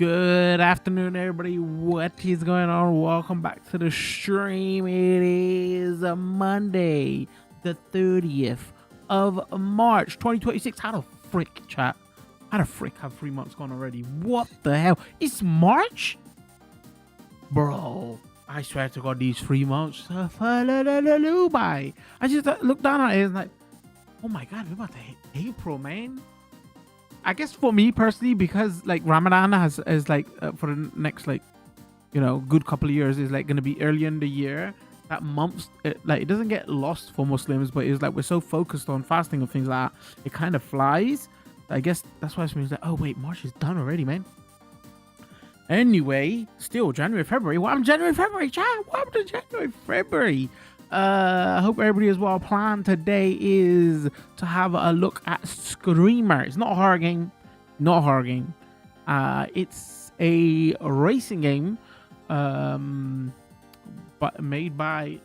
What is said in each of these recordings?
Good afternoon, everybody. What is going on? Welcome back to the stream. It is a Monday, the 30th of March, 2026. How the frick, chat? How the frick have 3 months gone already? What the hell? It's March? Bro, I swear to God, these 3 months flew by. I just looked down at it and like, oh my God, we're about to hit April, man. I guess for me personally, because like Ramadan is like for the next like, good couple of years is like going to be early in the year. That month, it doesn't get lost for Muslims, but it's like we're so focused on fasting and things like that, it kind of flies. I guess that's why it means like, oh wait, March is done already, man. Anyway, still January, February. What happened January, February, chat? What happened to January, February? I hope everybody is well planned. Today is to have a look at Screamer. It's not a horror game. Not a horror game. It's a racing game, but made by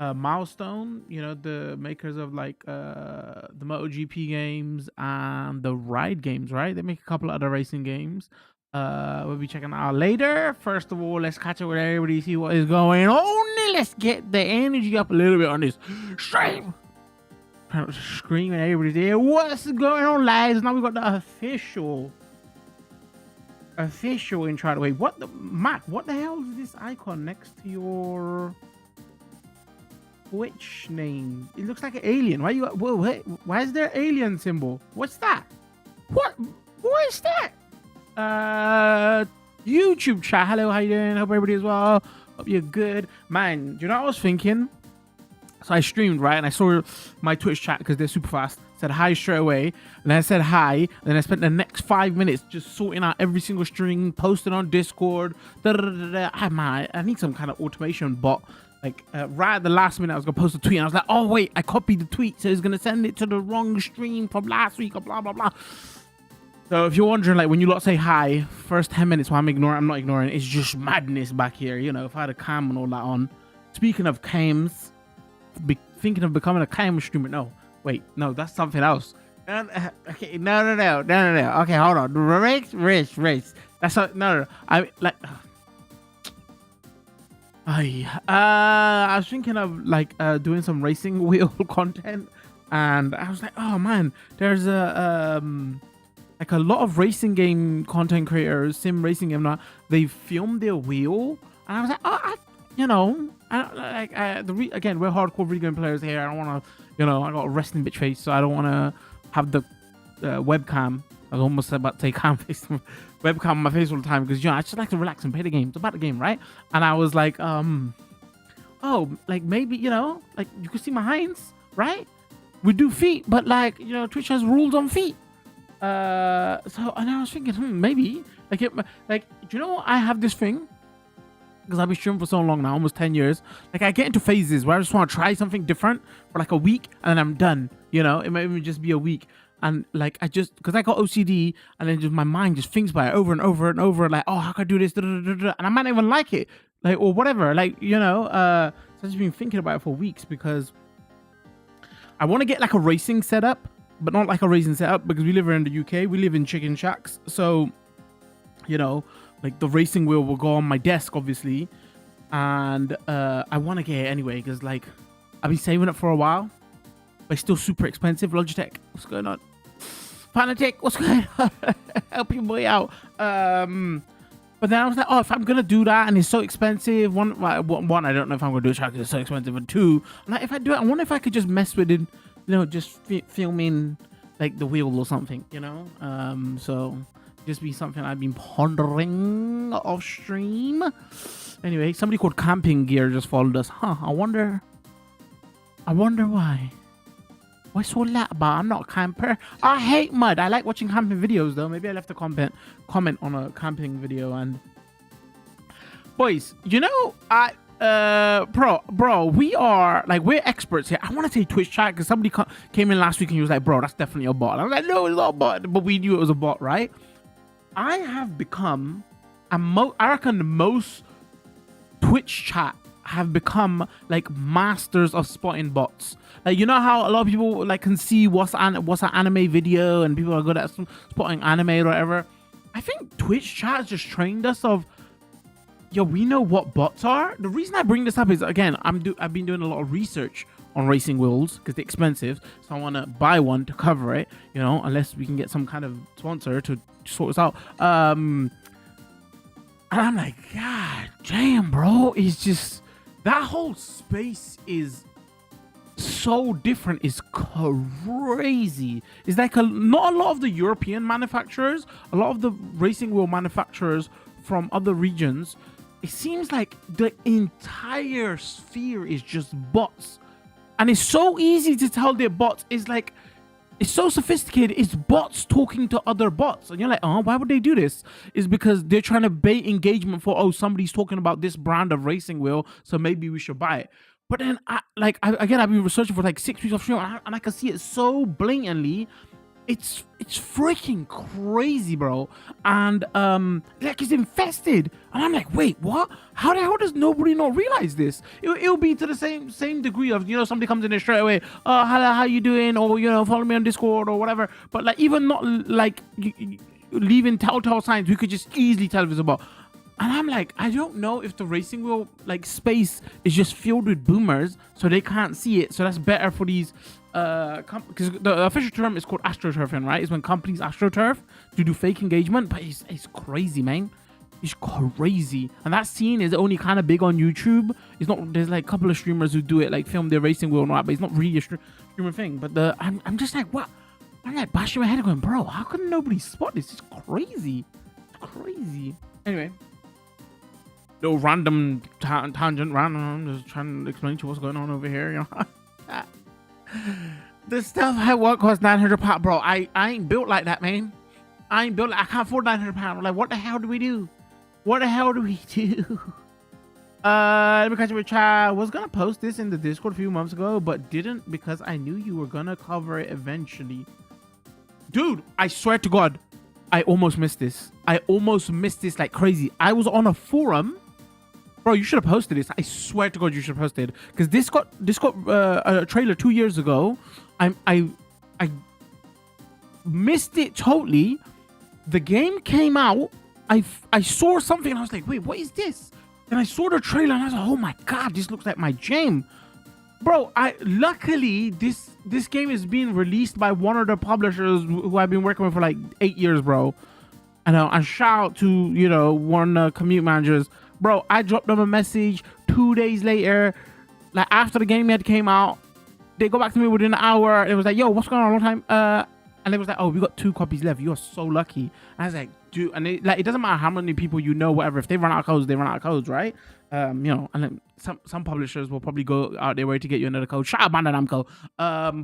Milestone. You know, the makers of like the MotoGP games and the Ride games, right? They make a couple of other racing games. We'll be checking out later. First of all, let's catch up with everybody, see what is going on. Let's get the energy up a little bit on this stream. Screaming, everybody's there. What's going on, lads? Now we've got the official intro. Wait, what the Matt? What the hell is this icon next to your Twitch name? It looks like an alien. Why you? Whoa, wait, why is there alien symbol? What's that? What is that? YouTube chat. Hello, how you doing? Hope everybody is well. Hope you're good, man. Do you know what I was thinking? So I streamed, right, and I saw my Twitch chat because they're super fast. Said hi straight away, and then I said hi, and then I spent the next 5 minutes just sorting out every single string, posting on Discord. I need some kind of automation bot. Like right at the last minute, I was gonna post a tweet, and I was like, oh wait, I copied the tweet, so it's gonna send it to the wrong stream from last week, or blah blah blah. So if you're wondering, like, when you lot say hi, first 10 minutes while I'm not ignoring, it's just madness back here. You know, if I had a cam and all that on. Speaking of cams, thinking of becoming a cam streamer. No, wait, no, that's something else. Okay, no. Okay, hold on. Race. That's not, no. I like. I was thinking of like doing some racing wheel content, and I was like, oh man, there's a like a lot of racing game content creators, sim racing game now, they filmed their wheel, and I was like, again, we're hardcore video game players here. I don't want to, I got a resting bitch face, so I don't want to have the webcam. I was almost about to say webcam on my face all the time because I just like to relax and play the game. It's about the game, right? And I was like, oh, like maybe like you could see my hands, right? We do feet, but like Twitch has rules on feet. So and I was thinking, maybe like I have this thing because I've been streaming for so long now, almost 10 years. Like I get into phases where I just want to try something different for like a week and then I'm done. It might even just be a week, and like because I got OCD, and then just my mind just thinks about it over and over and over, like, oh, how can I do this, and I might not even like it, like, or whatever, like so I've just been thinking about it for weeks because I want to get like a racing setup. But not like a racing setup because we live here in the UK. We live in chicken shacks. So, like the racing wheel will go on my desk, obviously. And I want to get it anyway because, like, I've been saving it for a while. But it's still super expensive. Logitech, what's going on? Fanatec, what's going on? Help your boy out. But then I was like, oh, if I'm going to do that and it's so expensive. One, I don't know if I'm going to do it because it's so expensive. And two, like, if I do it, I wonder if I could just mess with it. Just filming like the wheel or something, so just be something I've been pondering off stream. Anyway, somebody called Camping Gear just followed us. I wonder why. What's all that about? I'm not a camper. I hate mud. I like watching camping videos though. Maybe I left a comment on a camping video. And boys, bro, we're experts here. I want to say Twitch chat because somebody came in last week and he was like, bro, that's definitely a bot. I was like, no, it's not a bot, but we knew it was a bot, right? I have become I reckon most Twitch chat have become like masters of spotting bots. Like, how a lot of people like can see what's an anime video and people are good at spotting anime or whatever. I think Twitch chat has just trained us of, yo, we know what bots are. The reason I bring this up is, again, I've been doing a lot of research on racing wheels because they're expensive, so I want to buy one to cover it, you know, unless we can get some kind of sponsor to sort us out. And I'm like, god damn, bro, it's just, that whole space is so different. It's crazy. It's like not a lot of the European manufacturers, a lot of the racing wheel manufacturers from other regions, it seems like the entire sphere is just bots. And it's so easy to tell they're bots. It's like, it's so sophisticated. It's bots talking to other bots. And you're like, oh, why would they do this? It's because they're trying to bait engagement for, oh, somebody's talking about this brand of racing wheel, so maybe we should buy it. But then, again, I've been researching for like 6 weeks of stream, and I can see it so blatantly. It's freaking crazy, bro. And like, it's infested, and I'm like, wait, what? How the hell does nobody not realize this? It'll be to the same degree of, you know, somebody comes in there straight away, how you doing, or, you know, follow me on Discord or whatever. But like, even not like leaving telltale signs, we could just easily tell if it's a bot. And I'm like, I don't know if the racing wheel like space is just filled with boomers, so they can't see it. So that's better for these because the official term is called astroturfing, right? It's when companies astroturf to do fake engagement. But it's crazy, man. It's crazy. And that scene is only kind of big on YouTube. It's not, there's like a couple of streamers who do it, like film their racing wheel and all that, but it's not really a streamer thing. But I'm just like, what? I'm like bashing my head going, bro, how can nobody spot this? It's crazy. It's crazy. Anyway. Little random tangent, I'm just trying to explain to you what's going on over here, you know. The stuff I work costs £900, bro. I ain't built like that, man. I ain't built. I can't afford £900. Like, what the hell do we do? What the hell do we do? Let me catch up with chat. I was gonna post this in the Discord a few months ago, but didn't because I knew you were gonna cover it eventually. Dude, I swear to God, I almost missed this. I almost missed this like crazy. I was on a forum. Bro, you should have posted this. I swear to God, you should have posted, because this got a trailer 2 years ago. I missed it totally. The game came out. I saw something and I was like, wait, what is this? And I saw the trailer and I was like, oh my God, this looks like my jam. Bro, luckily this game is being released by one of the publishers who I've been working with for like 8 years, bro. And shout out to, you know, one community managers. Bro, I dropped them a message 2 days later, like after the game had came out. They go back to me within an hour. It was like, yo, what's going on? Long time. And they was like, oh, we got 2 copies left. You are so lucky. And I was like, dude, and it doesn't matter how many people you know, whatever. If they run out of codes, they run out of codes, right? You know, and then some publishers will probably go out their way to get you another code. Shout out Bandai Namco.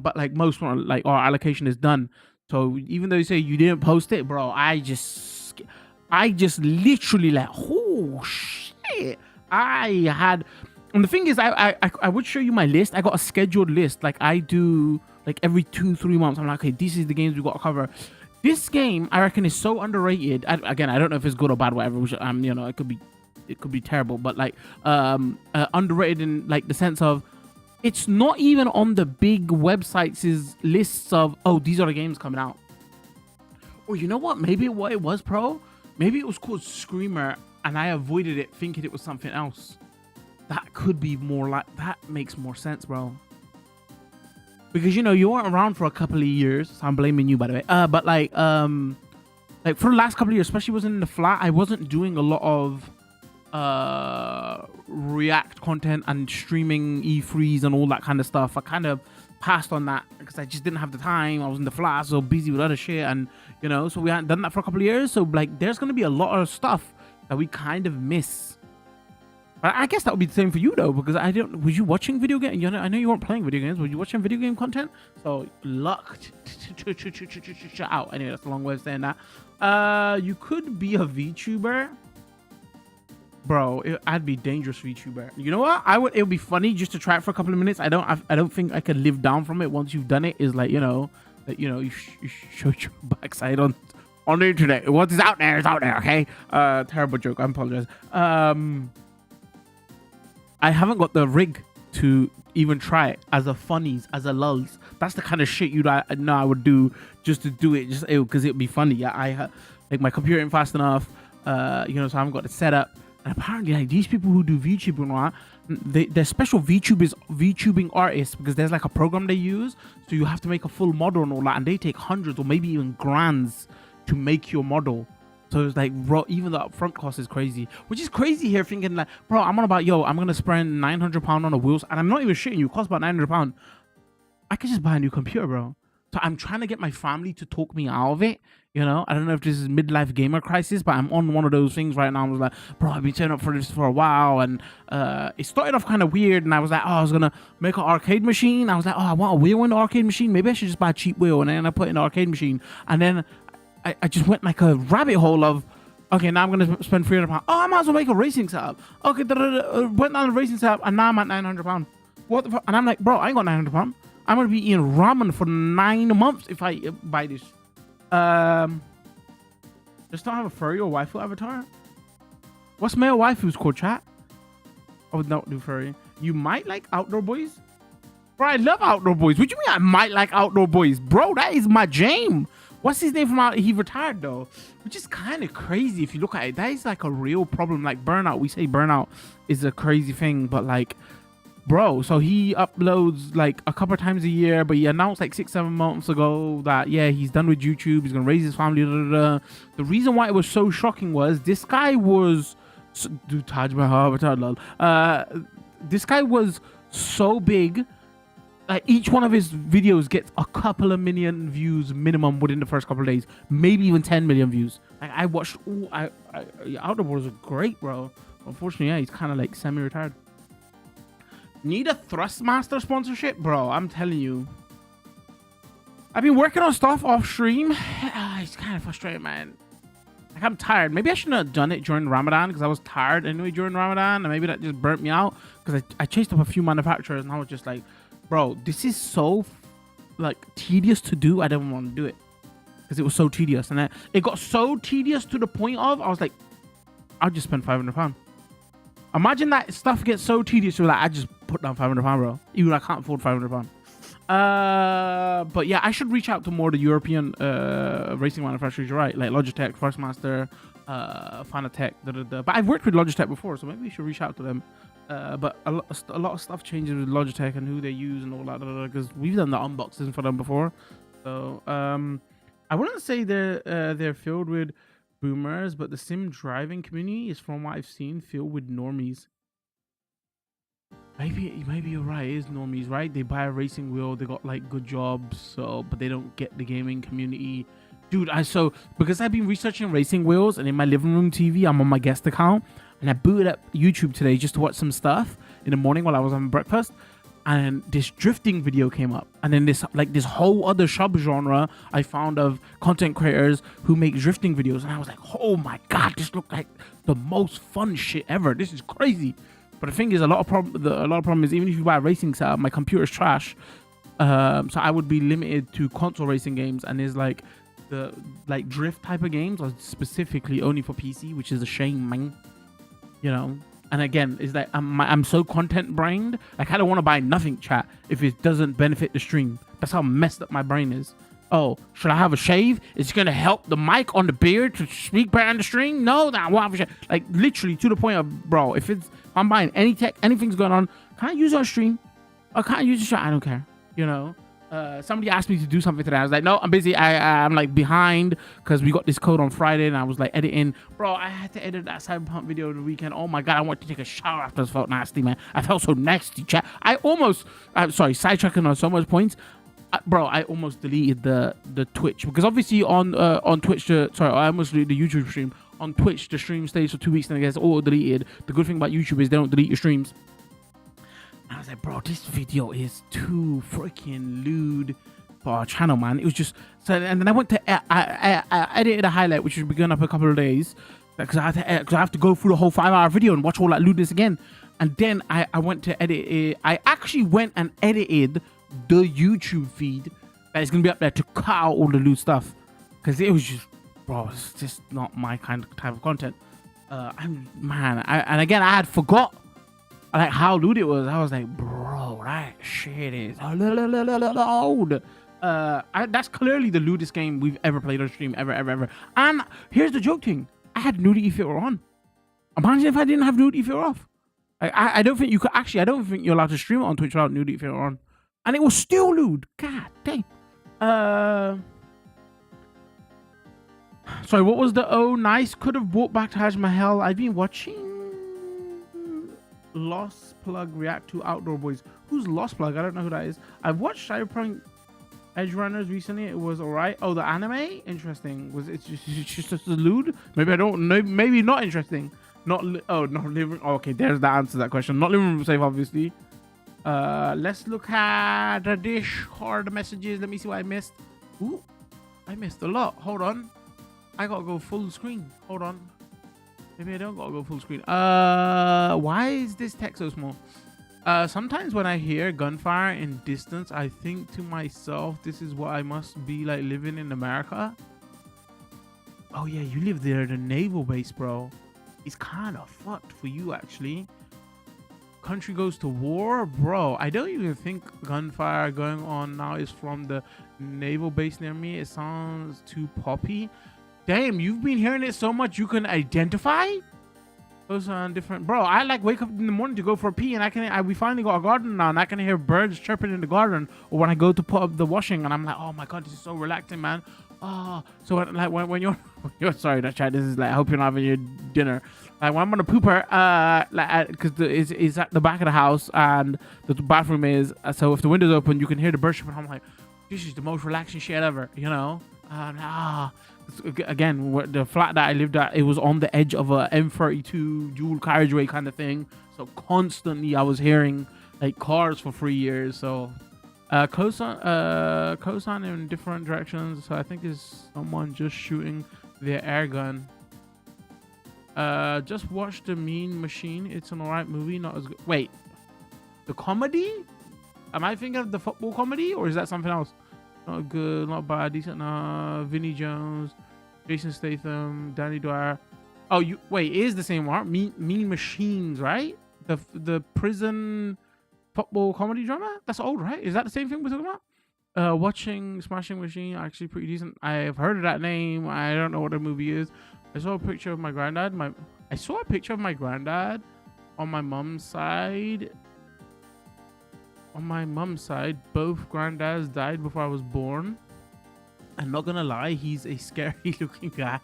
But like most one, like our allocation is done. So even though you say you didn't post it, bro, I just literally like, oh shit. I had, and the thing is, I would show you my list. I got a scheduled list, like I do, like every 2-3 months. I'm like, okay, this is the games we got to cover. This game, I reckon, is so underrated. Again, I don't know if it's good or bad, whatever. Which, you know, it could be terrible, but like, underrated in like the sense of, it's not even on the big websites' lists of, oh, these are the games coming out. Or you know what? Maybe what it was, bro. Maybe it was called Screamer, and I avoided it thinking it was something else. That could be more like, that makes more sense, bro. Because, you know, you weren't around for a couple of years, so I'm blaming you, by the way. But like for the last couple of years, especially wasn't in the flat, I wasn't doing a lot of React content and streaming E3s and all that kind of stuff. I kind of passed on that because I just didn't have the time. I was in the flat, so busy with other shit, and you know, so we hadn't done that for a couple of years. So like, there's gonna be a lot of stuff that we kind of miss. But I guess that would be the same for you though, because I don't. Was you watching video game? You know, I know you weren't playing video games. Were you watching video game content? So luck out. Anyway, that's a long way of saying that. You could be a VTuber. Bro, I'd be dangerous VTuber. You know what? It would be funny just to try it for a couple of minutes. I don't think I could live down from it once you've done it. Is like, you know, that, you know, you showed your backside on the internet. What is out there is out there. Okay. Terrible joke. I apologize. I haven't got the rig to even try it as a funnies, as a lulz. That's the kind of shit I would do just to do it, just because it'd be funny. like my computer ain't fast enough, so I haven't got it set up. And apparently, like these people who do VTubing and all that, they're special VTubing artists because there's like a program they use, so you have to make a full model and all that, and they take hundreds or maybe even grands to make your model. So it's like, bro, even the upfront cost is crazy, which is crazy here. Thinking like, bro, I'm on about, I'm gonna spend £900 on a wheels, and I'm not even shitting you. It costs about £900. I could just buy a new computer, bro. So I'm trying to get my family to talk me out of it. I don't know if this is midlife gamer crisis, but I'm on one of those things right now. I was like, bro, I've been turning up for this for a while, and it started off kind of weird. And I was like, I was gonna make an arcade machine. I was like, I want a wheel in the arcade machine. Maybe I should just buy a cheap wheel, and then I put it in the arcade machine, and then I just went like a rabbit hole of, okay, now I'm gonna spend £300. Oh, I might as well make a racing setup. Okay, went down the racing setup, and now I'm at £900. What the fuck? And I'm like, bro, I ain't got £900. I'm gonna be eating ramen for 9 months if I buy this. Just don't have a furry or waifu avatar. What's male waifu's called, chat? I would not do furry. You might like outdoor boys, bro. I love outdoor boys. What do you mean I might like outdoor boys, bro? That is my jam. What's his name from out? He retired though, which is kind of crazy if you look at it. That is like a real problem. Like burnout. We say burnout is a crazy thing, but like, bro, so he uploads like a couple of times a year, but he announced like 6-7 months ago that he's done with YouTube. He's gonna raise his family. The reason why it was so shocking was this guy was this guy was so big. Like each one of his videos gets a couple of million views minimum within the first couple of days, maybe even 10 million views. Like I watched, Outdoors are great, bro. Unfortunately, he's kind of like semi-retired. Need a Thrustmaster sponsorship, bro? I'm telling you. I've been working on stuff off stream. It's kind of frustrating, man. Like I'm tired. Maybe I shouldn't have done it during Ramadan because I was tired anyway during Ramadan, and maybe that just burnt me out because I chased up a few manufacturers and I was just like, bro, this is so like tedious to do. I didn't want to do it because it was so tedious, and it got so tedious to the point of I was like, I'll just spend £500. Imagine that stuff gets so tedious, you're like, I just put down £500, bro. Even I can't afford £500. But yeah, I should reach out to more of the European racing manufacturers. You're right, like Logitech, Thrustmaster, Fanatec. But I've worked with Logitech before, so maybe we should reach out to them. But a lot of stuff changes with Logitech and who they use and all that, because we've done the unboxing for them before. So I wouldn't say they're filled with boomers, but the sim driving community is, from what I've seen, filled with normies. Maybe you're right. It is normies, right? They buy a racing wheel, they got like good jobs, but they don't get the gaming community. Dude, because I've been researching racing wheels, and in my living room TV, I'm on my guest account, and I booted up YouTube today just to watch some stuff in the morning while I was having breakfast, and this drifting video came up, and then this whole other subgenre I found of content creators who make drifting videos, and I was like, oh my god, this looked like the most fun shit ever. This is crazy. But the thing is, a lot of problem is, even if you buy a racing setup, my computer's trash, so I would be limited to console racing games, and there's like the drift type of games are specifically only for PC, which is a shame, man. And again, it's like I'm so content brained. Like I don't want to buy nothing, chat, if it doesn't benefit the stream. That's how messed up my brain is. Oh, should I have a shave? It's gonna help the mic on the beard to speak better on the stream? No, I won't have a shave. Like literally to the point of, bro, if I'm buying any tech, anything's going on, can I use it on stream? Or can I use the shot? I don't care. Somebody asked me to do something today. I was like, no, I'm busy. I'm like behind because we got this code on Friday, and I was like editing. Bro, I had to edit that Cyberpunk video the weekend. Oh my god, I wanted to take a shower after. It felt nasty, man. I felt so nasty, chat. I'm sorry, sidetracking on so much points. Bro, I almost deleted the Twitch, because obviously on Twitch, I almost deleted the YouTube stream. On Twitch, the stream stays for 2 weeks and it gets all deleted. The good thing about YouTube is they don't delete your streams. I was like, bro, this video is too freaking lewd for our channel, man. It was just and then I went to I edited a highlight, which should be going up a couple of days, because I have to go through the whole 5-hour video and watch all that lewdness again. And then I went to edit it. I actually went and edited the YouTube feed that is gonna be up there to cut out all the lewd stuff, because it was just, bro, it's just not my type of content. And again, I had forgot like how lewd it was. I was like, bro, that shit is loud. That's clearly the lewdest game we've ever played on stream, ever. And here's the joke thing: I had nudity filter on. Imagine if I didn't have nudity filter off. I don't think you could actually. I don't think you're allowed to stream it on Twitch without nudity filter on, and it was still lewd. God dang. Sorry, what was the nice? Could have brought back to Taj Mahal. I've been watching Lost Plug react to Outdoor Boys. Who's Lost Plug? I don't know who that is. I've watched Cyberpunk Edge Runners recently. It was alright. Oh, the anime? Interesting. Was it just a lewd? Maybe I don't know. Maybe not interesting. Not living. Oh, okay, there's the answer to that question. Not living room safe, obviously. Let's look at the Discord messages. Let me see what I missed. Ooh, I missed a lot. Hold on. I gotta go full screen. Hold on. Maybe I don't gotta go full screen. Why is this text so small? Sometimes when I hear gunfire in distance, I think to myself, this is what I must be like living in America. Oh yeah, you live there at a naval base, bro. It's kind of fucked for you, actually. Country goes to war, bro. I don't even think gunfire going on now is from the naval base near me. It sounds too poppy. Damn, you've been hearing it so much you can identify? Those are different, bro. I like wake up in the morning to go for a pee, and we finally got a garden now, and I can hear birds chirping in the garden. Or when I go to put up the washing, and I'm like, oh my god, this is so relaxing, man. Oh, so when you're sorry, that chat. This is like, I hope you're not having your dinner. Like when I'm on a pooper, because it's at the back of the house, and the bathroom is. So if the window's open, you can hear the birds chirping. I'm like, this is the most relaxing shit ever, you know. Again, the flat that I lived at, it was on the edge of a M32 dual carriageway kind of thing, so constantly I was hearing like cars for 3 years. So cosign in different directions, so I think it's someone just shooting their air gun. Just watch The Mean Machine. It's an alright movie, not as good. Wait, the comedy? Am I thinking of the football comedy, or is that something else? Not good, not bad, decent. Vinnie Jones, Jason Statham, Danny Dwyer. Oh, wait, it is the same one. Mean Machines, right? The prison football comedy drama. That's old, right? Is that the same thing we're talking about? Watching Smashing Machine, actually pretty decent. I've heard of that name. I don't know what the movie is. I saw a picture of my granddad. I saw a picture of my granddad on my mom's side. On my mom's side, both granddads died before I was born. I'm not gonna lie, he's a scary looking guy.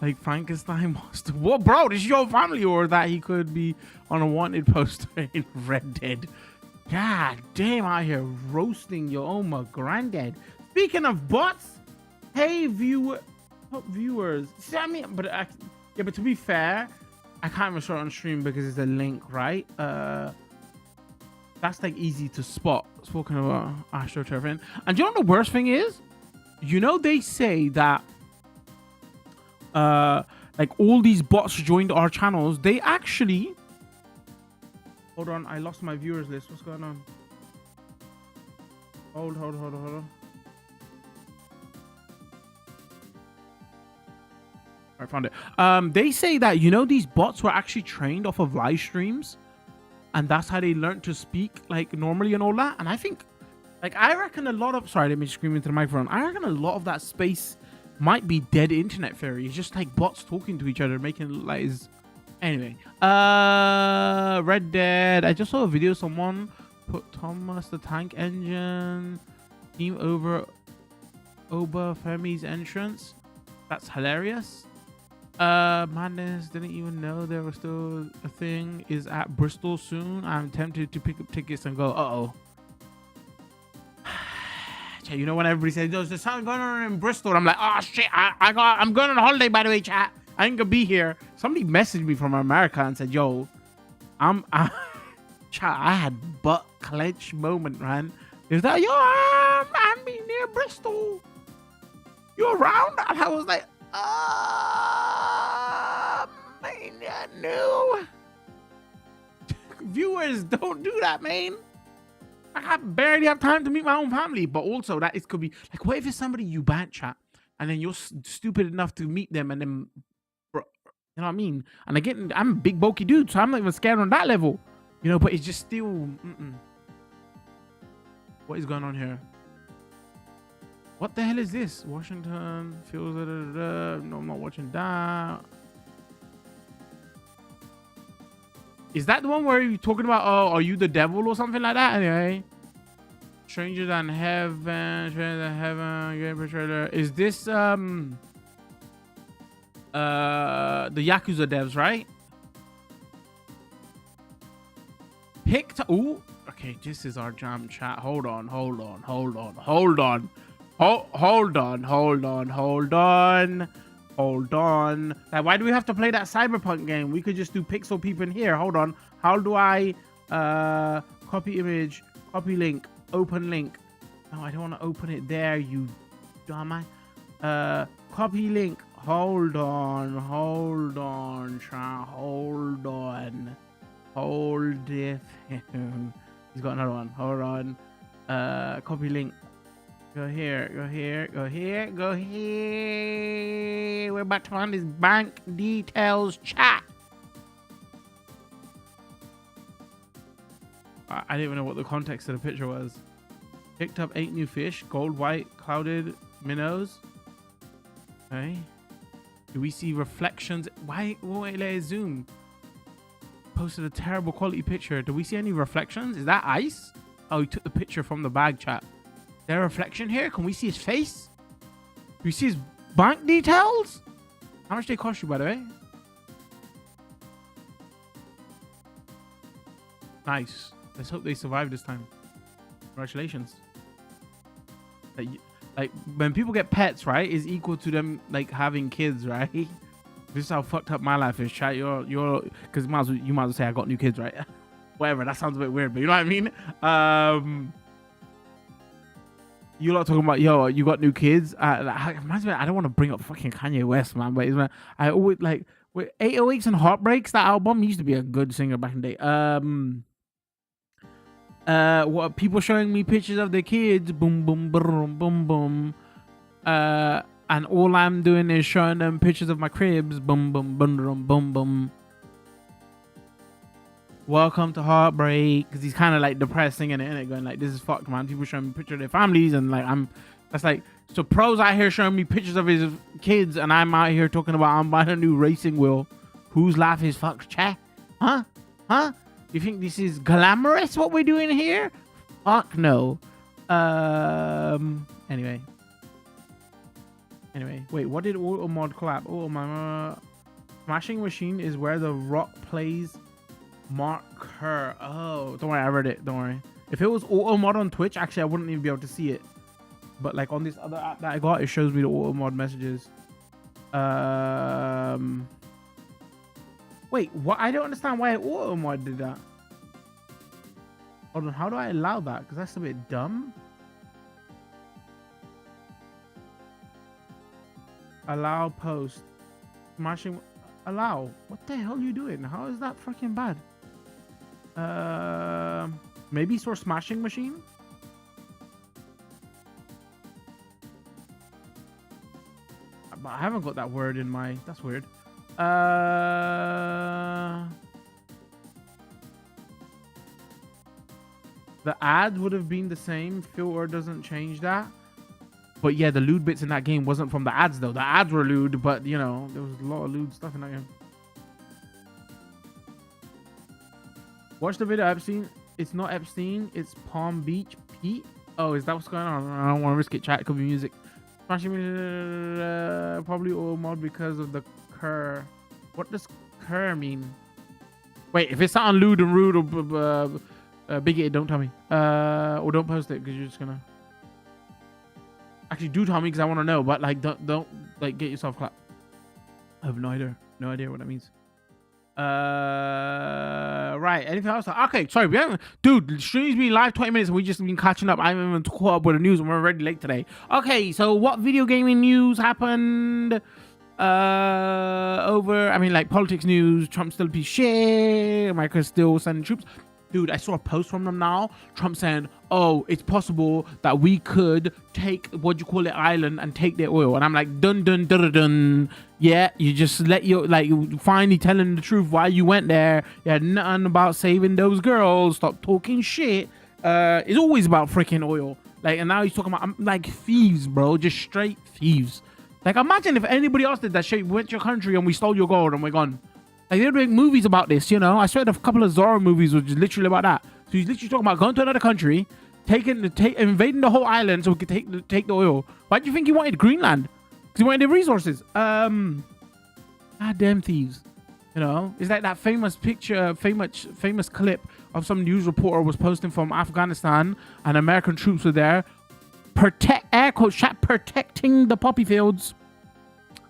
Like Frankenstein monster. What, bro? This is your family, or that he could be on a wanted poster in Red Dead? God damn, out here roasting your own granddad. Speaking of bots, hey viewers. See what I mean? But but to be fair, I can't even show it on stream because it's a link, right? That's like easy to spot. Spoken about AstroTurfing. And do you know what the worst thing is? You know, they say that like all these bots joined our channels. They actually, hold on, I lost my viewers list. What's going on? Hold on. I found it. They say that, you know, these bots were actually trained off of live streams. And that's how they learned to speak like normally and all that. And I think, like, I reckon a lot of, sorry, let me scream into the microphone. I reckon a lot of that space might be dead internet theory. It's just like bots talking to each other, making it look like is. Anyway, Red Dead. I just saw a video. Someone put Thomas the Tank Engine team over Femi's entrance. That's hilarious. Madness, didn't even know there was still a thing, is at Bristol soon. I'm tempted to pick up tickets and go. Chat, you know when everybody says there's something going on in Bristol, I'm like, oh shit, I'm going on a holiday, by the way, chat. I ain't gonna be here. Somebody messaged me from America and said, yo, chat, I had butt clench moment, man. Is that, yo, I'm be near Bristol, you around? And I was like, no. Viewers, don't do that, man. I barely have time to meet my own family. But also, that it could be like, what if it's somebody you ban chat, and then you're stupid enough to meet them, and then, bro, you know what I mean? And again, I'm a big bulky dude, so I'm not even scared on that level, you know. But it's just still, what is going on here? What the hell is this? Washington feels. No, I'm not watching that. Is that the one where you're talking about? Oh, are you the devil or something like that? Anyway, Stranger Than Heaven, Stranger Than Heaven, gameplay trailer. Is this the Yakuza devs, right? Picked. Ooh. Okay, this is our jam chat. Hold on. Like, why do we have to play that Cyberpunk game? We could just do pixel peep in here. Hold on. How do I copy image, copy link, open link? No, I don't want to open it there, you dumbass. Copy link. Hold on, chat. Hold it. He's got another one. Hold on. Copy link. Go here. We're about to find his bank details chat. I didn't even know what the context of the picture was. Picked up 8 new fish. Gold, white, clouded minnows. Okay. Do we see reflections? Why won't it let it zoom? Posted a terrible quality picture. Do we see any reflections? Is that ice? Oh, he took the picture from the bag, chat. Is there a reflection here? Can we see his face? Do we see his bank details? How much did they cost you, by the way? Nice. Let's hope they survive this time. Congratulations. Like when people get pets, right, is equal to them like having kids, right? This is how fucked up my life is, chat. You're because you might as well say I got new kids, right? Whatever. That sounds a bit weird, but you know what I mean. You lot talking about, yo, you got new kids. I don't want to bring up fucking Kanye West, man, but man, I always like with 808s and Heartbreaks. That album, he used to be a good singer back in the day. What people showing me pictures of their kids, boom, boom, boom, boom, boom. And all I'm doing is showing them pictures of my cribs, boom, boom, boom, boom, boom, boom. Welcome to Heartbreak, because he's kind of like depressing in it, going like, this is fucked, man. People showing me pictures of their families, and like that's like, so Pro's out here showing me pictures of his kids, and I'm out here talking about I'm buying a new racing wheel. Whose life is fucked, chat? Huh? You think this is glamorous what we're doing here? Fuck no. Anyway, wait, what did auto mod collab? Oh my, smashing machine is where the rock plays. Mark her. Oh, don't worry, I read it. Don't worry. If it was auto mod on Twitch, actually I wouldn't even be able to see it. But like on this other app that I got, it shows me the auto mod messages. Wait, what? I don't understand why auto mod did that. Hold on, how do I allow that? Because that's a bit dumb. Allow post. Smashing. Allow. What the hell are you doing? How is that freaking bad? Maybe it's for smashing machine. But I haven't got that word in my. That's weird. The ad would have been the same. Filter doesn't change that. But yeah, the lewd bits in that game wasn't from the ads though. The ads were lewd, but you know, there was a lot of lewd stuff in that game. Watch the video, Epstein. It's not Epstein, it's Palm Beach Pete. Oh, is that what's going on? I don't want to risk it, chat. It could be music. Probably all mod because of the cur. What does cur mean? Wait, if it's something lewd and rude or bigoted, don't tell me. Or don't post it because you're just gonna. Actually, do tell me because I want to know. But like, don't like get yourself clapped. I have no idea what that means. Right. Anything else? Okay, sorry. We haven't, dude. Stream's been live 20 minutes and we just been catching up. I haven't even caught up with the news and we're already late today. Okay, so what video gaming news happened? Like politics news. Trump still a piece of shit. America's still sending troops. Dude, I saw a post from them now. Trump saying, oh, it's possible that we could take, island and take their oil. And I'm like, dun. Yeah, you just you finally telling the truth why you went there. You had nothing about saving those girls. Stop talking shit. It's always about freaking oil. Like, and now he's talking about like thieves, bro, just straight thieves. Like, imagine if anybody else did that shit, went to your country and we stole your gold and we're gone. Like, they're doing movies about this, you know. I swear a couple of Zorro movies was just literally about that. So he's literally talking about going to another country, invading the whole island so we could take the oil. Why do you think he wanted Greenland? Because he wanted the resources. Goddamn thieves. You know, it's like that famous picture, famous clip of some news reporter was posting from Afghanistan and American troops were there, air quotes, protecting the poppy fields.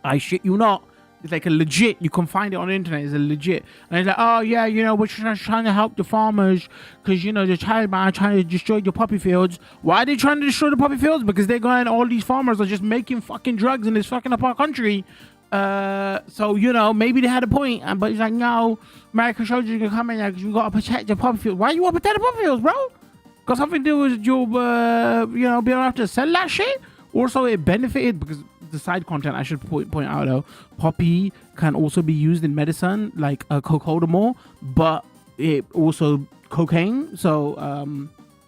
I shit you not. It's like a legit, you can find it on the internet, it's a legit. And it's like, oh yeah, you know, we're trying to help the farmers because, you know, the Taliban are trying to destroy the poppy fields. Why are they trying to destroy the poppy fields? Because they're going, all these farmers are just making fucking drugs and it's fucking up our country. So, you know, maybe they had a point, but it's like, no, American soldiers can come in there because we got to protect the poppy fields. Why you want to protect the poppy fields, bro? Got something to do with your, you know, being able to sell that shit? Also, it benefited because the side content I should point out though, poppy can also be used in medicine like cocodamol, but it also cocaine. So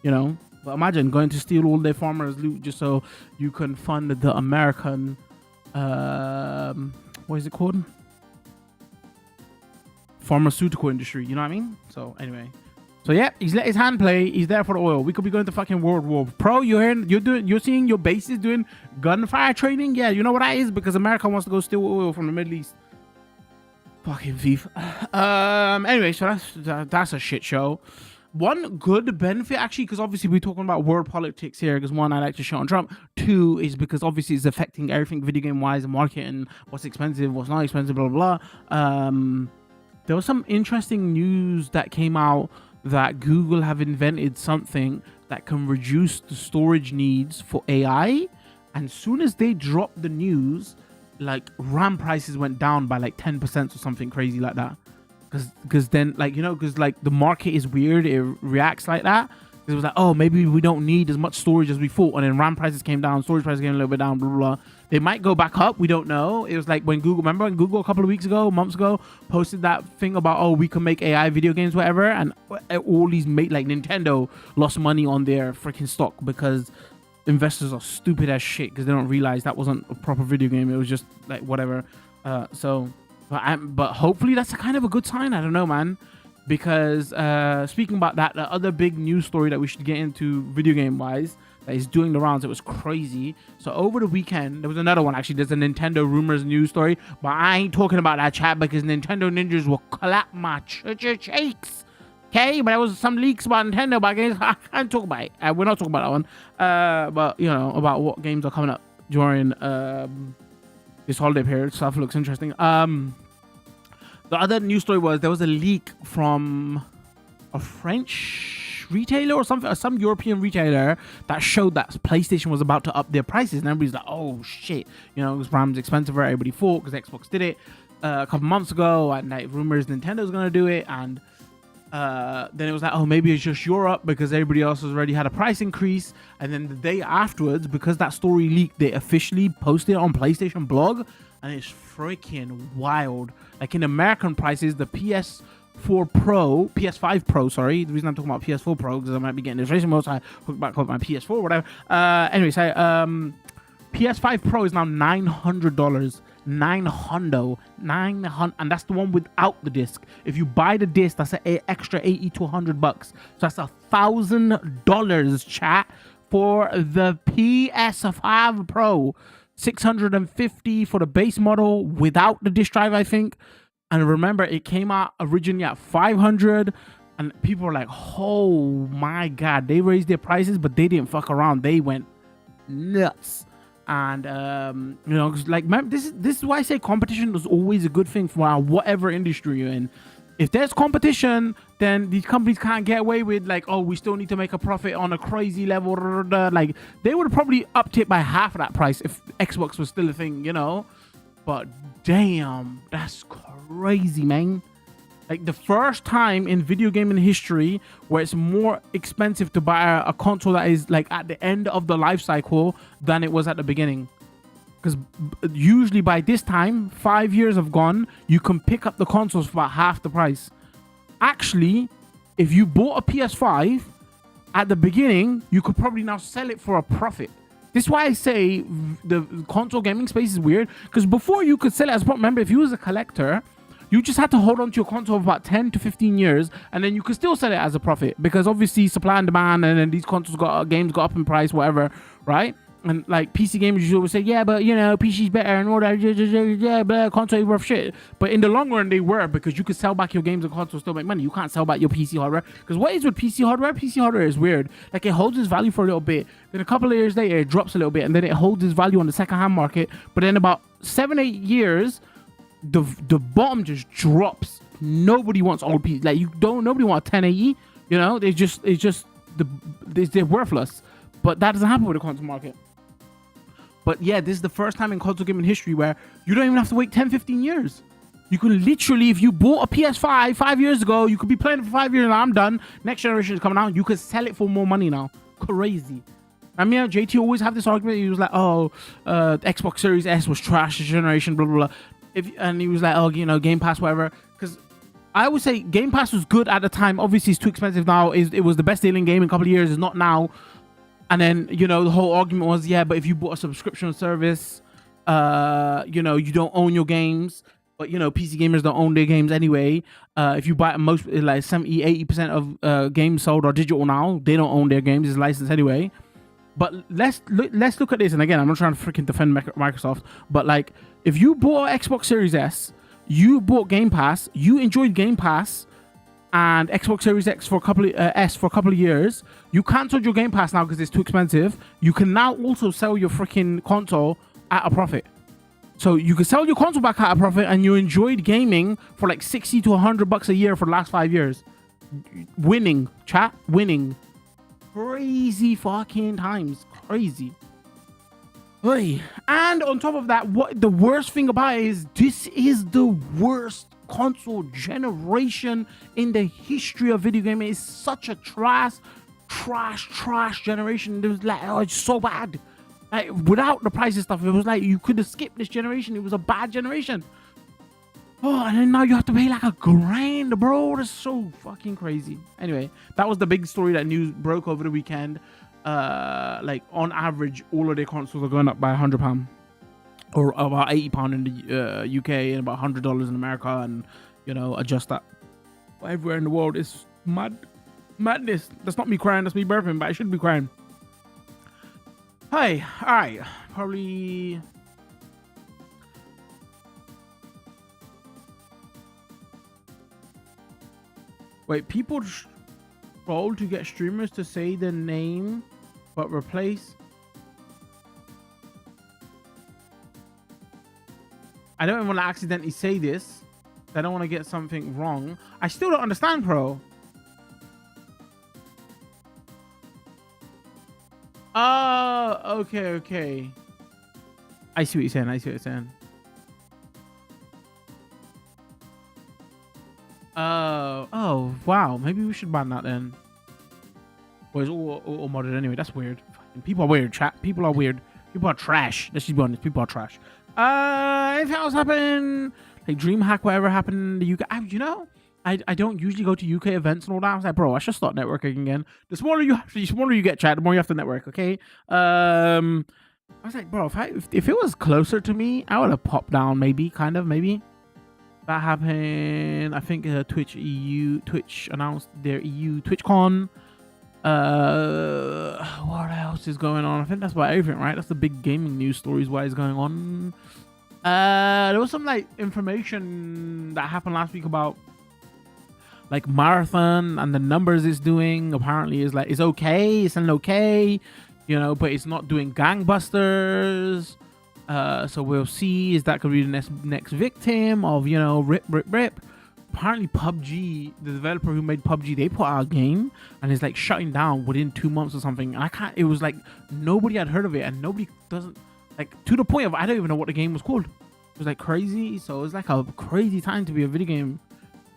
you know, but imagine going to steal all their farmers' loot just so you can fund the American what is it called, pharmaceutical industry, you know what I mean? So anyway, so yeah, he's let his hand play. He's there for the oil. We could be going to fucking World War. Pro, you're seeing your bases doing gunfire training. Yeah, you know what that is? Because America wants to go steal oil from the Middle East. Fucking thief. Anyway, so that's a shit show. One good benefit, actually, because obviously we're talking about world politics here, because one, I like to shit on Trump. Two, is because obviously it's affecting everything video game wise and marketing, what's expensive, what's not expensive, blah blah blah. There was some interesting news that came out that Google have invented something that can reduce the storage needs for AI. And soon as they dropped the news, like RAM prices went down by like 10% or something crazy like that. Because then, like, you know, because like the market is weird, it reacts like that. It was like, oh, maybe we don't need as much storage as we thought, and then RAM prices came down, storage prices came a little bit down, blah blah blah. They might go back up, we don't know. It was like when Google, remember when Google a couple of months ago posted that thing about, oh, we can make AI video games, whatever, and all these like Nintendo lost money on their freaking stock because investors are stupid as shit because they don't realize that wasn't a proper video game, it was just like whatever. But hopefully that's a kind of a good sign. I don't know, man. Because speaking about that, the other big news story that we should get into video game wise that is doing the rounds, it was crazy. So over the weekend, there was another one actually. There's a Nintendo rumors news story, but I ain't talking about that, chat, because Nintendo ninjas will clap my cheeks. Okay, but there was some leaks about Nintendo, but I can't talk about it. We're not talking about that one. But you know, about what games are coming up during this holiday period. Stuff looks interesting. The other news story was there was a leak from a French retailer or something, some European retailer, that showed that PlayStation was about to up their prices, and everybody's like, oh shit, you know, because RAM's expensive, everybody thought, because Xbox did it a couple months ago, and like rumors Nintendo's gonna do it, and then it was like, oh, maybe it's just Europe because everybody else has already had a price increase. And then the day afterwards, because that story leaked, they officially posted it on PlayStation blog, and it's freaking wild. Like in American prices, the PS5 Pro, sorry, the reason I'm talking about PS4 Pro because I might be getting this racing mode, so I hook back up my PS4, whatever. Anyway, so PS5 Pro is now $900. 900, and that's the one without the disc. If you buy the disc, that's an extra $80 to $100. So that's $1,000, chat, for the PS5 Pro. $650 for the base model without the disc drive, I think. And remember, it came out originally at $500, and people were like, oh my god, they raised their prices, but they didn't fuck around, they went nuts. And you know, like, this is why I say competition is always a good thing for whatever industry you're in. If there's competition, then these companies can't get away with like, oh, we still need to make a profit on a crazy level. Like, they would have probably upped it by half of that price if Xbox was still a thing, you know. But damn, that's crazy, man. Like, the first time in video gaming history where it's more expensive to buy a console that is like at the end of the life cycle than it was at the beginning. Because usually by this time, 5 years have gone, you can pick up the consoles for about half the price. Actually, if you bought a PS5 at the beginning, you could probably now sell it for a profit. This is why I say the console gaming space is weird, because before you could sell it as a profit. Remember, if you was a collector, you just had to hold on to your console for about 10 to 15 years, and then you could still sell it as a profit, because obviously supply and demand, and then these consoles games got up in price, whatever, right? And like PC gamers usually always say, yeah, but you know, PC's better and all that, yeah, but console ain't worth shit. But in the long run, they were, because you could sell back your games and consoles still make money. You can't sell back your PC hardware, because what is with PC hardware? PC hardware is weird. Like, it holds its value for a little bit, then a couple of years later, it drops a little bit, and then it holds its value on the second-hand market. But then about 7-8 years, the bottom just drops. Nobody wants old PC. Like, nobody wants 1080. You know, they're worthless. But that doesn't happen with the console market. But yeah, this is the first time in console gaming history where you don't even have to wait 10-15 years. You can literally, if you bought a PS5 5 years ago, you could be playing it for 5 years and I'm done. Next generation is coming out. You could sell it for more money now. Crazy. I mean, JT always have this argument. He was like, oh, Xbox Series S was trash this generation, blah, blah, blah. And he was like, oh, you know, Game Pass, whatever. Because I would say Game Pass was good at the time. Obviously, it's too expensive now. It was the best deal in game in a couple of years. It's not now. And then, you know, the whole argument was, yeah, but if you bought a subscription service, you know, you don't own your games. But, you know, PC gamers don't own their games anyway. If you buy most, like 70-80% of games sold are digital now. They don't own their games. It's licensed anyway. But let's look at this. And again, I'm not trying to freaking defend Microsoft. But, like, if you bought an Xbox Series S, you bought Game Pass, you enjoyed Game Pass and Xbox Series X for a couple of S for a couple of years, you cancelled your Game Pass now because it's too expensive. You can now also sell your freaking console at a profit. So you can sell your console back at a profit, and you enjoyed gaming for like $60 to $100 a year for the last 5 years. Winning, chat, winning. Crazy fucking times, crazy. Hey. And on top of that, what the worst thing about it is, this is the worst console generation in the history of video gaming. It's such a trash generation. It was like, oh, it's so bad. Like, without the prices stuff, it was like you could have skipped this generation. It was a bad generation. Oh, and then now you have to pay like $1,000, bro. That's so fucking crazy. Anyway, that was the big story that news broke over the weekend. Like, on average, all of their consoles are going up by £100. Or about £80 in the UK and about $100 in America, and, you know, adjust that everywhere in the world. It's madness. That's not me crying, that's me burping, but I shouldn't be crying. Hey, all right, probably. Wait, people troll to get streamers to say the name, but replace. I don't even want to accidentally say this. I don't want to get something wrong. I still don't understand, bro. Oh, okay. I see what you're saying. Oh, wow. Maybe we should ban that then. Well, it's all modded anyway. That's weird. People are weird, chat. People are weird. People are trash. Let's just be honest. People are trash. Anything else happened? Like DreamHack, whatever happened in the UK. You know, I don't usually go to UK events and all that. I was like, bro, I should start networking again. The smaller you get, chat, the more you have to network. Okay. I was like, bro, if it was closer to me, I would have popped down. Maybe, kind of, maybe. That happened. I think Twitch announced their EU TwitchCon. What else is going on? I think that's about everything, right? That's the big gaming news stories. What is going on? There was some like information that happened last week about like Marathon and the numbers it's doing. Apparently, is like it's okay. It's an okay, you know, but it's not doing gangbusters. So we'll see. Is that gonna be the next victim of, you know, rip? Apparently PUBG, the developer who made PUBG, they put out a game and it's like shutting down within 2 months or something. It was like nobody had heard of it, and nobody doesn't, like, to the point of I don't even know what the game was called. It was like crazy. So it's like a crazy time to be a video game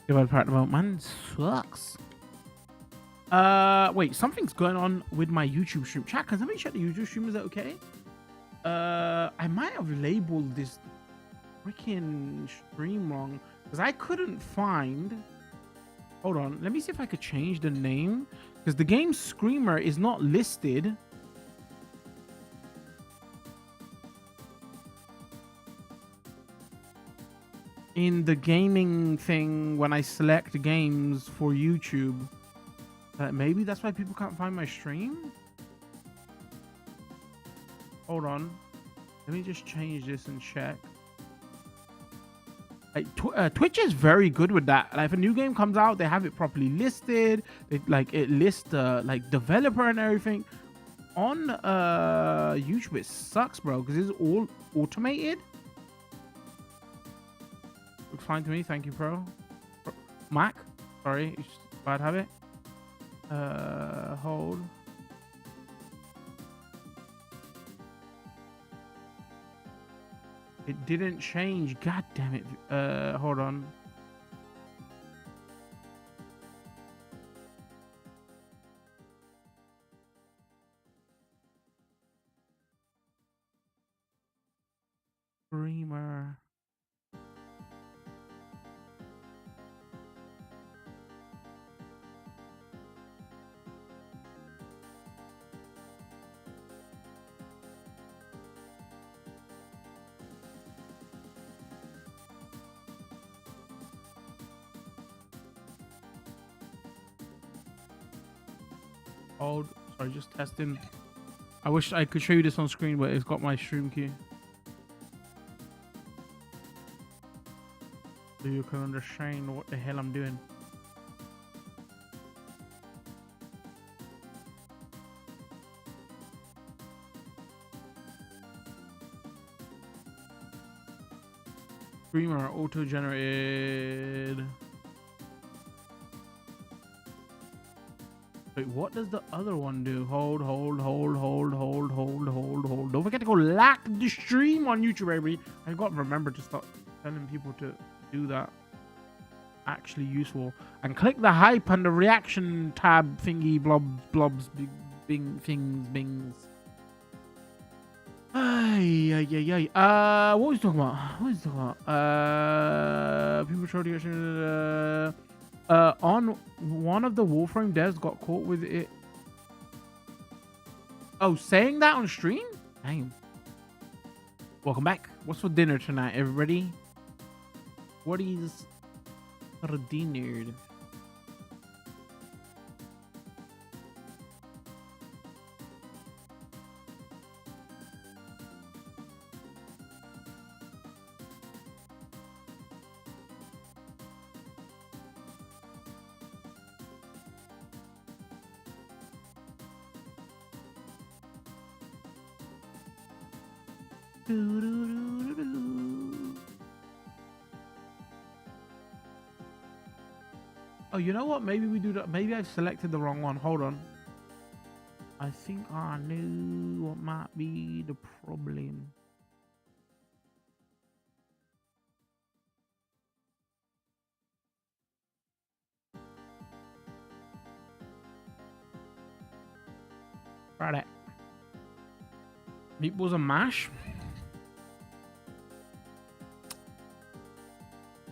developer at the moment, man. Sucks. Wait, something's going on with my YouTube stream. Chat, can somebody check the YouTube stream? Is that okay? I might have labeled this freaking stream wrong, because I couldn't find. Hold on, let me see if I could change the name, because the game Screamer is not listed. In the gaming thing when I select games for YouTube. Maybe that's why people can't find my stream. Hold on. Let me just change this and check. Twitch is very good with that. Like if a new game comes out, they have it properly listed. It lists like developer and everything. On YouTube, it sucks, bro, because it's all automated. Looks fine to me. Thank you, bro. Mac, sorry, it's bad habit. Hold. It didn't change. God damn it. Hold on. Streamer. Hold. Sorry, just testing. I wish I could show you this on screen, but it's got my stream key. So you can understand what the hell I'm doing. Streamer auto-generated. Wait, what does the other one do? Hold. Don't forget to go like the stream on YouTube, everybody. I got to remember to start telling people to do that. Actually useful. And click the hype and the reaction tab thingy blobs bing things bings. Ay. What was he talking about? People try to get on one of the Warframe devs got caught with it. Oh, saying that on stream? Damn. Welcome back. What's for dinner tonight, everybody? What is for dinner? Oh, you know what? Maybe we do that. Maybe I've selected the wrong one. Hold on. I think I knew what might be the problem. Try that. Meatballs and mash.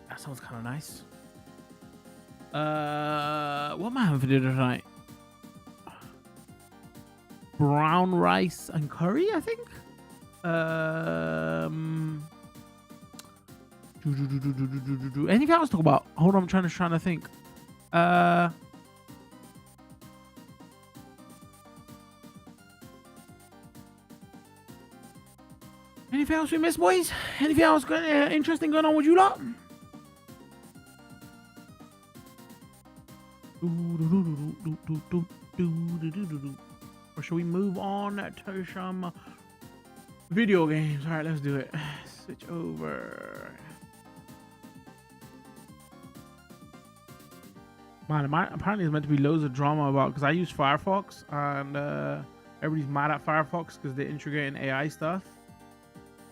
That sounds kind of nice. What am I having for dinner tonight? Brown rice and curry, I think. Anything else to talk about? Hold on, I'm trying to think. Anything else we missed, boys? Anything else interesting going on with you lot? Or should we move on to some video games? All right, let's do it. Switch over. Man, apparently there's meant to be loads of drama about, because I use Firefox and everybody's mad at Firefox because they're integrating AI stuff.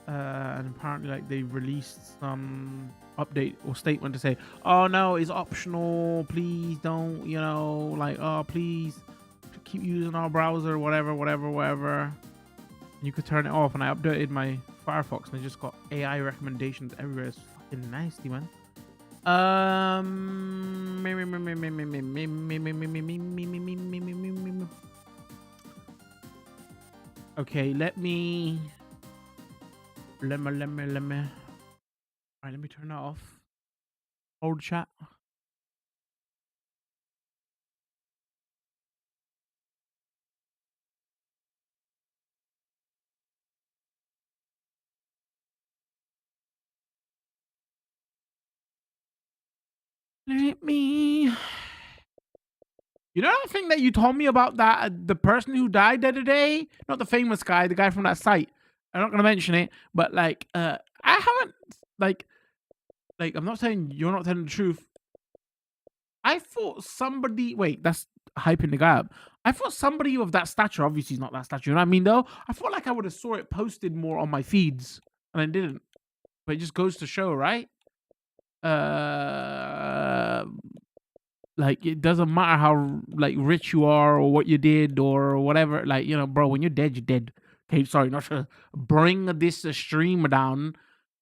And apparently, like, they released some update or statement to say, oh no, it's optional, please don't, you know, like, oh please keep using our browser, whatever. And you could turn it off, and I updated my Firefox and I just got AI recommendations everywhere. It's fucking nasty, man. Okay, let me. All right, let me turn that off. Hold chat. Let me. You know that thing that you told me about that the person who died the other day? Not the famous guy, the guy from that site. I'm not gonna mention it, but like, I haven't like I'm not saying you're not telling the truth. I thought somebody. Wait, that's hyping the guy up. I thought somebody of that stature. Obviously, he's not that stature. You know what I mean? Though I felt like I would have saw it posted more on my feeds, and I didn't. But it just goes to show, right? Uh, like it doesn't matter how like rich you are or what you did or whatever. Like bro, when you're dead, you're dead. Okay, sorry, not to bring this stream down.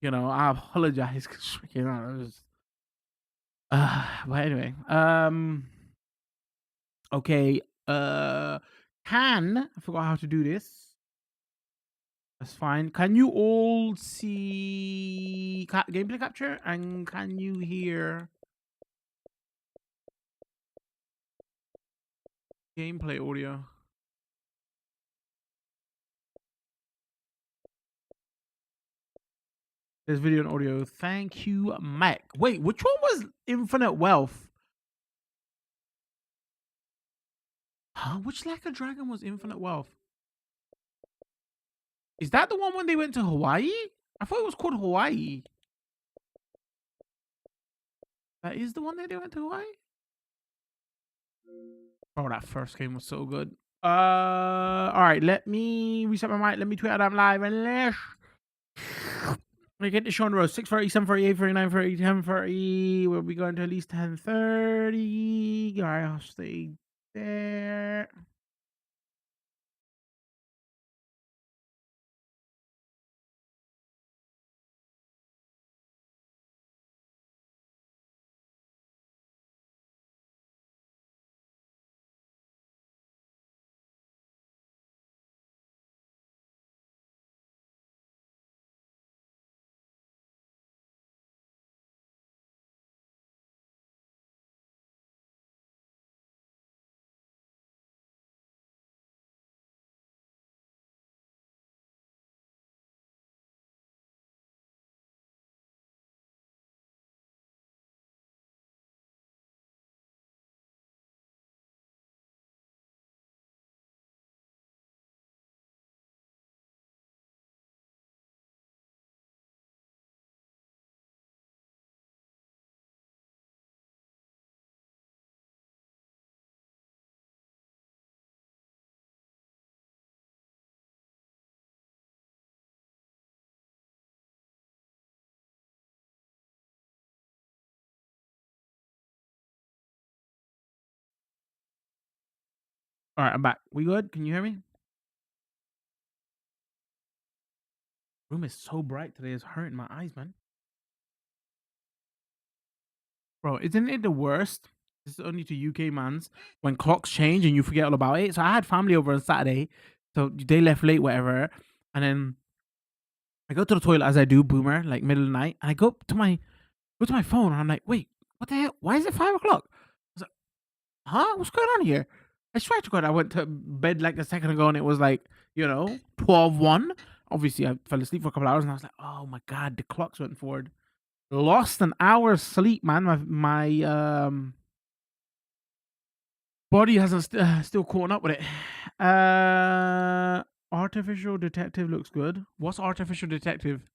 I apologize because but anyway, okay, I forgot how to do this. That's fine. Can you all see gameplay capture and can you hear gameplay audio? There's video and audio. Thank you, Mac. Wait, which one was Infinite Wealth? Huh? Which Like a Dragon was Infinite Wealth? Is that the one when they went to Hawaii? I thought it was called Hawaii. That is the one that they went to Hawaii? Oh, that first game was so good. All right, let me reset my mic. Let me tweet out I'm live and let's get the show on the road. 6:30, 7:30, 8:30, 9:30, 10:30. We'll be going to at least 10:30. All right, I'll stay there. All right, I'm back. We good? Can you hear me? Room is so bright today. It's hurting my eyes, man. Bro, isn't it the worst? This is only to UK mans when clocks change and you forget all about it. So I had family over on Saturday, so they left late, whatever, and then I go to the toilet as I do, boomer, like middle of the night, and I go to my phone and I'm like, wait, what the hell? Why is it 5 o'clock? I was like, huh? What's going on here? I swear to God, I went to bed like a second ago and it was like, 12:01. Obviously, I fell asleep for a couple hours and I was like, oh my God, the clocks went forward. Lost an hour's sleep, man. My body hasn't still caught up with it. Artificial detective looks good. What's artificial detective?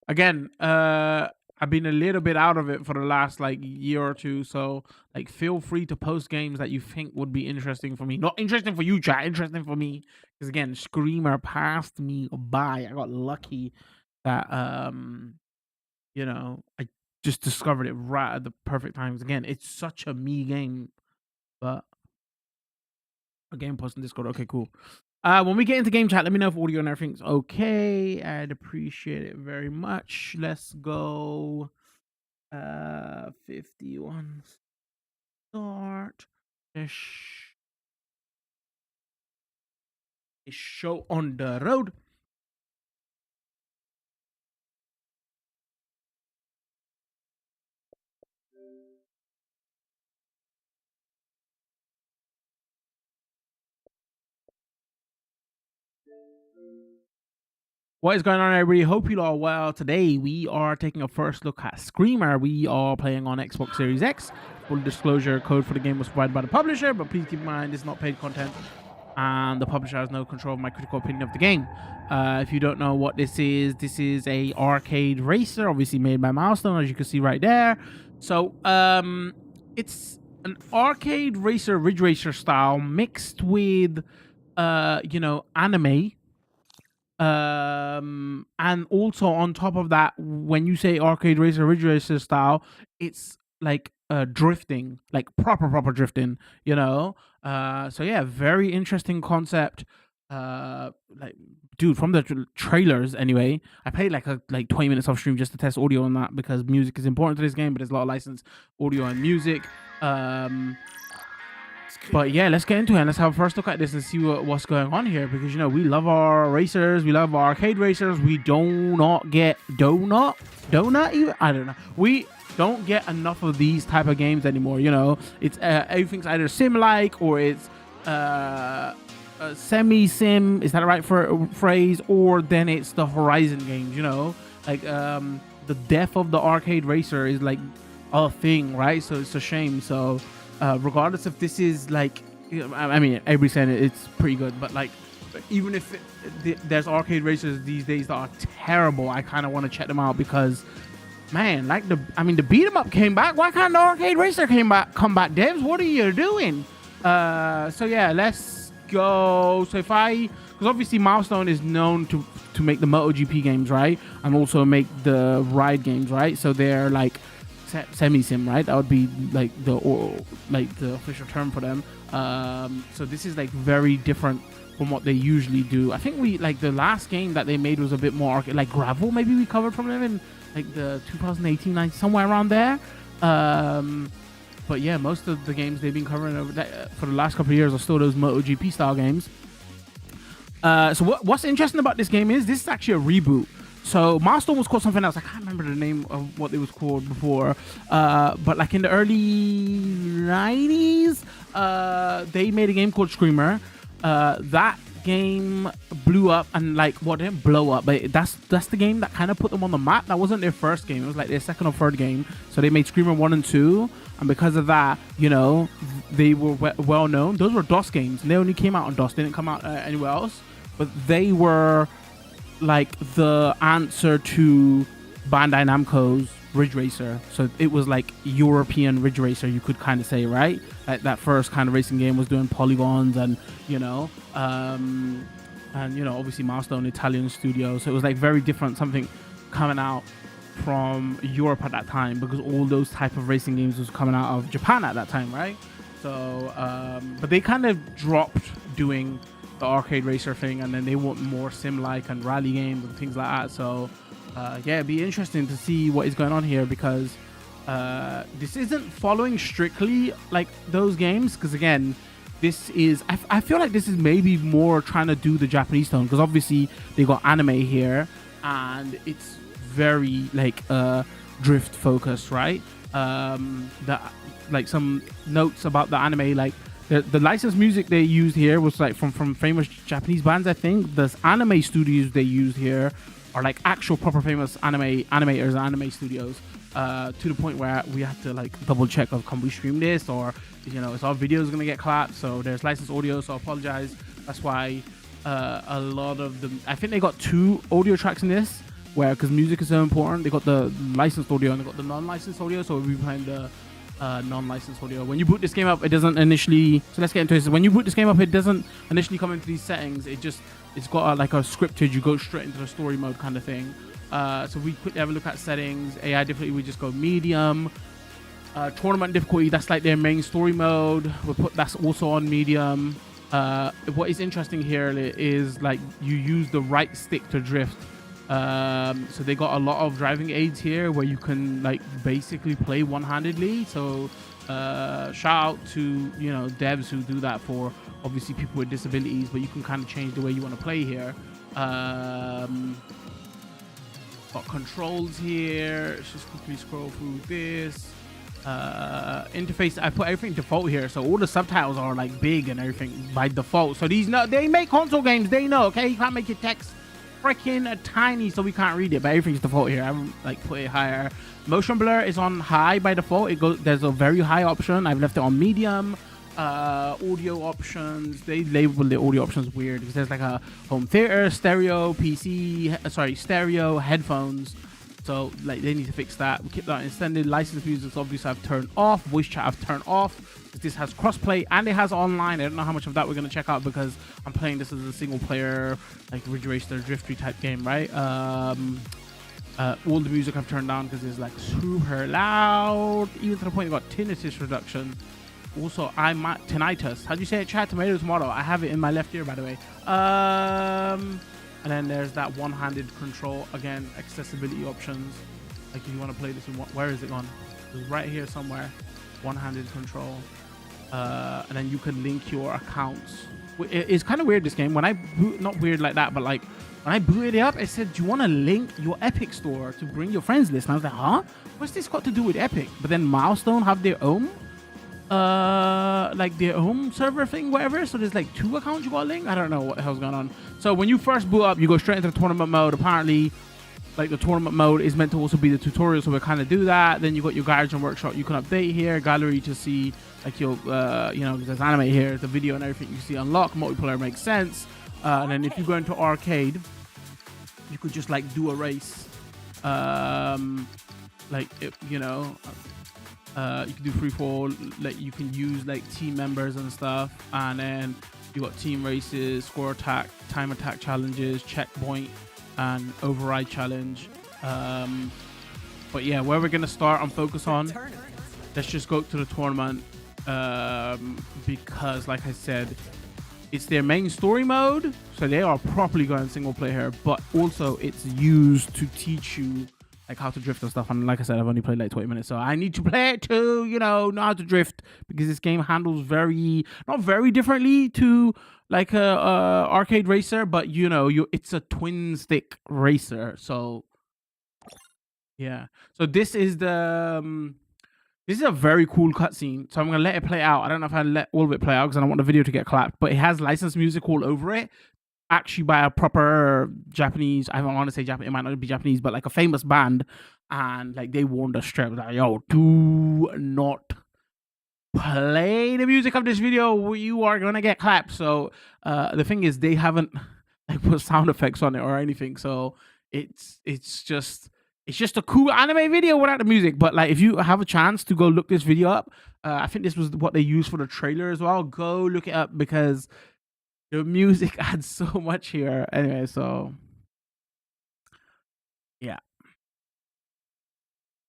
Again, I've been a little bit out of it for the last like year or two, so like feel free to post games that you think would be interesting for me. Not interesting for you, chat. Interesting for me, because again, Screamer passed me by. I got lucky that I just discovered it right at the perfect times. Again, it's such a me game, but a game post in Discord. Okay, cool. When we get into game chat, let me know if audio and everything's okay. I'd appreciate it very much. Let's go. 51. Start the show on the road. What is going on, everybody? Hope you all are well. Today we are taking a first look at Screamer. We are playing on Xbox Series X. Full disclosure, code for the game was provided by the publisher, but please keep in mind it's not paid content and the publisher has no control of my critical opinion of the game. If you don't know what this is a arcade racer, obviously made by Milestone, as you can see right there. So it's an arcade racer, Ridge Racer style mixed with anime. And also on top of that, when you say arcade racer, Ridge Racer style, it's like drifting, like proper drifting, so yeah, very interesting concept. Like, dude, from the trailers anyway, I played like 20 minutes off stream just to test audio on that, because music is important to this game, but there's a lot of licensed audio and music. But yeah, let's get into it and let's have a first look at this and see what's going on here, because we love our racers, we love our arcade racers. We do not get donut even, I don't know, we don't get enough of these type of games anymore. It's everything's either sim like or it's semi-sim, is that the right phrase, or then it's the Horizon games. Like the death of the arcade racer is like a thing, right? So it's a shame. So regardless if this is like, I mean, everybody's saying it's pretty good, but like, even if there's arcade racers these days that are terrible, I kind of want to check them out, because man, like the beat 'em up came back. Why can't the arcade racer come back? Devs, what are you doing? So yeah, let's go. So because obviously Milestone is known to make the MotoGP games, right, and also make the ride games, right? So they're like semi-sim, right? That would be like the official term for them. So this is like very different from what they usually do. I think the last game that they made was a bit more like Gravel, maybe we covered from them in like the 2018, somewhere around there. But yeah, most of the games they've been covering over for the last couple of years are still those MotoGP style games. So what's interesting about this game is this is actually a reboot. So Milestone was called something else. I can't remember the name of what it was called before. But like in the early 90s, they made a game called Screamer. That game blew up, and didn't blow up, but that's the game that kind of put them on the map. That wasn't their first game. It was like their second or third game. So they made Screamer 1 and 2. And because of that, they were well known. Those were DOS games. And they only came out on DOS. They didn't come out anywhere else. But they were like the answer to Bandai Namco's Ridge Racer. So it was like European Ridge Racer, you could kind of say, right? Like that first kind of racing game was doing polygons and obviously Milestone, Italian studio. So it was like very different, something coming out from Europe at that time, because all those type of racing games was coming out of Japan at that time, right? So but they kind of dropped doing the arcade racer thing, and then they want more sim-like and rally games and things like that. So yeah, it'd be interesting to see what is going on here, because this isn't following strictly like those games, because again, this is I feel like this is maybe more trying to do the Japanese tone, because obviously they got anime here and it's very like drift focused, right? Like some notes about the anime, like the licensed music they used here was like from famous Japanese bands. I think the anime studios they used here are like actual proper famous animators and anime studios, to the point where we have to like double check of, can we stream this, or is our videos gonna get clapped? So there's licensed audio, so I apologize. That's why a lot of them, I think they got 2 audio tracks in this, where because music is so important, they got the licensed audio and they got the non-licensed audio. So we'll be playing the non-licensed audio. When you boot this game up, it doesn't initially, so let's get into this. When you boot this game up, it doesn't initially come into these settings. It's got like a scripted, you go straight into the story mode kind of thing. So we quickly have a look at settings. AI difficulty, we just go medium. Tournament difficulty, that's like their main story mode. That's also on medium. What is interesting here is like you use the right stick to drift, So they got a lot of driving aids here where you can like basically play one-handedly. So shout out to devs who do that for obviously people with disabilities, but you can kind of change the way you want to play here. Got controls here. Let's just quickly scroll through this. Interface, I put everything default here, so all the subtitles are like big and everything by default. So these they make console games, they know, okay, you can't make your text freaking tiny so we can't read it, but everything's default here. I haven't like put it higher. Motion blur is on high by default. There's a very high option. I've left it on medium. Audio options, they label the audio options weird because there's like a home theater, stereo, stereo, headphones. So like they need to fix that. We keep that extended. Licensed music obviously I've turned off. Voice chat I've turned off. This has crossplay and it has online. I don't know how much of that we're gonna check out because I'm playing this as a single player like Ridge Racer Drifty type game, right? All the music I've turned down because it's like super loud, even to the point it got tinnitus reduction. Also, tinnitus. How do you say it, chat? Tomato, tomato. I have it in my left ear, by the way. And then there's that one-handed control. Again, accessibility options. Like if you want to play this in where is it gone? It's right here somewhere. One-handed control. And then you can link your accounts. It's kind of weird, this game. When I boot, not weird like that, but like when I booted it up, it said, do you want to link your Epic store to bring your friends list? And I was like, huh? What's this got to do with Epic? But then Milestone have their own like their home server thing, whatever. So there's like 2 accounts you got linked. I don't know what the hell's going on. So when you first boot up, you go straight into the tournament mode. Apparently, like the tournament mode is meant to also be the tutorial, so we kind of do that. Then you got your garage and workshop. You can update here, gallery to see like your there's anime here, the video and everything. You see unlock multiplayer makes sense. And then if you go into arcade, you could just like do a race. You can do free fall, like you can use like team members and stuff, and then you got team races, score attack, time attack challenges, checkpoint, and override challenge. But yeah, where we're gonna start and focus on, let's just go to the tournament, because like I said, it's their main story mode, so they are properly going single player here, but also it's used to teach you like how to drift and stuff. And like I said, I've only played like 20 minutes, so I need to play it to know how to drift, because this game handles not very differently to like a arcade racer, but it's a twin stick racer. So yeah, so this is a very cool cutscene, so I'm gonna let it play out. I don't know if I let all of it play out because I don't want the video to get clapped, but it has licensed music all over it, actually by a proper Japanese, I don't want to say Japanese, it might not be Japanese, but like a famous band. And like they warned us straight, like, yo, do not play the music of this video, you are gonna get clapped. So the thing is, they haven't like put sound effects on it or anything, so it's just a cool anime video without the music. But like if you have a chance to go look this video up, I think this was what they used for the trailer as well. Go look it up because the music adds so much here. Anyway, so yeah,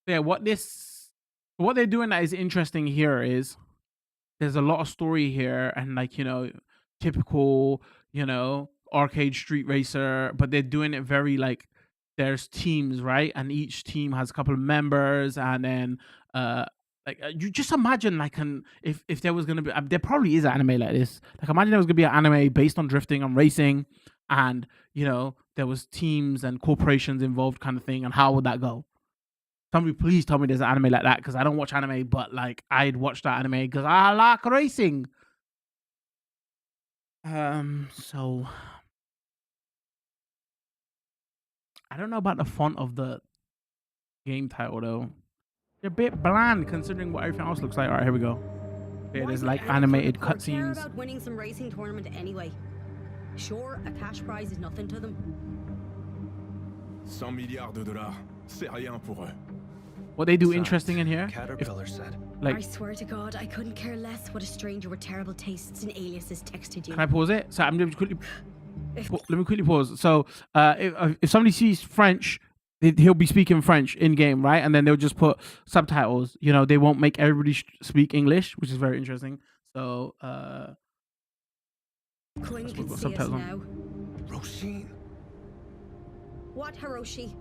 what they're doing that is interesting here is there's a lot of story here, and like typical arcade street racer, but they're doing it very like there's teams, right? And each team has a couple of members, and then you just imagine like if there was gonna be, there probably is an anime like this. Like imagine there was gonna be an anime based on drifting and racing, and there was teams and corporations involved, kind of thing. And how would that go? Somebody please tell me there's an anime like that, because I don't watch anime, but like I'd watch that anime because I like racing. So I don't know about the font of the game title though. They're a bit bland considering what everything else looks like. All right, here we go. There's like animated cutscenes. About winning some racing tournament anyway. Sure, a cash prize is nothing to them. 100 milliards de dollars, c'est rien pour eux. What they do interesting in here? Caterpillar said. I swear to God, I couldn't care less what a stranger with terrible tastes and aliases texted you. Can I pause it? So I'm going to quickly. Let me quickly pause. So if somebody sees French, he'll be speaking French in game, right? And then they'll just put subtitles. They won't make everybody speak English, which is very interesting. So Quinn can see us now. Roshin. What, Hiroshi?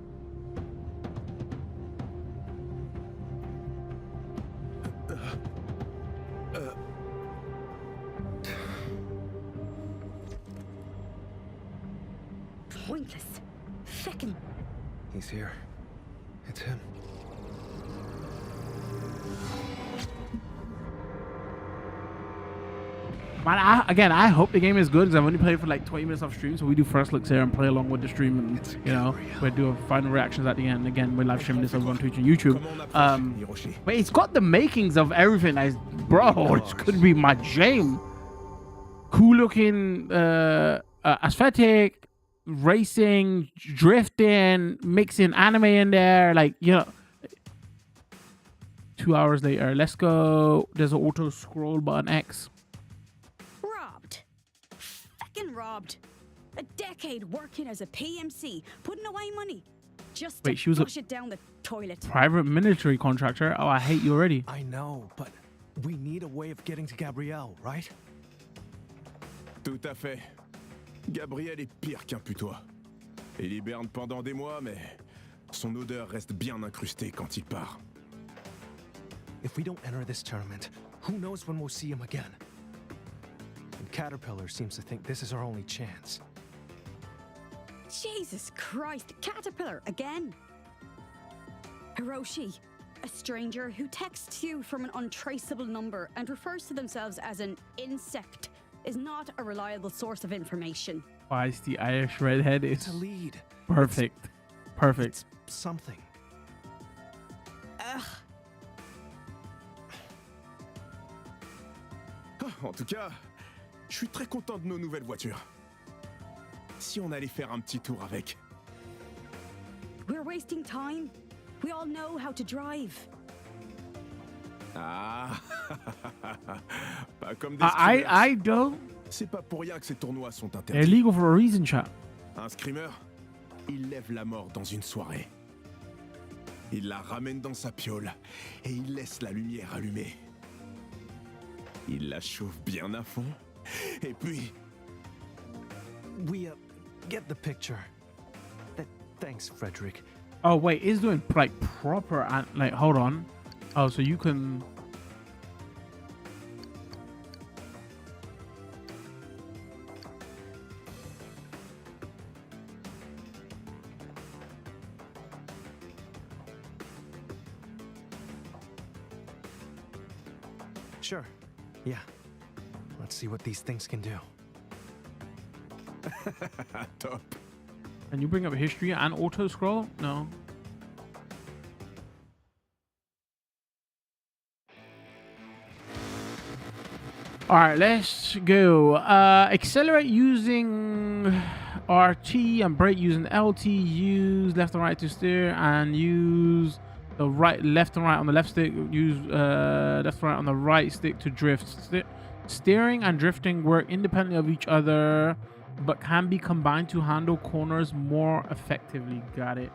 Pointless. Feckin'. He's here. It's him. Man, I hope the game is good because I've only played for like 20 minutes off stream, so we do first looks here and play along with the stream, and you know we do final reactions at the end. Again, we're live streaming this over on Twitch and YouTube. But it's got the makings of everything. Bro, this could be my jam. Cool looking aesthetic, racing, drifting, mixing anime in there, like, you know. 2 hours later, let's go. There's an auto scroll button X. Robbed. A decade working as a PMC, putting away money just Wait, to she was flush it down the toilet. Private military contractor. Oh, I hate you already. I know, but we need a way of getting to Gabrielle, right? Tout à fait. Gabriel est pire qu'un putois. Il hiberne pendant des mois, mais son odeur reste bien incrustée quand il part. If we don't enter this tournament, who knows when we'll see him again? And Caterpillar seems to think this is our only chance. Jesus Christ, Caterpillar again. Hiroshi, a stranger who texts you from an untraceable number and refers to themselves as an insect, is not a reliable source of information. Feisty Irish redhead is It's a lead. perfect. Perfect. It's something. Ugh. En tout cas, je suis très content de nos nouvelles voitures. Si on allait faire un petit tour avec. We're wasting time. We all know how to drive. Ah, pas comme des I don't. C'est pas pour rien que ces tournois sont They're interdits. illegal for a reason, chat. Un screamer, il lève la mort dans une soirée. Il la ramène dans sa piole et il laisse la lumière allumée. Il la chauffe bien à fond. Et puis... We get the picture. Thanks, Frederick. Oh wait, it's doing like proper and like hold on. Oh, so you can. Sure. Yeah. Let's see what these things can do. Top. Can you bring up history and auto scroll? No. All right, let's go. Accelerate using RT and brake using LT. Use left and right to steer, and use the left and right on the left stick. Use left and right on the right stick to drift. Steering and drifting work independently of each other, but can be combined to handle corners more effectively. Got it.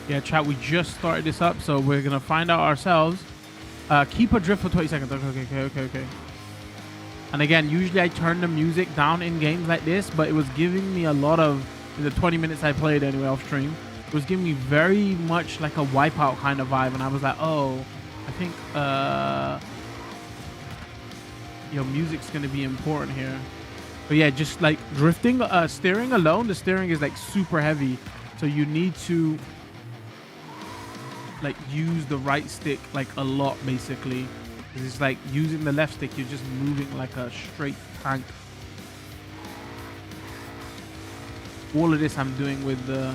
Yeah, chat, we just started this up, so we're gonna find out ourselves. Keep a drift for 20 seconds. Okay. And again, usually I turn the music down in games like this, but it was giving me a lot of, in the 20 minutes I played anyway off stream, it was giving me very much like a Wipeout kind of vibe, and I was like, oh, I think music's gonna be important here. But yeah, just like drifting, steering alone, the steering is like super heavy, so you need to like use the right stick like a lot basically. It's like using the left stick, you're just moving like a straight tank. All of this I'm doing with the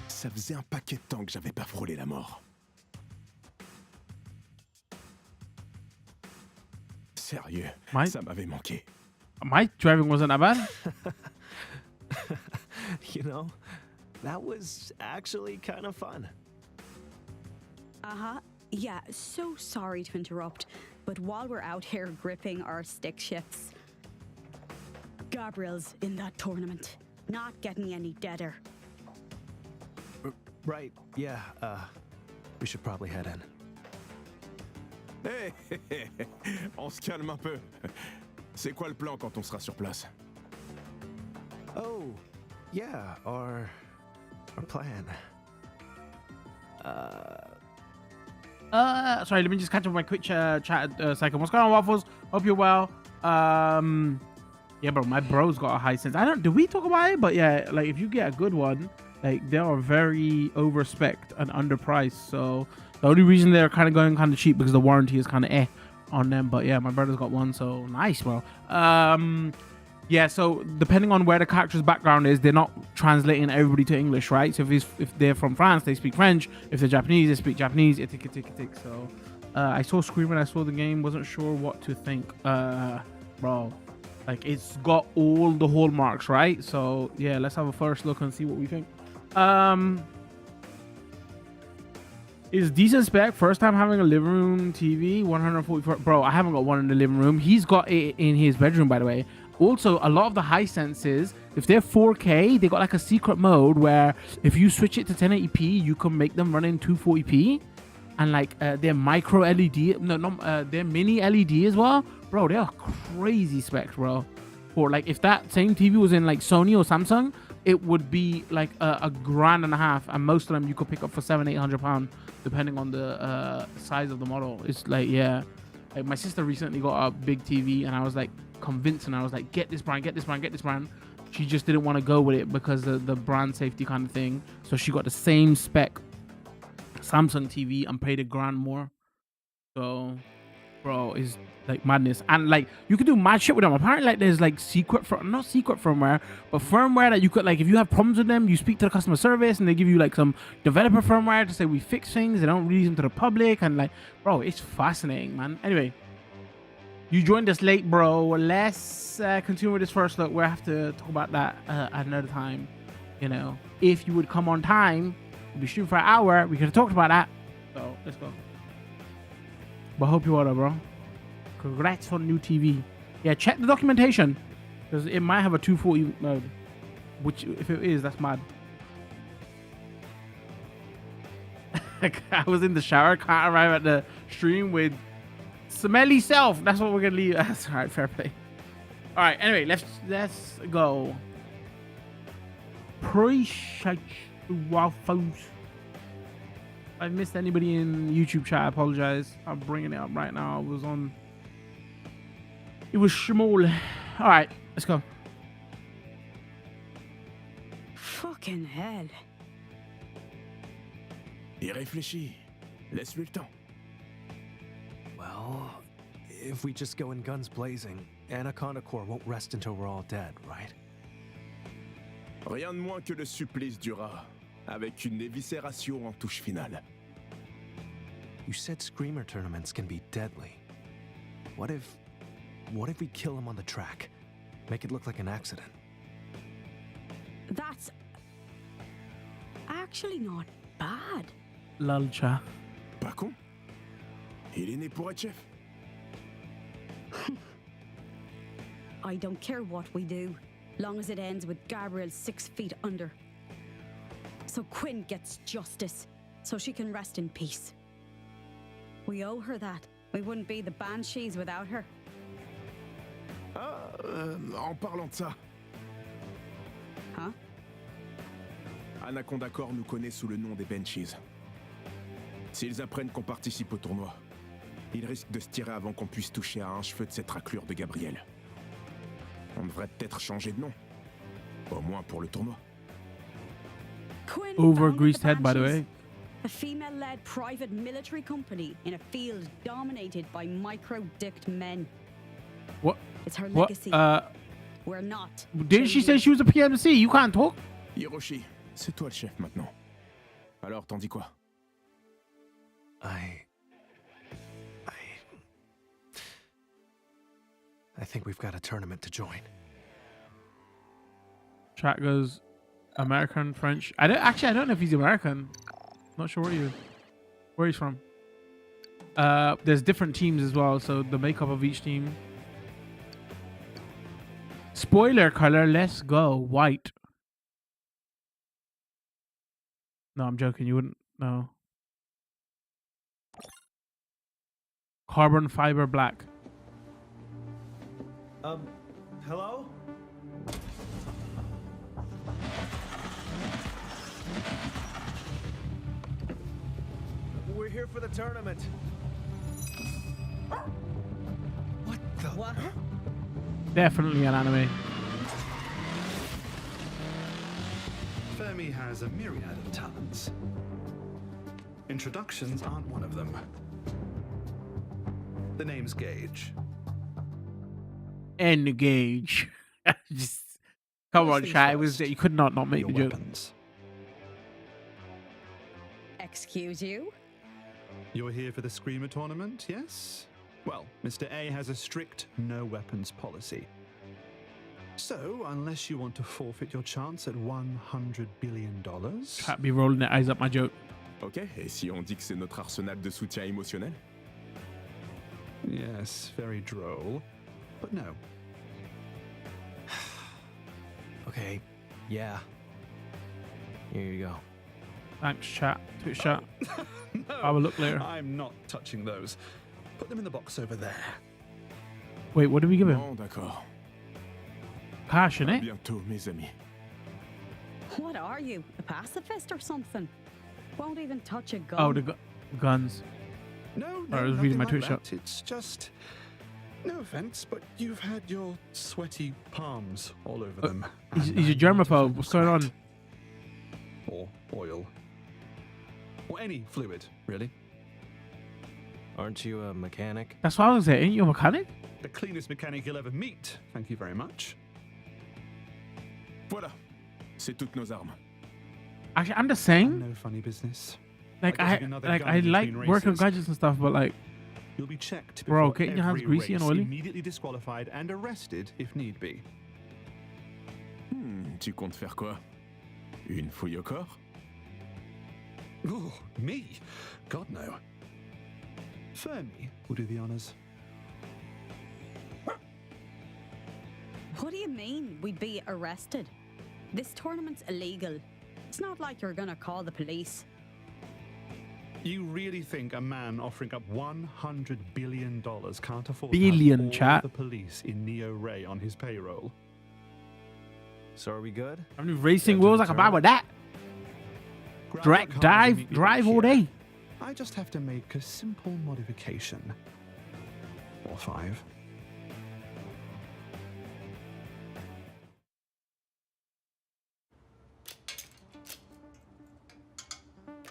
Ça faisait un paquet de temps que j'avais pas frôlé la mort. Sérieux, Ouais. ça m'avait manqué. My driving wasn't that bad. You know, that was actually kind of fun. Uh-huh. Yeah, so sorry to interrupt, but while we're out here gripping our stick shifts, Gabriel's in that tournament, not getting any deader. Right, yeah, we should probably head in. Hé, on se calme un peu. C'est quoi le plan quand on sera sur place? Oh, yeah, our plan. Sorry, let me just catch up my quick chat a second. What's going on, Waffles? Hope you're well. Yeah, bro, my bro's got a high sense. Did we talk about it? But yeah, like if you get a good one, like they are very overspec and underpriced. So the only reason they're kind of going kind of cheap because the warranty is kind of on them. But yeah, my brother's got one, so nice, bro. Yeah, so depending on where the character's background is, they're not translating everybody to English, right? So if they're from France, they speak French. If they're Japanese, they speak Japanese. Tick. So I saw Screamer, I saw the game, wasn't sure what to think. Bro, like it's got all the hallmarks, right? So yeah, let's have a first look and see what we think. Is decent spec. First time having a living room TV, 144. Bro, I haven't got one in the living room. He's got it in his bedroom, by the way. Also, a lot of the high senses, if they're 4K, they got like a secret mode where if you switch it to 1080p, you can make them run in 240p. And like they're micro LED, they're mini LED as well. Bro, they are crazy specs, bro. Or like if that same TV was in like Sony or Samsung, it would be like a $1,500, and most of them you could pick up for £700-800 depending on the size of the model. It's like, yeah, like my sister recently got a big TV and I was like convincing her. I was like, get this brand. She just didn't want to go with it because of the brand safety kind of thing. So she got the same spec Samsung TV and paid $1,000 more. So bro, is like madness. And like you could do mad shit with them. Apparently like there's like not secret firmware, but firmware that you could, like if you have problems with them, you speak to the customer service and they give you like some developer firmware to say we fix things. They don't release them to the public. And like, bro, it's fascinating, man. Anyway, you joined us late, bro. Let's continue with this first look. We'll have to talk about that at another time. You know, if you would come on time, we'll be shooting for an hour. We could have talked about that. So let's go. But hope you are, bro. Congrats on new TV. Yeah, check the documentation because it might have a 240 mode. Which, if it is, that's mad. I was in the shower. Can't arrive at the stream with smelly self. That's what we're gonna leave. That's all right. Fair play. All right. Anyway, let's go. Appreciate the waffles. If I missed anybody in YouTube chat, I apologize. I'm bringing it up right now. It was small. All right, let's go. Fucking hell. Y réfléchis. Laisse-lui le temps. Well, if we just go in guns blazing, Anaconda Corps won't rest until we're all dead, right? Rien de moins que le supplice du rat, avec une éviscération en touche finale. You said Screamer tournaments can be deadly. What if we kill him on the track? Make it look like an accident. That's actually not bad. Lalcha. Pas con. Il est né pour être chef. I don't care what we do, long as it ends with Gabriel 6 feet under. So Quinn gets justice, so she can rest in peace. We owe her that. We wouldn't be the Banshees without her. Ah, en parlant de ça. Huh? Anaconda Corps nous connaît sous le nom des Banshees. S'ils apprennent qu'on participe au tournoi, ils risquent de se tirer avant qu'on puisse toucher à un cheveu de cette raclure de Gabriel. On devrait peut-être changer de nom. Au moins pour le tournoi. Quinn Over founded greased the head, by the Banshees, way. a female-led private military company in a field dominated by micro-dicked men. What? It's her What? legacy. We're not. Didn't she say changing. she was a PMC? You can't talk. Hiroshi, c'est toi le chef maintenant. Alors, t'en dis quoi? I think we've got a tournament to join. Chat goes American, French. I don't know if he's American. Not sure where he's from. There's different teams as well, so the makeup of each team. Spoiler color, let's go. White. No, I'm joking. You wouldn't know. Carbon fiber black. Hello? We're here for the tournament. What the? What? Definitely an anime. Fermi has a myriad of talents. Introductions aren't one of them. The name's Gage. Engage. Just come on, First chat. It things was first, you could not make Your the joke. weapons. Excuse you? You're here for the Screamer tournament, yes? Well, Mr. A has a strict no weapons policy. So, unless you want to forfeit your chance at $100 billion, Chat be rolling their eyes up my joke. Ok, et si on dit que c'est notre arsenal de soutien émotionnel? yes, very droll, but no. Okay, yeah. Here you go. Thanks, chat. Twitch chat. No, Have a look later. I'm not touching those. Put them in the box over there. Wait, what did we give him? Bon, d'accord. Cash in À it? bientôt, mes amis. What are you? A pacifist or something? Won't even touch a gun. Oh, the guns. No, I no, was reading my nothing Twitch like that. It's just, no offense, but you've had your sweaty palms all over them. He's and a I'm not germaphobe. fan What's of going on? sweat. Or oil. Or any fluid, really. Aren't you a mechanic? That's what I was saying. Ain't you a mechanic? The cleanest mechanic you'll ever meet. Thank you very much. Voilà, c'est toutes nos armes. Actually, I'm just saying. No funny business. Like Like I getting another like gun I like between working on races. gadgets and stuff, but like You'll be checked Bro, before getting your hands every greasy and race, oily. immediately disqualified and arrested if need be. Tu comptes faire quoi? Une fouille au corps? Ooh, me? God no. Fermi will do the honors. What do you mean we'd be arrested? This tournament's illegal. It's not like you're gonna call the police. You really think a man offering up $100 billion can't afford Billion, to have all chat. the police in Neo Ray on his payroll? So are we good? how many racing Yeah, to wheels the I can buy with that? Grab your cars and Drive meet me drive all here. day. I just have to make a simple modification. Or 5.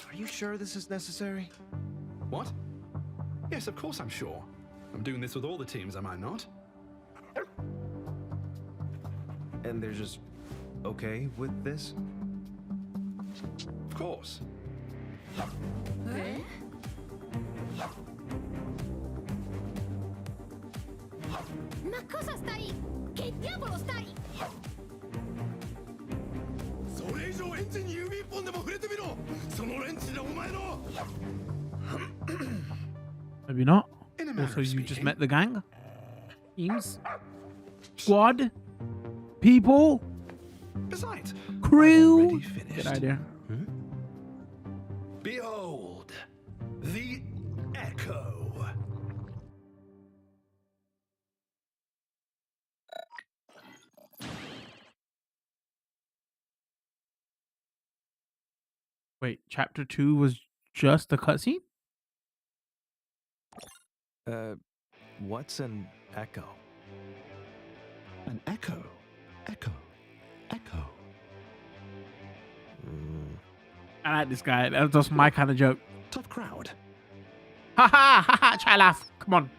Are you sure this is necessary? What? Yes, of course I'm sure. I'm doing this with all the teams, am I not? And they're just okay with this? Of course. Ma cosa stai? Che diavolo stai? それ以上エンジンに指一本でも触れてみろ。そのレンチでお前の。 Maybe not. In a manner Also, of you just speaking. met the gang. Teams. Squad. People. Besides, Crew. I've already finished. Good idea. Behold, the Echo. Wait, chapter 2 was just a cutscene? What's an echo? An echo, echo, echo. I like this guy. That's just my kind of joke. Tough crowd. Ha ha ha ha. Try laugh. Come on.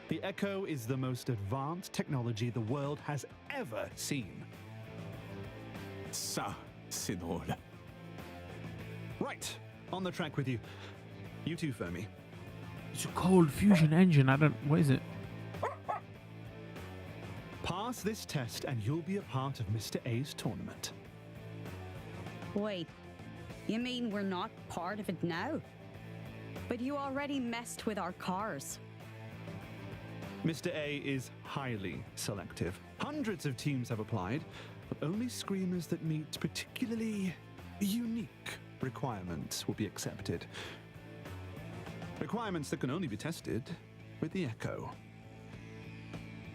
The Echo is the most advanced technology the world has ever seen. Ça, c'est drôle. Right, on the track with you. You too, Fermi. It's a cold fusion engine. I don't. What is it? Pass this test and you'll be a part of Mr. A's tournament. Wait, you mean we're not part of it now? But you already messed with our cars. Mr. A is highly selective. Hundreds of teams have applied, but only screamers that meet particularly unique requirements will be accepted. Requirements that can only be tested with the Echo.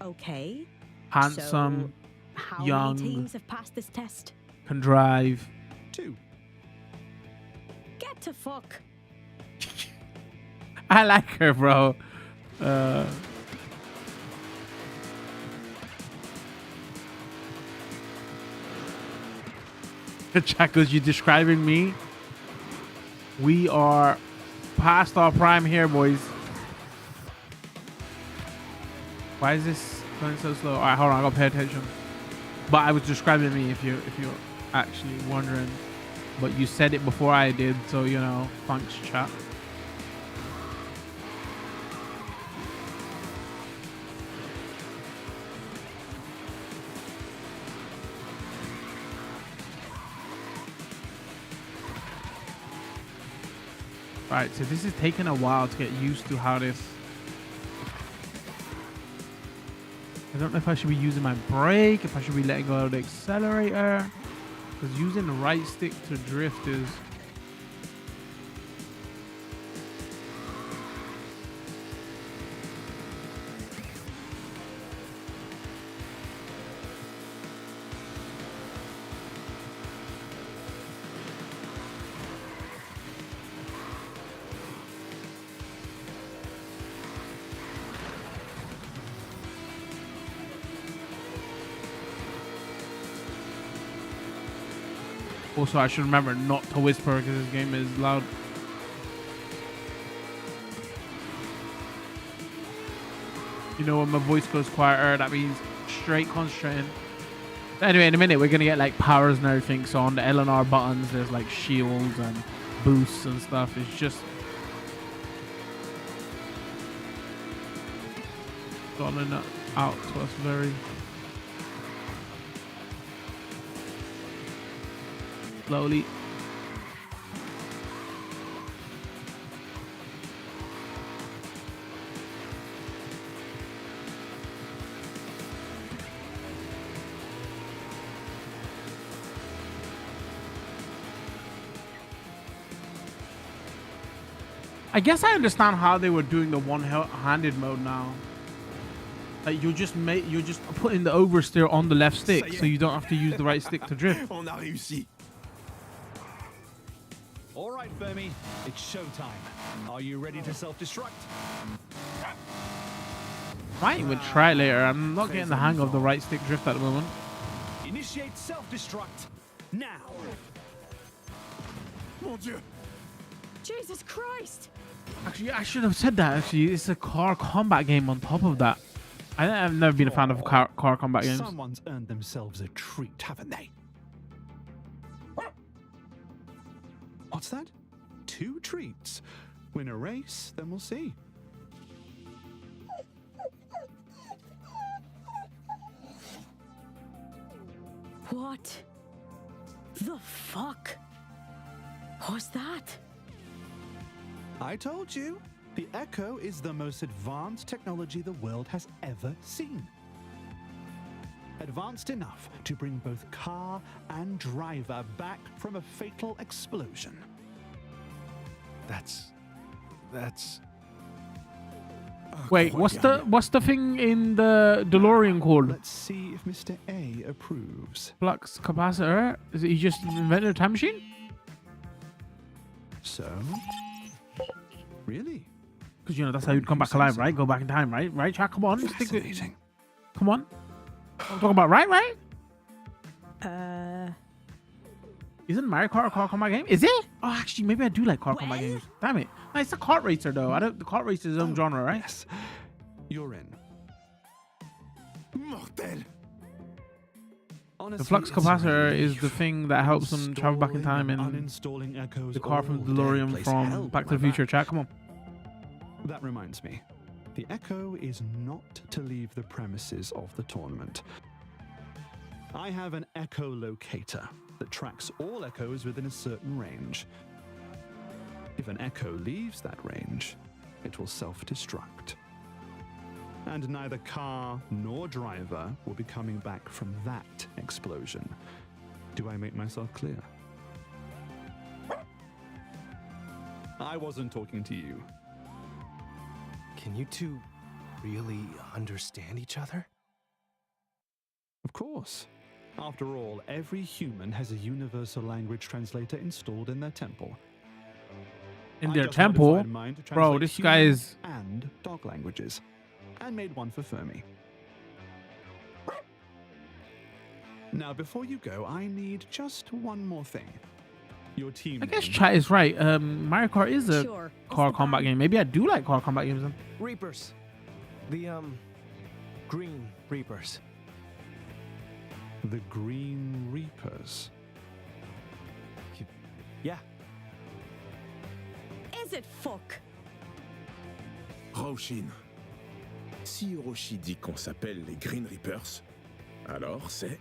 Okay. Handsome, So how young. many teams have passed this test? can drive. 2. Get to fuck. I like her, bro. Chacos, you describing me? We are past our prime here, boys. Why is this going so slow? All right, hold on. I gotta pay attention. But I was describing me, if you're actually wondering. But you said it before I did, so you know. Thanks, chat. Right, so this is taking a while to get used to how this... I don't know if I should be using my brake, if I should be letting go of the accelerator. Because using the right stick to drift is... Also, I should remember not to whisper because this game is loud. You know, when my voice goes quieter, that means straight concentrating. Anyway, in a minute, we're going to get like powers and everything. So on the L and R buttons, there's like shields and boosts and stuff. It's just... Calling it out to us very... slowly. I guess I understand how they were doing the one-handed mode now. Like you're just putting the oversteer on the left stick, so you don't have to use the right stick to drift. On a réussi. All right, Fermi, it's showtime. Are you ready to self-destruct? Might even try it later. I'm not getting the hang of the right stick drift at the moment. Initiate self-destruct now. Mon Dieu. Jesus Christ! Actually, I should have said that. Actually, it's a car combat game on top of that. I've never been a fan of car combat games. Someone's earned themselves a treat, haven't they? What's that? 2 treats. Win a race, then we'll see. What the fuck was that? I told you, the Echo is the most advanced technology the world has ever seen. Advanced enough to bring both car and driver back from a fatal explosion. That's... Wait, what's the thing in the DeLorean called? Let's see if Mr. A approves. Flux capacitor? Is it he just invented a time machine? So, really? Because you know that's how you'd come back alive, right? Go back in time, right? Right, chat? Come on, stick with. Fascinating. Come on. I'm talking about right? Isn't Mario Kart a car combat game? Is it? Oh, actually, maybe I do like car combat games. Damn it! No, it's a kart racer though. The kart racer is its own genre, right? Yes, you're in. Mortel. Honestly, The flux it's a capacitor is relief. the thing that helps them travel back in time and uninstalling Echoes the car from all day DeLorean plays hell from Back to the with my Future. back. Chat, come on. That reminds me. The Echo is not to leave the premises of the tournament. I have an Echo locator that tracks all Echoes within a certain range. If an Echo leaves that range, it will self-destruct. And neither car nor driver will be coming back from that explosion. Do I make myself clear? I wasn't talking to you. Can you two really understand each other? Of course. After all, every human has a universal language translator installed in their temple. In I their just modified temple? mine to Bro, translate this human guy is... and dog languages, and made one for Fermi. Now, before you go, I need just one more thing. Your team I guess name. chat is right. Mario Kart is a Sure. It's car the combat band. game. Maybe I do like car combat games then. Reapers. The, Green Reapers. The Green Reapers. Yeah. Is it fuck? Roshin. Si Hiroshi dit qu'on s'appelle les Green Reapers, alors c'est...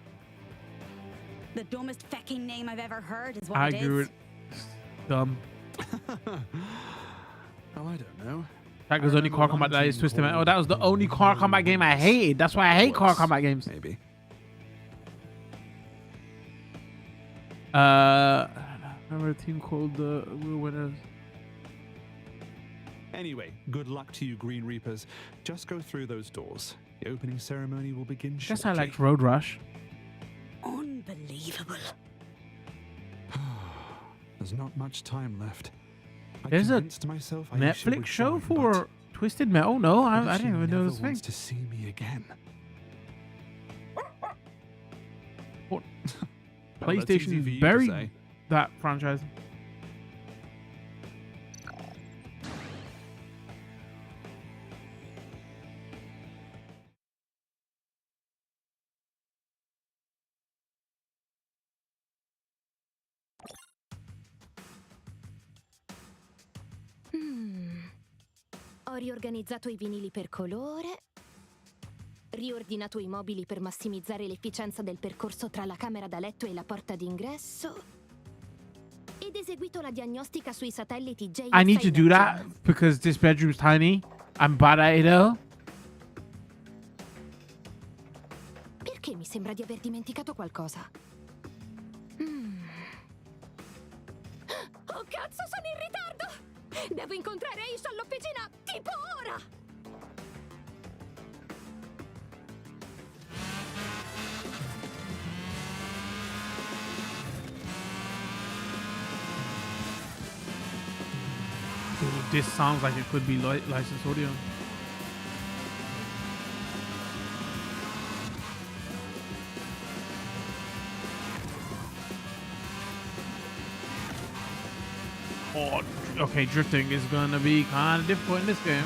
The dumbest fucking name I've ever heard is what I it agree is. with... Dumb. Oh, I don't know. That was the only car combat that is Twisted Man. Oh, that was the only car combat game I hated. That's why I hate car combat games. Maybe. Remember a team called the Winners? Anyway, good luck to you, Green Reapers. Just go through those doors. The opening ceremony will begin shortly. Guess I liked Road Rush. Unbelievable. There's not much time left. I There's a convinced myself Aisha Netflix would show join, for but Twisted Metal? No, what if I she didn't even know never this thing. wants to see me again. What? Well, that's easy for you PlayStation to buried say. that franchise. Ho riorganizzato i vinili per colore, riordinato i mobili per massimizzare l'efficienza del percorso tra la camera da letto e la porta d'ingresso, ed eseguito la diagnostica sui satelliti JSA I need to do that because this bedroom's tiny. I'm bad at it though. Perché mi sembra di aver dimenticato qualcosa? Oh cazzo, sono in ritardo! Devo incontrare Ace all'officina tipo ora! Dude, this sounds like it could be licensed audio. Oh, okay, drifting is gonna be kind of difficult in this game.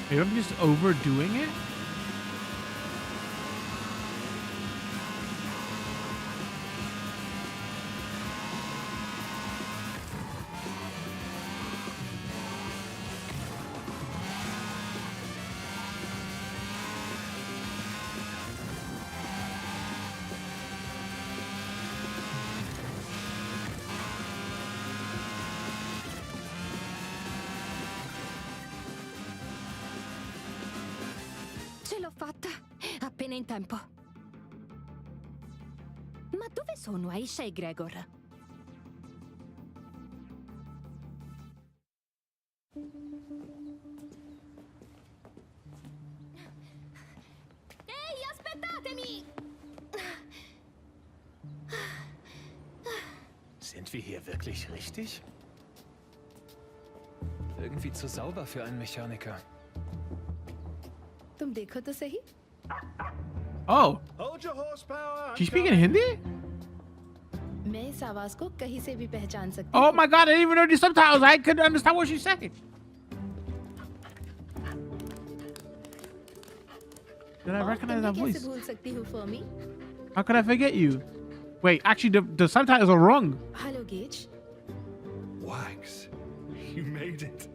Maybe I'm just overdoing it. Ce l'ho fatta, appena in tempo. Ma dove sono Aisha e Gregor? Ehi, aspettatemi! Sind wir hier wirklich richtig? Irgendwie zu sauber für einen Mechaniker. तुम देखो तो सही। Oh, Hold your horsepower! she's speaking Hindi? मैं इस आवाज को कहीं से भी पहचान सकती Oh my god, I didn't even know the subtitles. I couldn't understand what she's saying. Did I recognize that voice? भूल सकती हूँ Fermi? How could I forget you? Wait, actually, the subtitles are wrong. Hello gauge. Wax, you made it.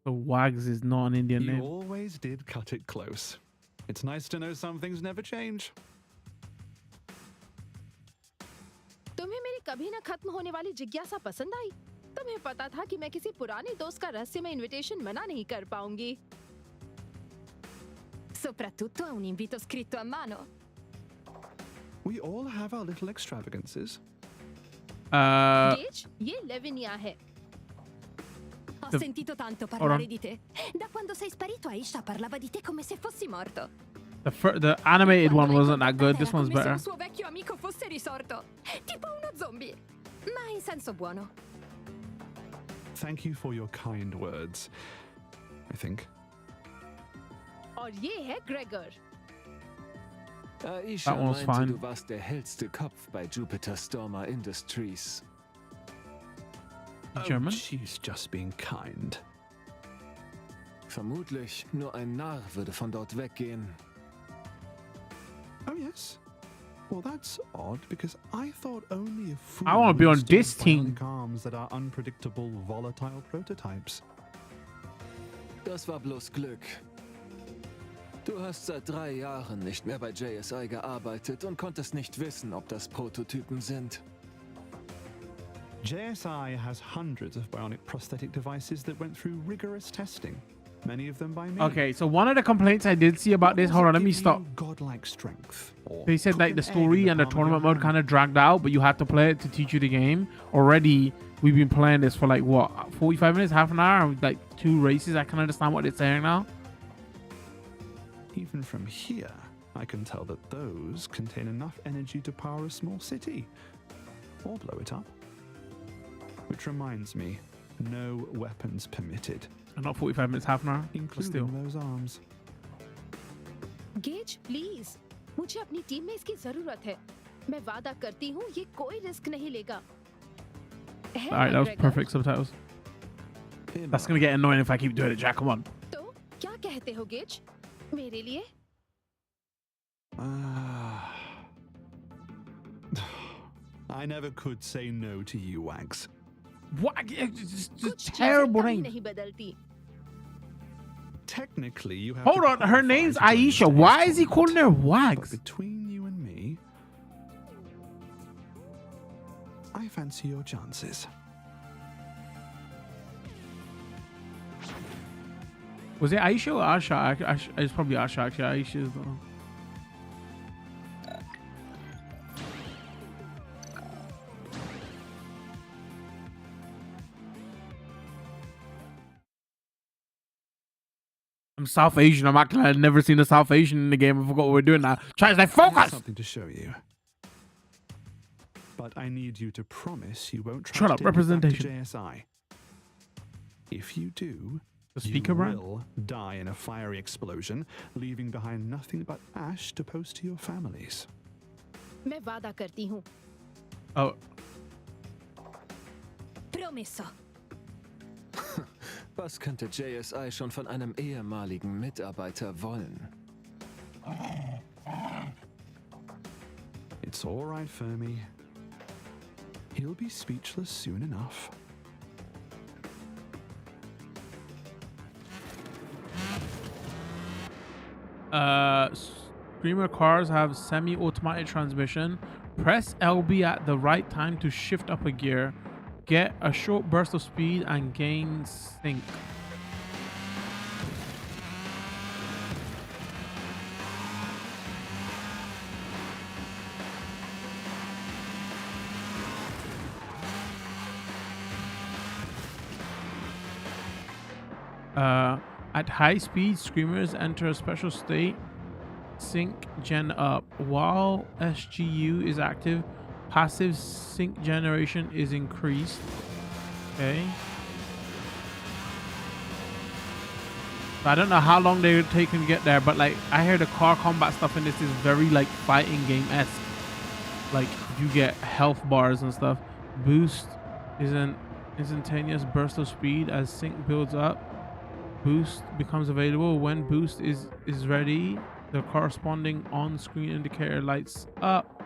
So Wags is not an Indian You name. always did cut it close. It's nice to know some things never change. तुम्हें मेरी कभी न खत्म होने वाली जिज्ञासा पसंद आई? तुम्हें पता था कि मैं किसी पुराने दोस्त का रहस्यमय इनविटेशन मना नहीं कर पाऊंगी। Soprattutto a un invito scritto a mano. We all have our little extravagances. Gage, ye Lavinia hai. Ho sentito tanto parlare di te. Da quando sei sparito, Aisha parlava di te come se fossi morto. The animated one wasn't that good. This one's better. Come se un suo vecchio amico fosse risorto. Tipo uno zombie. Ma in senso buono. Thank you for your kind words, I think. और ये है Gregor. Aisha That one was meinte, fine. du warst der hellste Kopf bei Jupiter Stormer Industries. German? Oh, she's just being kind. Vermutlich nur ein Narr würde von dort weggehen. Oh, yes. Well, that's odd, because I thought only a fool I wanna be on would this start team. bionic arms that are unpredictable, volatile prototypes. Das war bloß Glück. Du hast seit 3 Jahren nicht mehr bei JSI gearbeitet und konntest nicht wissen, ob das Prototypen sind. JSI has hundreds of bionic prosthetic devices that went through rigorous testing, many of them by me. Okay, so one of the complaints I did see about this, hold on, let me stop. Godlike strength. Or They said cook like an the egg in story and the palm of tournament your mode kind hand. of dragged out, but you had to play it to teach you the game. Already, we've been playing this for like what, 45 minutes, half an hour, like 2 races. I can understand what they're saying now. Even from here, I can tell that those contain enough energy to power a small city. Or blow it up. Which reminds me, no weapons permitted, And not 45 minutes, half an hour, but still. including those arms. Gage, please. मुझे अपनी team में इसकी जरूरत है. मैं वादा करती हूँ ये कोई रिस्क नहीं लेगा. Alright, that was perfect subtitles. That's gonna get annoying if I keep doing it, Jack. Come on. तो क्या कहते हो Gage? मेरे लिए? I never could say no to you, Wags. What? It's कुछ just चीजें terrible कभी name. नहीं बदलती. Technically, you have Hold to on, her qualify name's to join Aisha. this Why is he tournament. calling her But Wags? between you and me, I fancy your chances. Was it Aisha or Asha? It's probably Asha, actually. Aisha is the one. I'm South Asian. I'm acting like I've never seen a South Asian in the game. I forgot what we're doing now. Trying to I have focus. something to show you. But I need you to promise you won't try Shut to up, take it back to representation. JSI. If you do, The speaker you brand? will die in a fiery explosion, leaving behind nothing but ash to post to your families. मैं वादा करती हूँ. Oh, Promesso. Was könnte JSI schon von einem ehemaligen Mitarbeiter wollen? It's all right, Fermi. He'll be speechless soon enough. Screamer cars have semi-automatic transmission. Press LB at the right time to shift up a gear. Get a short burst of speed and gain sync. At high speed, screamers enter a special state. Sync gen up. While SGU is active, passive sync generation is increased. Okay. I don't know how long they're taking to get there, but like I hear the car combat stuff in this is very like fighting game-esque. Like you get health bars and stuff. Boost is an instantaneous burst of speed as sync builds up. Boost becomes available when boost is ready. The corresponding on-screen indicator lights up.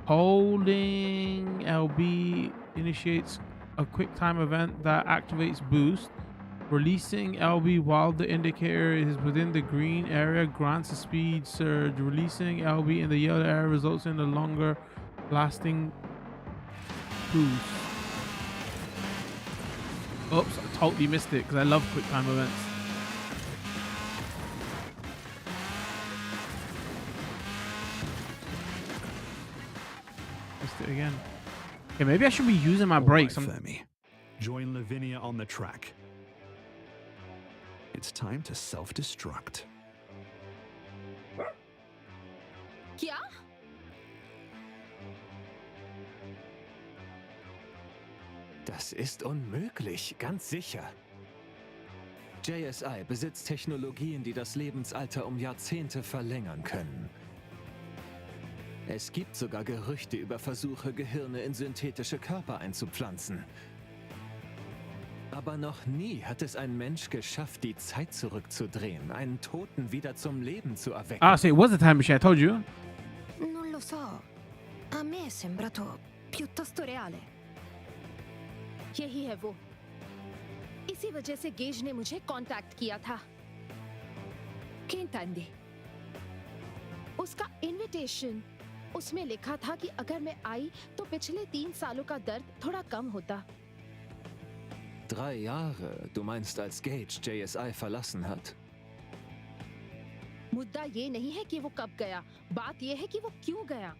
Holding LB initiates a quick time event that activates boost. Releasing LB while the indicator is within the green area grants a speed surge. Releasing LB in the yellow area results in a longer lasting boost. Oops, I totally missed it because I love quick time events. Missed it again. Okay, maybe I should be using my brakes. All right, Fermi. Join Lavinia on the track. It's time to self-destruct. क्या? Das ist unmöglich, ganz sicher. JSI besitzt Technologien, die das Lebensalter um Jahrzehnte verlängern können. Es gibt sogar Gerüchte über Versuche, Gehirne in synthetische Körper einzupflanzen. Aber noch nie hat es ein Mensch geschafft, die Zeit zurückzudrehen, einen Toten wieder zum Leben zu erwecken. Ah, so it was a time machine, I told you. Non lo so. A me è sembrato piuttosto reale. यही है वो. इसी वजह से gauge ने मुझे contact किया था. Che intendi? उसका इनविटेशन, उसमें लिखा था कि अगर मैं आई तो पिछले 3 सालों का दर्द थोड़ा कम होता. 3 Jahre, du meinst, als Gage JSI verlassen hat? मुद्दा ये नहीं है कि वो कब गया, बात ये है कि वो क्यों गया.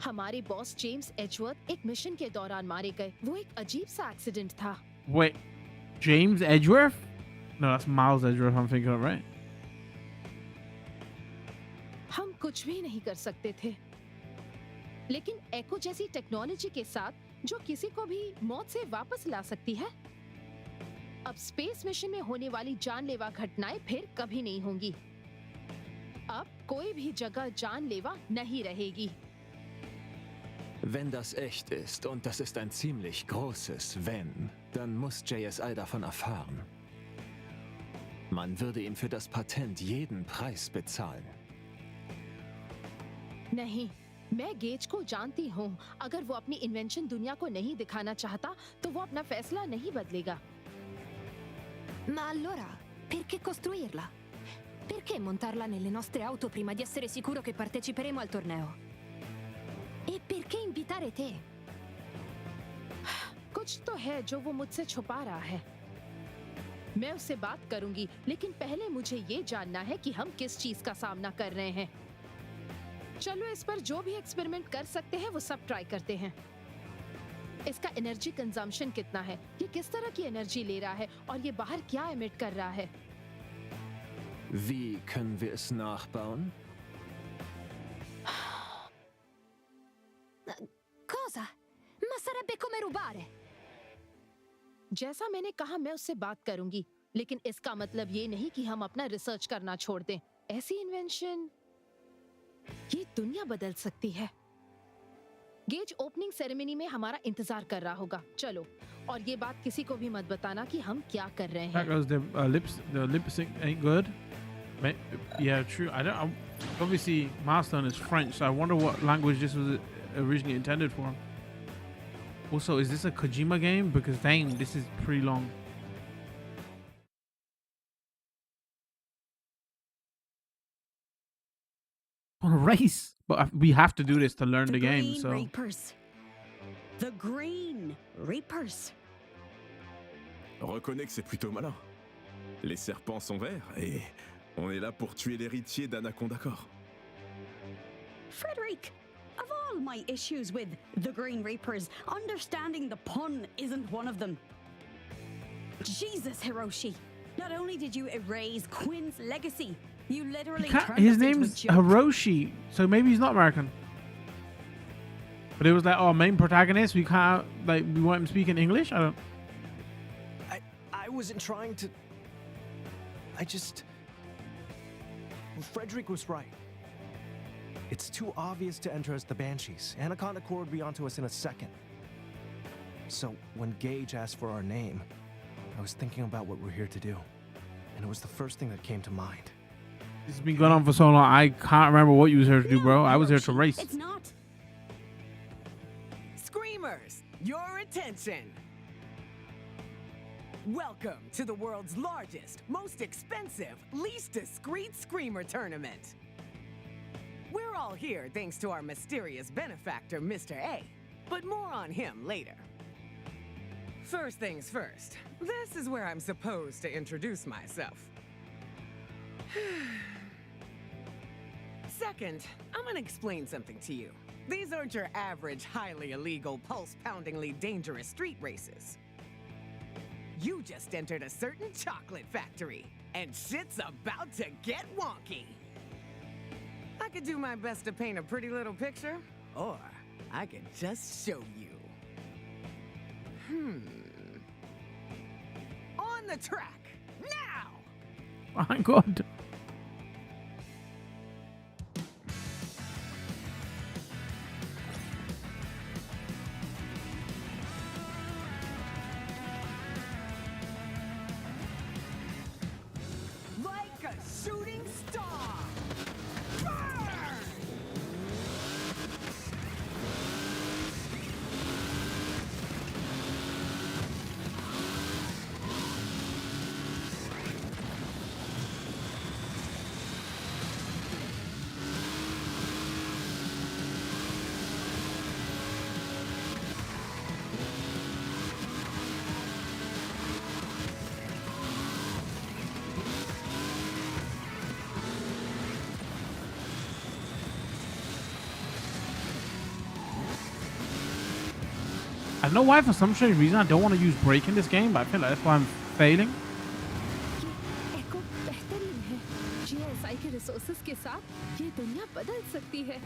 हमारे बॉस जेम्स एजवर्थ एक मिशन के दौरान मारे गए. वो एक अजीब सा एक्सीडेंट था. Wait, James Edgeworth? No, that's Miles Edgeworth I'm thinking of, right? हम कुछ भी नहीं कर सकते थे. लेकिन एको जैसी टेक्नोलॉजी के साथ जो किसी को भी मौत से वापस ला सकती है. अब स्पेस मिशन में होने वाली जानलेवा घटनाएं फिर कभी नहीं होंगी. अब कोई भी जगह जानलेवा नहीं रहेगी. Wenn das echt ist, und das ist ein ziemlich großes Wenn, dann muss JSI davon erfahren. Man würde ihm für das Patent jeden Preis bezahlen. नहीं, मैं गेज को जानती हूँ. अगर वो अपनी इन्वेंशन दुनिया को नहीं दिखाना चाहता, तो वो अपना फैसला नहीं बदलेगा. Ma allora, perché costruirla? Perché montarla nelle nostre auto prima di essere sicuro che parteciperemo al torneo? E perché invitare te? कुछ तो है जो वो मुझसे छुपा रहा है. मैं उससे बात करूंगी, लेकिन पहले मुझे ये जानना है कि हम किस चीज का सामना कर रहे हैं. चलो इस पर जो भी एक्सपेरिमेंट कर सकते हैं वो सब ट्राई करते हैं. इसका एनर्जी कंजम्पशन कितना है, ये किस तरह की एनर्जी ले रहा है और ये बाहर क्या एमिट कर रहा है. Wie können wir es nachbauen? Cosa? Ma sarebbe come rubare. जैसा मैंने कहा, मैं उससे बात करूंगी, लेकिन इसका मतलब ये नहीं कि हम अपना रिसर्च करना छोड़ दें. ऐसी इन्वेंशन ये दुनिया बदल सकती है. गेज ओपनिंग सेरेमनी में हमारा इंतजार कर रहा होगा. चलो, और ये बात किसी को भी मत बताना कि हम क्या कर रहे That हैं. goes the lip sync ain't good. Yeah, true. I don't. Obviously, Milestone is French, so I wonder what language this was originally intended for. Also, is this a Kojima game? Because dang, this is pretty long. On a race, but we have to do this to learn the game. Green So Reapers. The Green Reapers. Reconnais que c'est plutôt malin. Les serpents sont verts et on est là pour tuer l'héritier d'Anaconda Corps. Frederick, of all my issues with the Green Reapers, understanding the pun isn't one of them. Jesus, Hiroshi. Not only did you erase Quinn's legacy, you literally turned his us into a name's joke. Hiroshi, so maybe he's not American. But it was like, oh, main protagonist, we can't, like, we want him speaking English. I don't. I wasn't trying to. Frederick was right. It's too obvious to enter as the Banshees. Anaconda Corps would be onto us in a second. So when Gage asked for our name, I was thinking about what we're here to do. And it was the first thing that came to mind. This has been going on for so long. I can't remember what you was here to do, bro. I was here to Hiroshi, race. It's not. Screamers! Your attention! Welcome to the world's largest, most expensive, least discreet Screamer tournament. We're all here thanks to our mysterious benefactor, Mr. A, but more on him later. First things first, this is where I'm supposed to introduce myself. Second, I'm gonna explain something to you. These aren't your average, highly illegal, pulse-poundingly dangerous street races. You just entered a certain chocolate factory, and shit's about to get wonky. I could do my best to paint a pretty little picture, or I could just show you. On the track, now! My God. Like a shooting star! Burn! I don't know why, for some strange reason, I don't want to use brake in this game, but I feel like that's why I'm failing. एको बेहतरीन है। GSI के resources के साथ ये दुनिया बदल सकती है।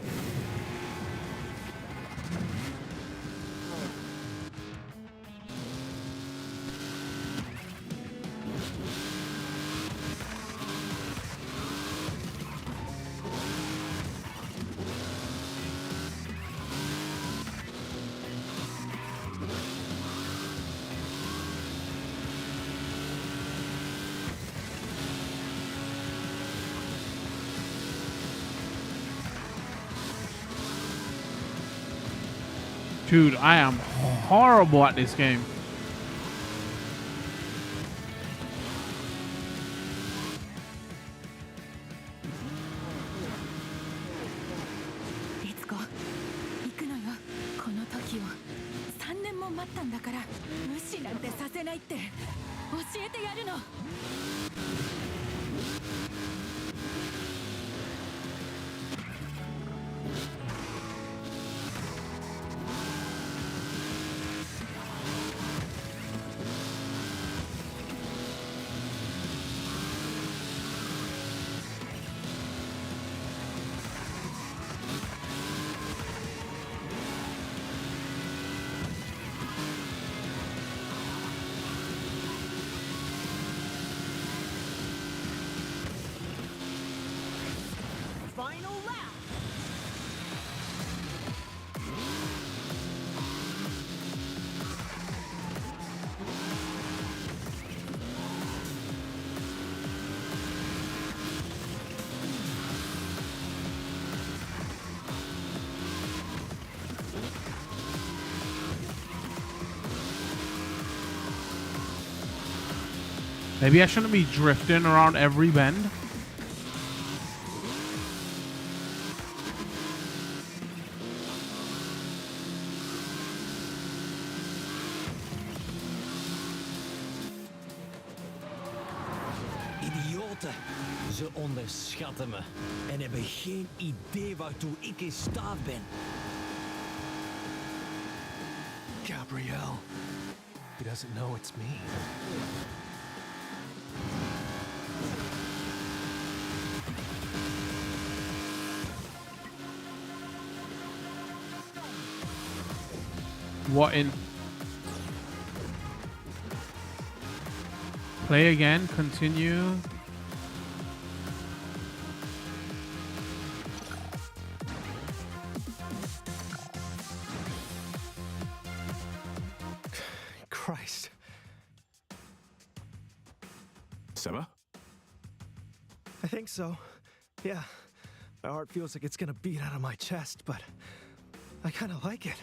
Dude, I am horrible at this game. Let's go. 行くのよ。この時を3年も待ったんだから、無視なんてさせないって教えてやるの。Final lap! Maybe I shouldn't be drifting around every bend. Idioten. Ze onderschatten me en hebben geen idee waartoe ik in staat ben. Gabrielle. He doesn't know it's me. What in? Play again, continue. Christ. Ça va? I think so. Yeah. My heart feels like it's gonna beat out of my chest, but I kinda like it.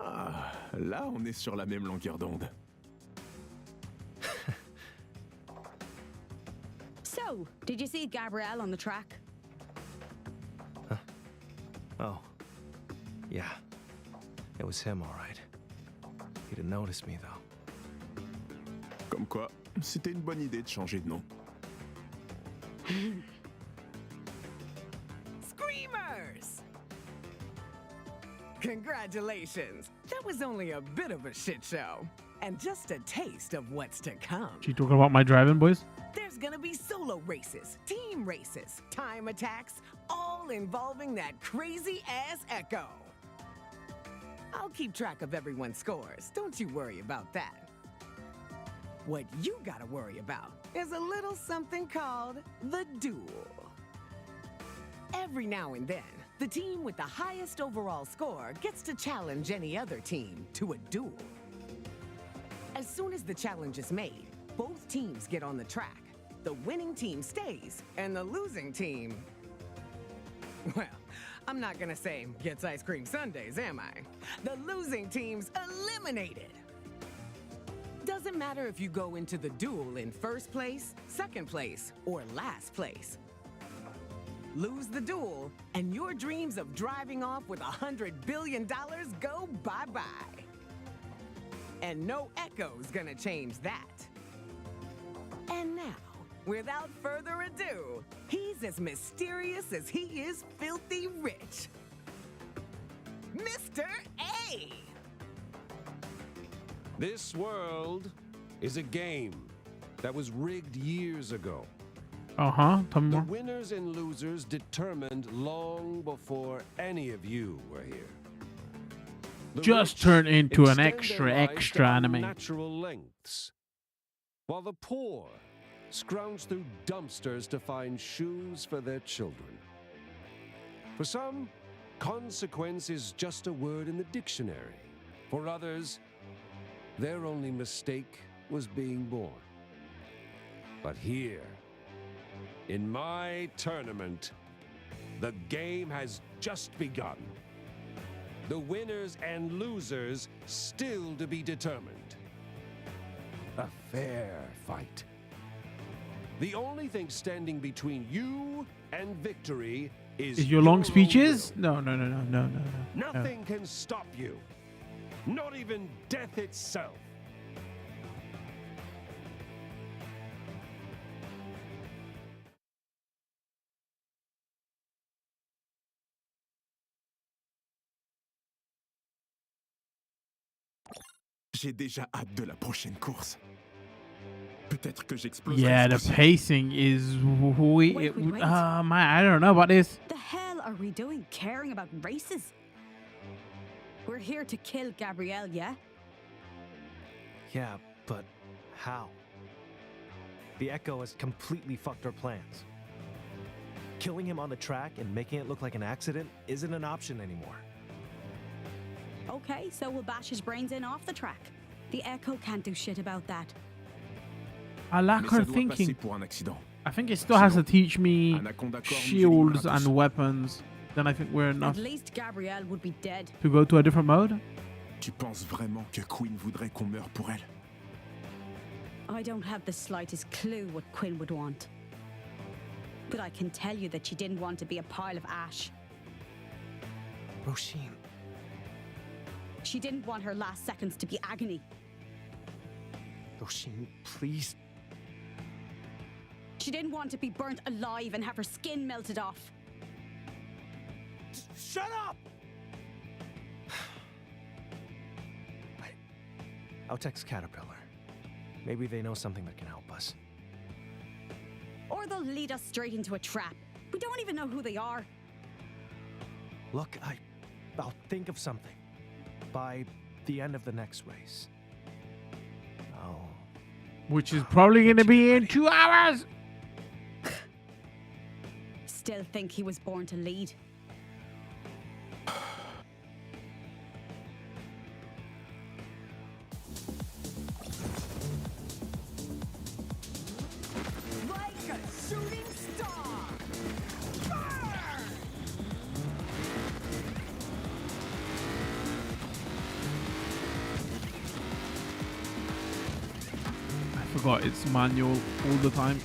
Ah, là, on est sur la même longueur d'onde. So, did you see Gabrielle on the track? Oh. Yeah. It was him, all right. He didn't notice me, though. Comme quoi, c'était une bonne idée de changer de nom. Screamers! Congratulations! That was only a bit of a shit show. And just a taste of what's to come. She talking about my driving, boys? There's gonna be solo races, team races, time attacks, all involving that crazy-ass Echo. I'll keep track of everyone's scores. Don't you worry about that. What you gotta worry about is a little something called the duel. Every now and then, the team with the highest overall score gets to challenge any other team to a duel. As soon as the challenge is made, both teams get on the track. The winning team stays, and the losing team... Well, I'm not gonna say gets ice cream sundaes, am I? The losing team's eliminated. Doesn't matter if you go into the duel in first place, second place, or last place. Lose the duel, and your dreams of driving off with $100 billion go bye-bye. And no Echo's gonna change that. And now, without further ado, he's as mysterious as he is filthy rich. Mr. A! This world is a game that was rigged years ago. Uh-huh. Tell me The more. winners and losers determined long before any of you were here. The Just rich turn into an extend their lives extra to anime. unnatural lengths, while the poor scrounge through dumpsters to find shoes for their children. For some, consequence is just a word in the dictionary. For others, their only mistake was being born. But here, in my tournament, the game has just begun. The winners and losers still to be determined. A fair fight. The only thing standing between you and victory is Your long own speeches? will. No. Nothing can stop you. Not even death itself. J'ai déjà hâte de la prochaine course. Peut-être que j'explose. Yeah, the pacing is Wait. man, I don't know about this. The hell are we doing caring about races? We're here to kill Gabrielle, yeah? Yeah, but how? The Echo has completely fucked our plans. Killing him on the track and making it look like an accident isn't an option anymore. Okay, so we'll bash his brains in off the track. The Echo can't do shit about that. I like Mais her ça doit passer thinking. pour un accident. I think it still has to teach me Anaconda Corps nous shields éliminera tous. and weapons. Then I think we're enough At least Gabrielle would be dead. to go to a different mode. Tu penses vraiment que Queen voudrait qu'on meure pour elle? I don't have the slightest clue what Quinn would want. But I can tell you that she didn't want to be a pile of ash. Roshin, She didn't want her last seconds to be agony. Roshin, please. She didn't want to be burnt alive and have her skin melted off. Shut up! I'll text Caterpillar. Maybe they know something that can help us. Or they'll lead us straight into a trap. We don't even know who they are. Look, I'll think of something. By the end of the next race. Oh. Which is probably going to be in 2 hours. Still think he was born to lead. Like a shooting star! Burn! forgot it's manual all the time.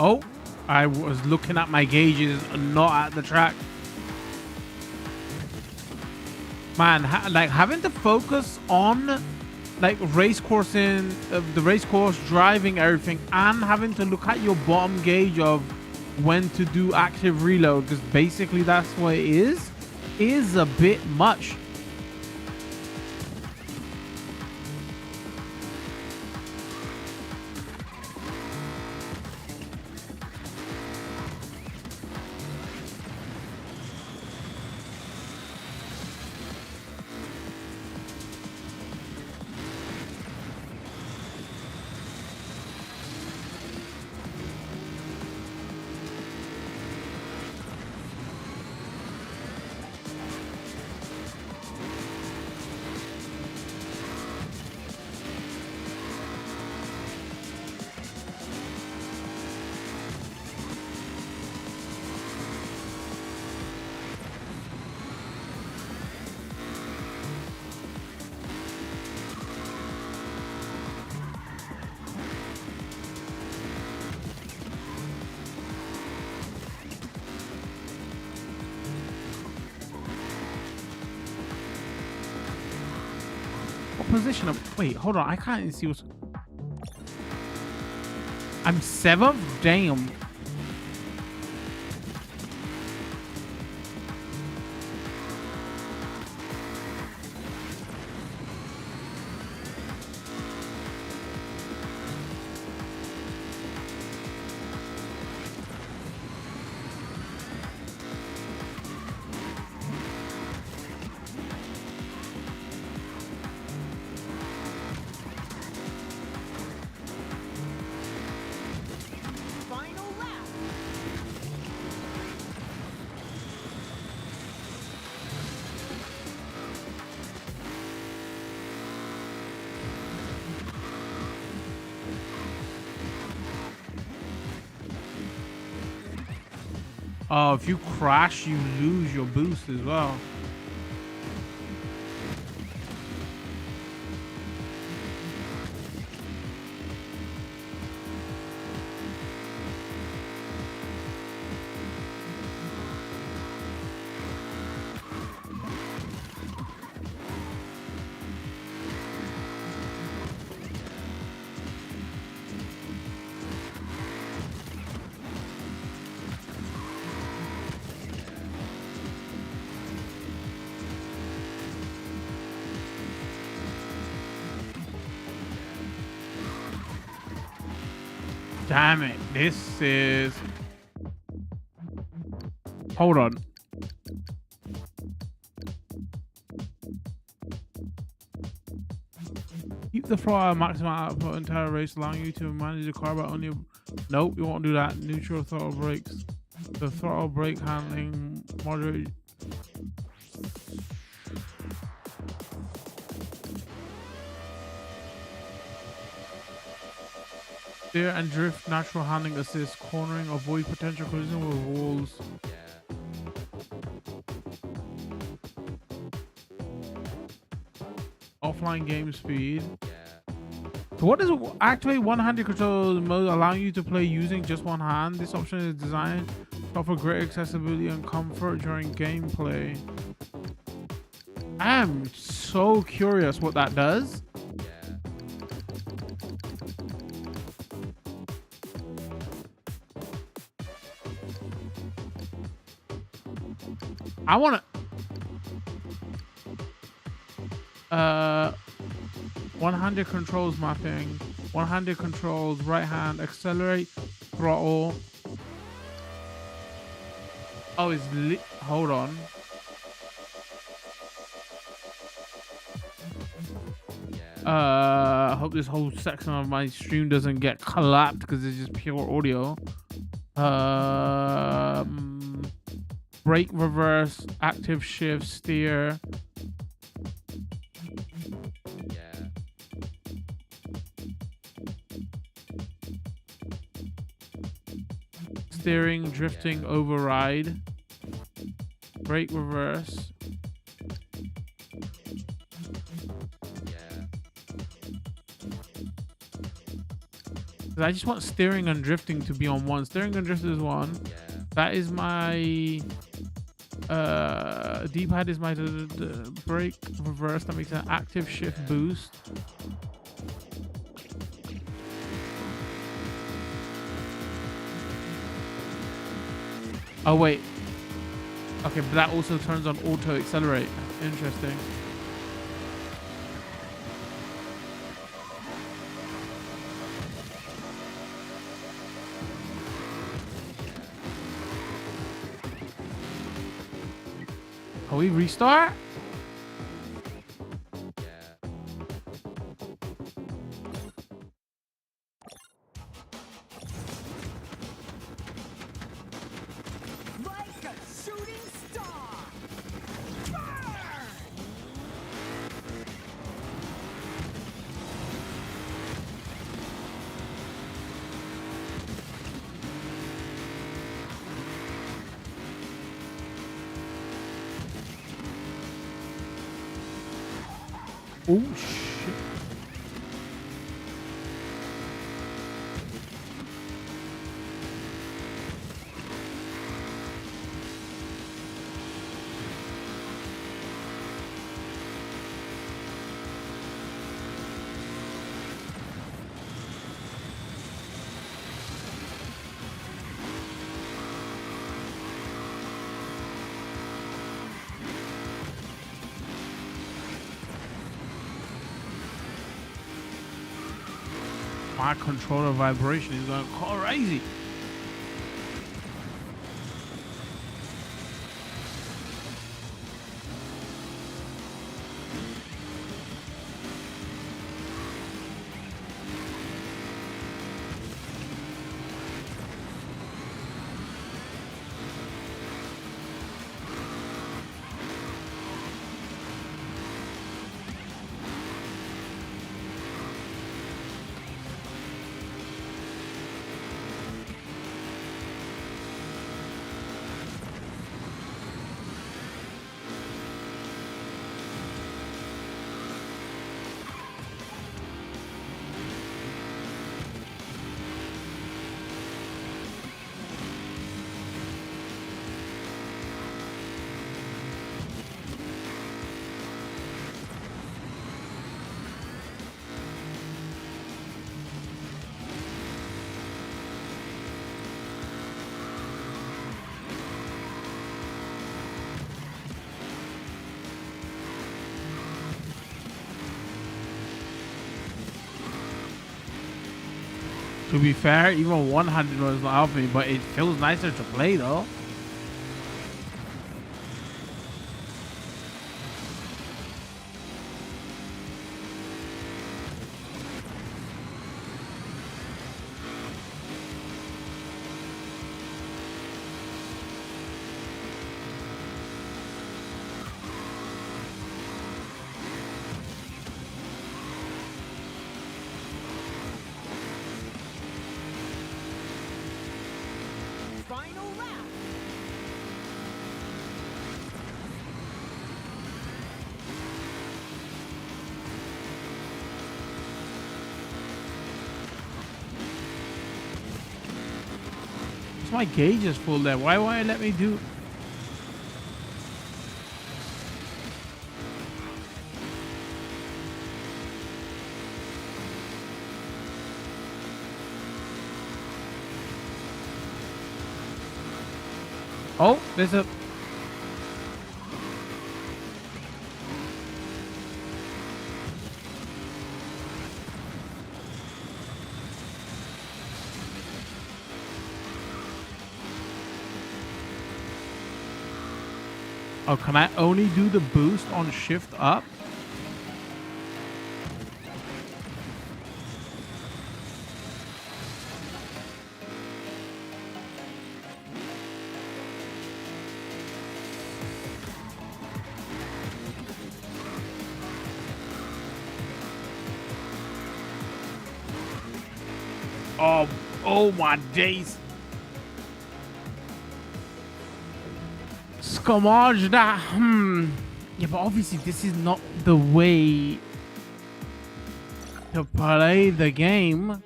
Oh, I was looking at my gauges, not at the track. Man, like having to focus on like race coursing, the race course, driving everything, and having to look at your bottom gauge of when to do active reload, because basically that's what it is a bit much. Position of wait, hold on, I can't even see what's I'm 7th? Damn. Oh, if you crash, you lose your boost as well. Damn it, this is... Hold on. Keep the throttle at maximum output entire race, allowing you to manage the car by only... Nope, you won't do that. Neutral throttle brakes. The throttle brake handling moderate... Steer and drift, natural handling assist, cornering, avoid potential collision with walls. Offline game speed. So what does activate one-handed control mode, allowing you to play using just one hand? This option is designed to offer great accessibility and comfort during gameplay. I am so curious what that does. I want to one-handed controls mapping, one-handed controls, right hand, accelerate, throttle. Oh, it's Hold on. I hope this whole section of my stream doesn't get collapsed because it's just pure audio. Brake, reverse, active shift, steer. Steering, drifting, override. Brake, reverse. I just want steering and drifting to be on one. Steering and drift is one. That is my D-pad is my brake, reverse. That makes an active shift boost. Oh wait. Okay, but that also turns on auto accelerate. Interesting. Can we restart? Like a shooting star! Oh shit. My controller vibration is going crazy. To be fair, even 100 was not helping me, but it feels nicer to play though. Final lap! My gauge is full there. Why won't it let me do? Oh, there's a... Oh, can I only do the boost on shift up? Oh my days. Scommage that. Yeah, but obviously this is not the way to play the game.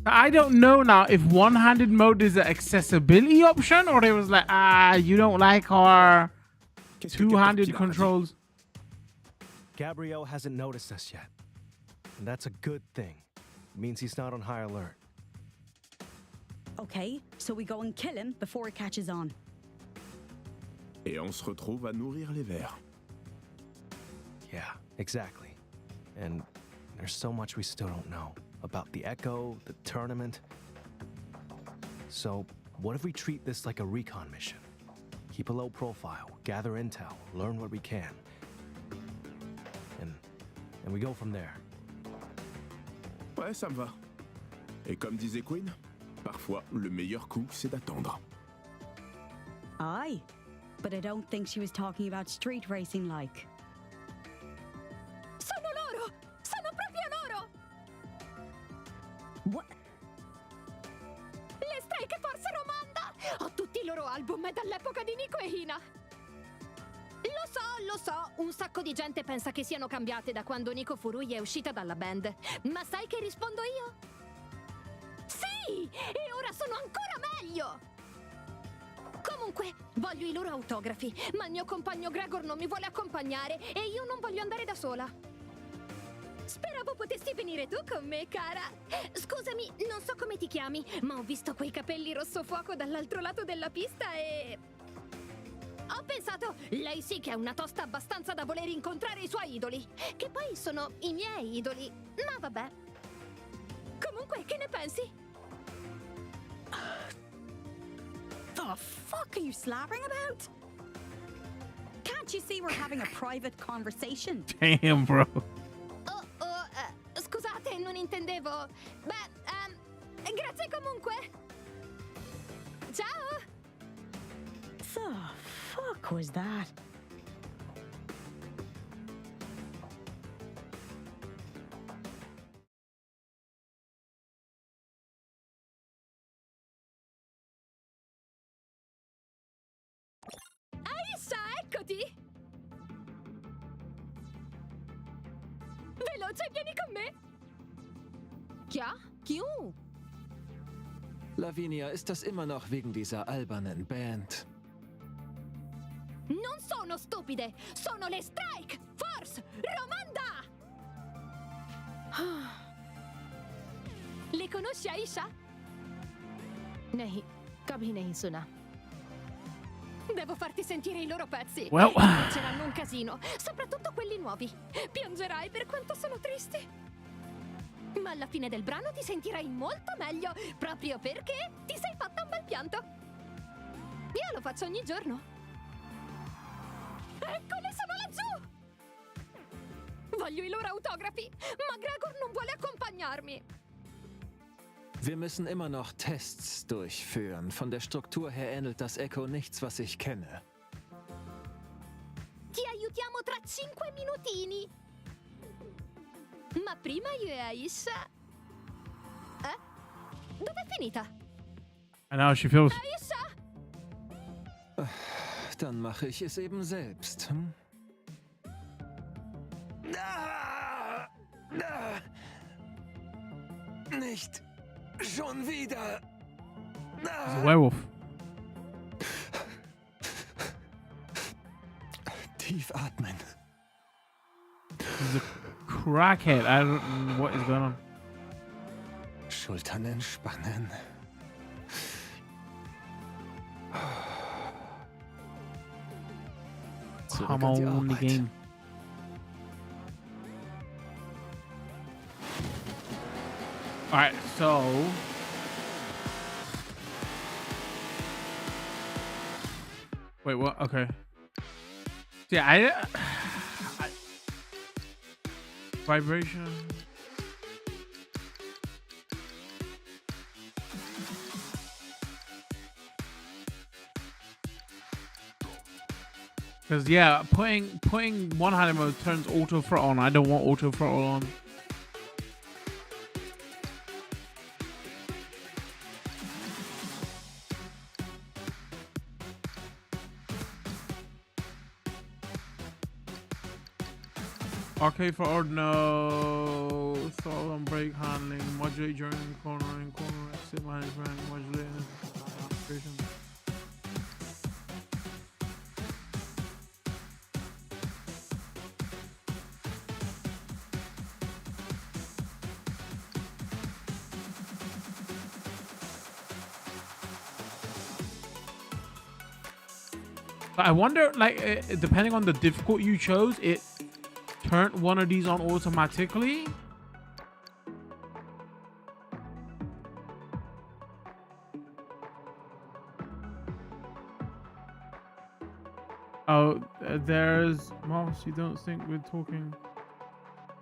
I don't know now if one-handed mode is an accessibility option or it was like, you don't like our two-handed controls. Gabriel hasn't noticed us yet. And that's a good thing. It means he's not on high alert. Okay, so we go and kill him before it catches on. Et on se retrouve à nourrir les vers. Yeah, exactly. And there's so much we still don't know about the Echo, the tournament. So, what if we treat this like a recon mission? Keep a low profile, gather intel, learn what we can. And we go from there. Ouais, ça me va. Et comme disait Quinn, parfois le meilleur coup, c'est d'attendre. Aye, but I don't think she was talking about street racing like. Sono loro! Sono proprio loro! What? Le Strike Force Romanda! Ho tutti i loro album, è dall'epoca di Nico e Hina. Lo so, un sacco di gente pensa che siano cambiate da quando Nico Furui è uscita dalla band. Ma sai che rispondo io? Sì! E ora sono ancora meglio! Comunque, voglio i loro autografi, ma il mio compagno Gregor non mi vuole accompagnare e io non voglio andare da sola. Speravo potessi venire tu con me, cara. Scusami, non so come ti chiami, ma ho visto quei capelli rosso fuoco dall'altro lato della pista e... ho pensato, lei sì che è una tosta abbastanza da voler incontrare i suoi idoli, che poi sono i miei idoli, ma vabbè. Comunque, che ne pensi? The fuck are you slapping about? Can't you see we're having a private conversation? Damn, bro. Scusate, non intendevo. Beh, grazie comunque. Ciao! The fuck was that? Aisha, eccoti! Veloce, vieni con me! Tja, Q. Lavinia, ist das immer noch wegen dieser albernen Band? Non sono stupide! Sono le Strike Force Romanda! Le conosci, Aisha? नहीं, कभी नहीं सुना. Devo farti sentire i loro pezzi. Well. Piaceranno un casino, soprattutto quelli nuovi. Piangerai per quanto sono tristi. Ma alla fine del brano ti sentirai molto meglio, proprio perché ti sei fatta un bel pianto. Io lo faccio ogni giorno. Eccole, sono laggiù! Voglio i loro autografi, ma Gregor non vuole accompagnarmi. Wir müssen immer noch Tests durchführen. Von der Struktur her ähnelt das Echo nichts, was ich kenne. Ti aiutiamo tra 5 minutini. Ma prima io e Aisha... Dov'è finita? I know how she feels. Aisha! Dann mache ich es eben selbst. Hm? Nicht schon wieder. He's a werewolf. Tief atmen. He's a crackhead. I don't know what is going on. Schultern entspannen. Zurück Come an die on, the Arbeit. game. Alright, so Wait, what? Okay. Yeah, I vibration. Because yeah, putting one-handed mode turns auto throttle on. I don't want auto throttle on. Arcade for odd, no. Throttle and brake handling, modulate during cornering, corner exit management, modulate application. I wonder, like, depending on the difficulty you chose, it turned one of these on automatically. Oh, there's Moss. You don't think we're talking?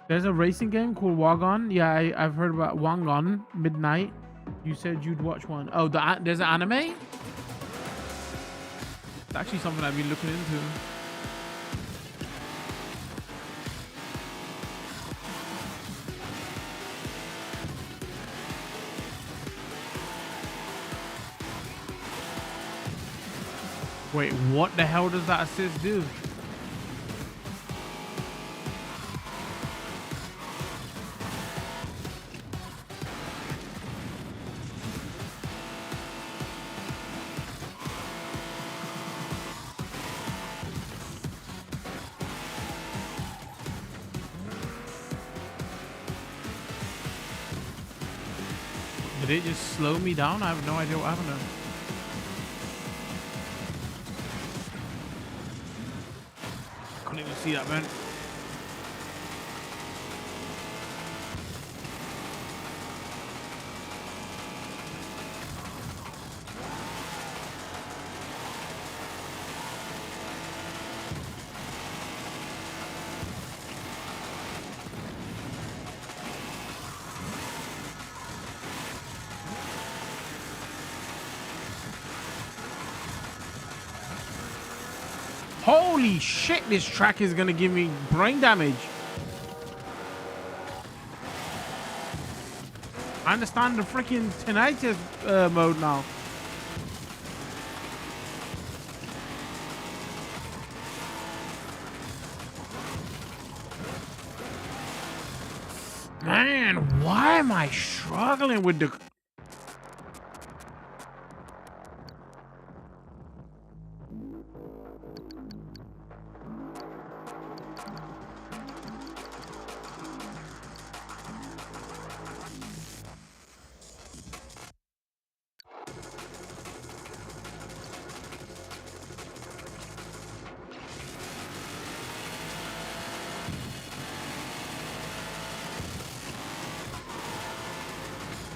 There's a racing game called Wagon. Yeah, I've heard about Wagon Midnight. You said you'd watch one. Oh, there's an anime. It's actually something I've been looking into. Wait, what the hell does that assist do? Did it just slow me down? I have no idea what happened there. Couldn't even see that, man. Holy shit, this track is gonna give me brain damage. I understand the freaking tinnitus mode now. Man, why am I struggling with the...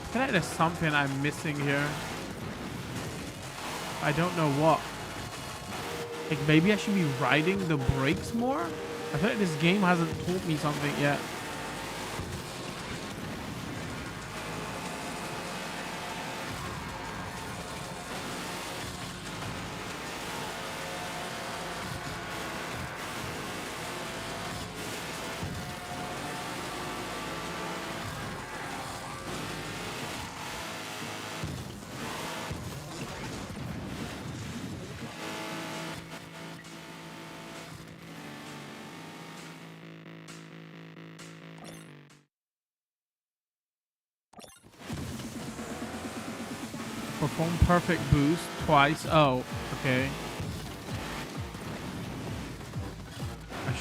I feel like there's something I'm missing here. I don't know what. Like maybe I should be riding the brakes more? I feel like this game hasn't taught me something yet. Perform perfect boost twice. Oh, okay.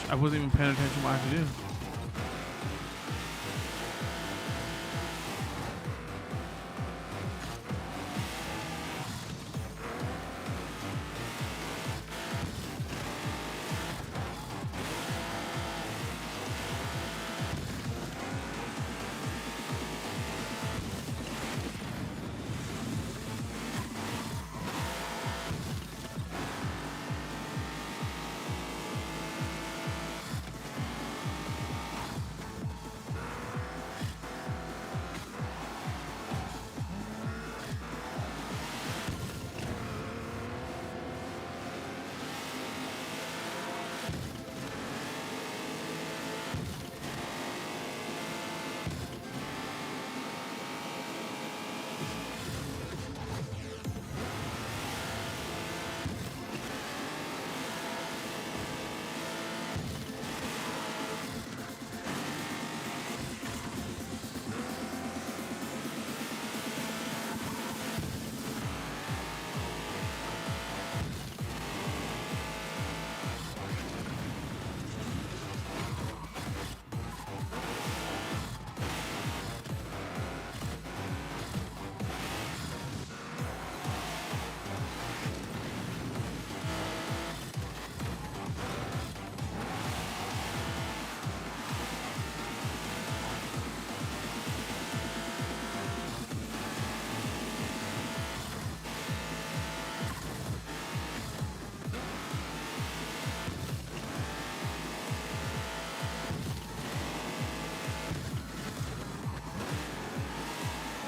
I wasn't even paying attention to what I had to do.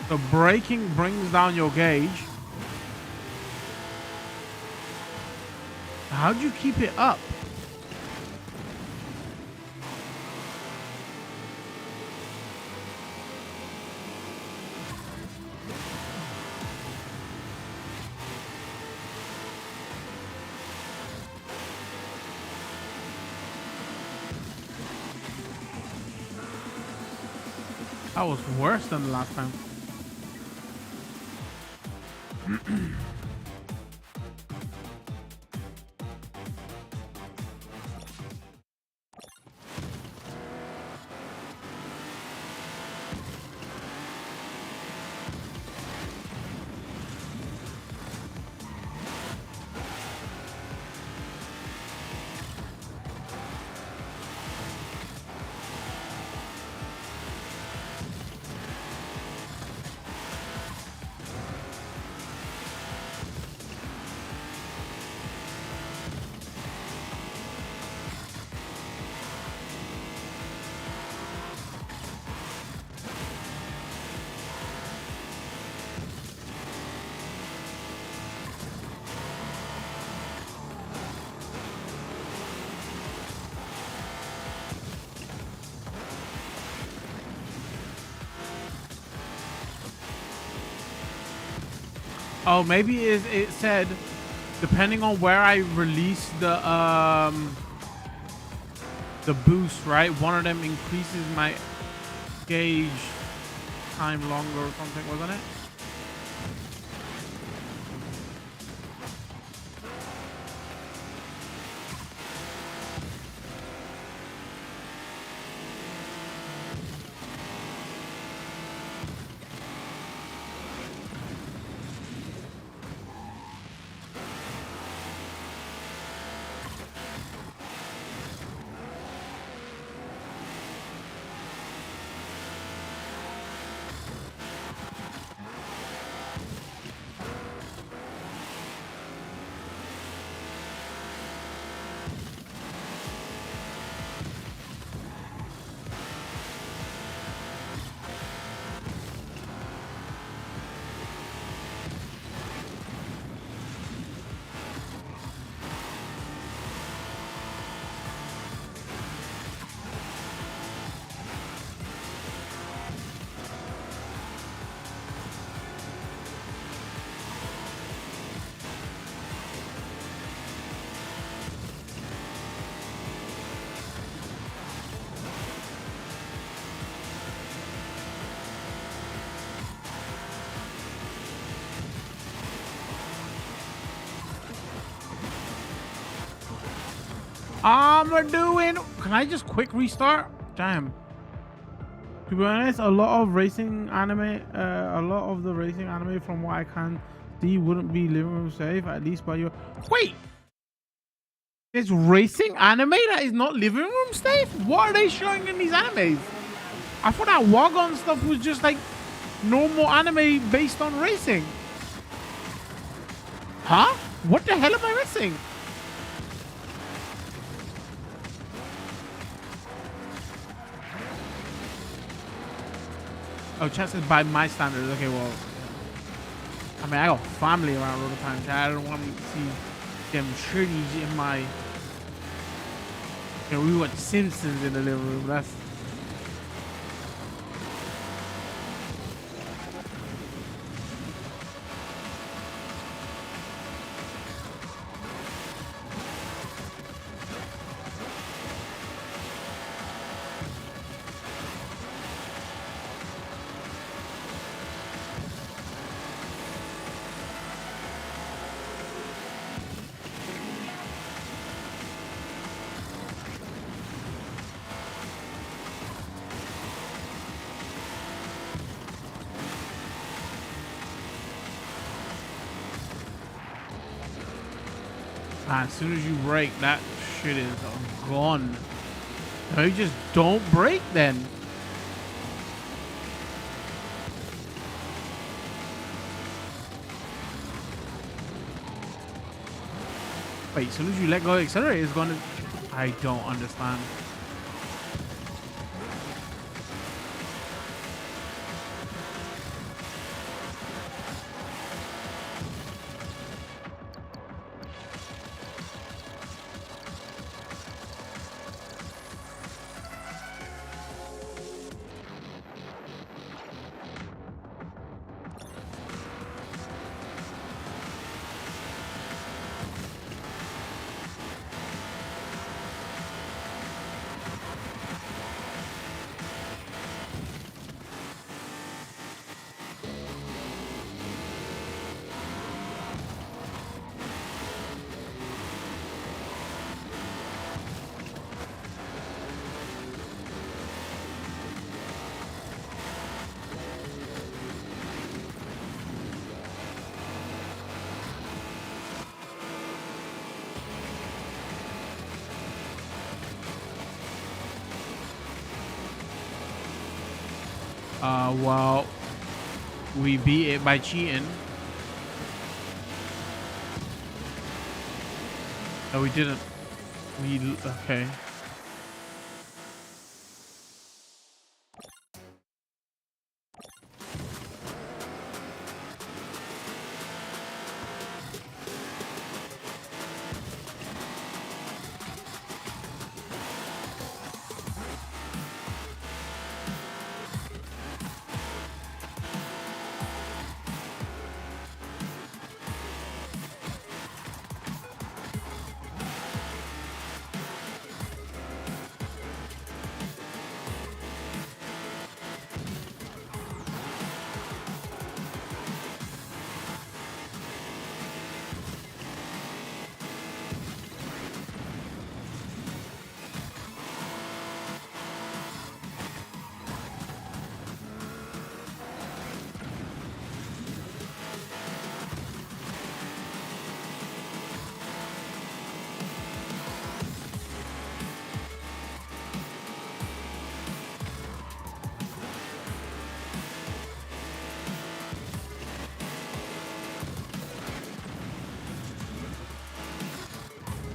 So braking brings down your gauge. How do you keep it up? That was worse than the last time. Oh, maybe it said depending on where I release the boost, right? One of them increases my gauge time longer or something, wasn't it? Can I just quick restart? Damn. To be honest, a lot of the racing anime from what I can see wouldn't be living room safe, at least by your... Wait! There's racing anime that is not living room safe? What are they showing in these animes? I thought that Wagon stuff was just like normal anime based on racing. Huh? What the hell am I missing? Oh, chat says by my standards. Okay, well, I mean, I got family around all the time. Chat. I don't want to see them shitties in my. You know, we watch Simpsons in the living room. That's. As soon as you brake, that shit is gone. No, you just don't brake then. Wait, as soon as you let go of the accelerator, it's gonna... I don't understand. Well, we beat it by cheating. No, we didn't. Okay.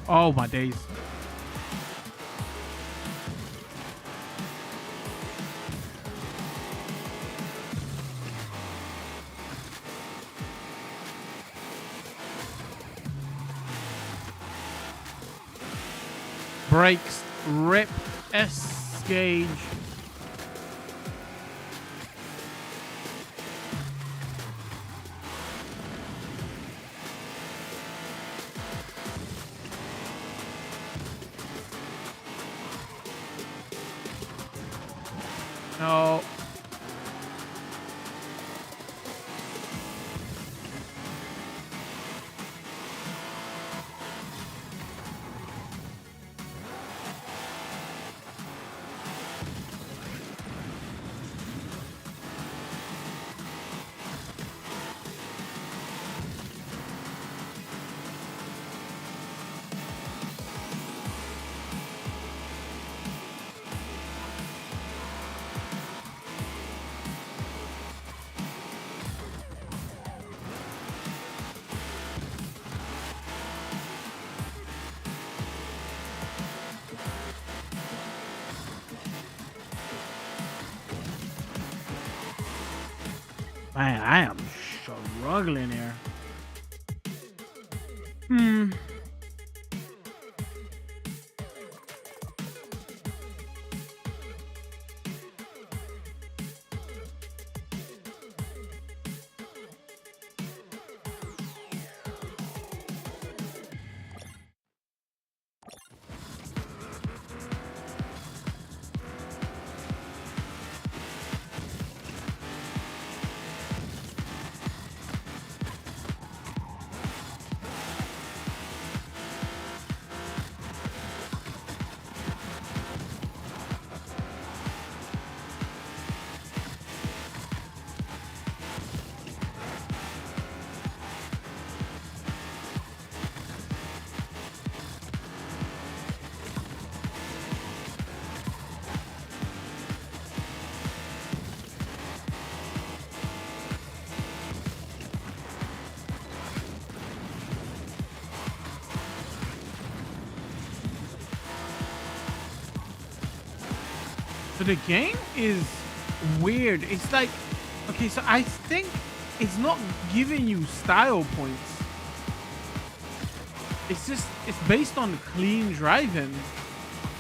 Oh my days. Brakes, rip, S gauge. No. Man, I am struggling here. So the game is weird. It's like, okay, so I think it's not giving you style points. It's based on clean driving,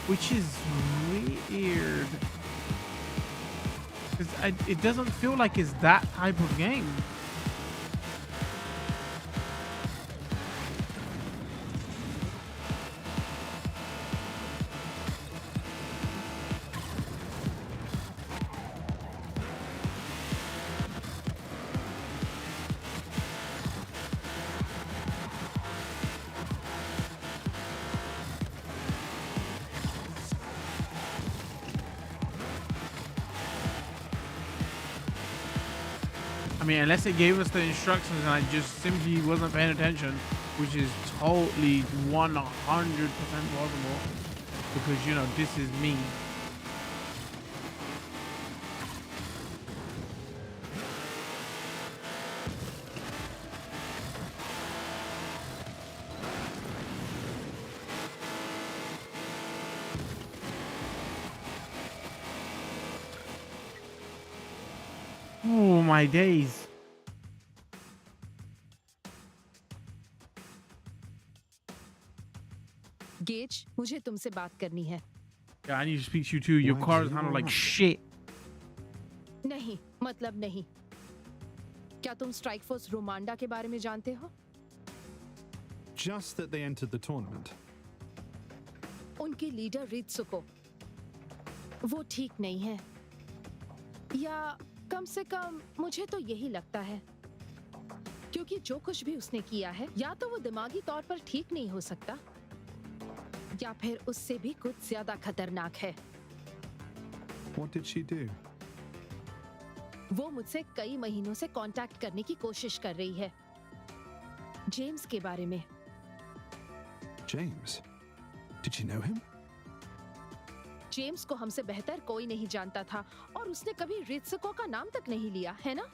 which is weird. It doesn't feel like it's that type of game. I mean, unless it gave us the instructions and I just simply wasn't paying attention, which is totally 100% possible, because, you know, this is me. Oh my days. Gauge, मुझे तुमसे बात करनी है. Yeah, I need to speak to you too. Your Why car do is you handled like want? shit. नहीं, मतलब नहीं. क्या तुम स्ट्राइक फोर्स रोमांडा के बारे में जानते हो? Just that they entered the tournament. उनकी लीडर रित्सुको, वो ठीक नहीं है. या कम से कम मुझे तो यही लगता है. क्योंकि जो कुछ भी उसने किया है, या तो वो दिमागी तौर पर ठीक नहीं हो सकता, या फिर उससे भी कुछ ज्यादा खतरनाक है. What did she do? वो मुझसे कई महीनों से कांटेक्ट करने की कोशिश कर रही है. जेम्स के बारे में. James? Did you know him? James को हमसे बेहतर कोई नहीं जानता था और उसने कभी रित्सुको का नाम तक नहीं लिया, है ना?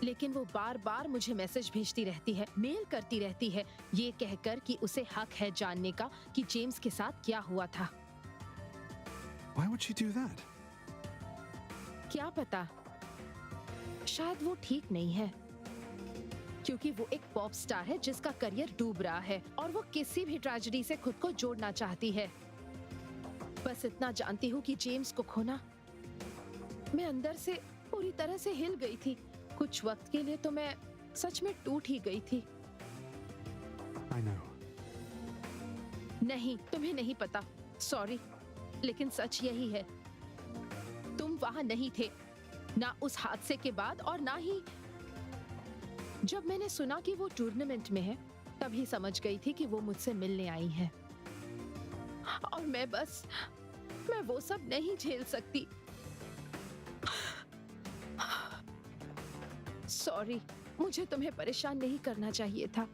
लेकिन वो बार-बार मुझे मैसेज भेजती रहती है, मेल करती रहती है, ये कहकर कि उसे हक है जानने का कि जेम्स के साथ क्या हुआ था. Why would she do that? क्या पता, शायद वो ठीक नहीं है. क्योंकि वो एक पॉप स्टार है जिसका करियर डूब रहा है और वो किसी भी ट्रेजेडी से खुद को जोड़ना चाहती है. बस इतना जानती हूँ कि जेम्स को खोना, मैं अंदर से पूरी तरह से हिल गई थी. कुछ वक्त के लिए तो मैं सच में टूट ही गई थी. I know. नहीं, तुम्हें नहीं पता. सॉरी, लेकिन सच यही है. तुम वहां नहीं थे, ना उस हादसे के बाद और ना ही जब मैंने सुना कि वो टूर्नामेंट में है, तभी समझ गई थी कि वो मुझसे मिलने आई है. और मैं वो सब नहीं झेल सकती. सॉरी, मुझे तुम्हें परेशान नहीं करना चाहिए था.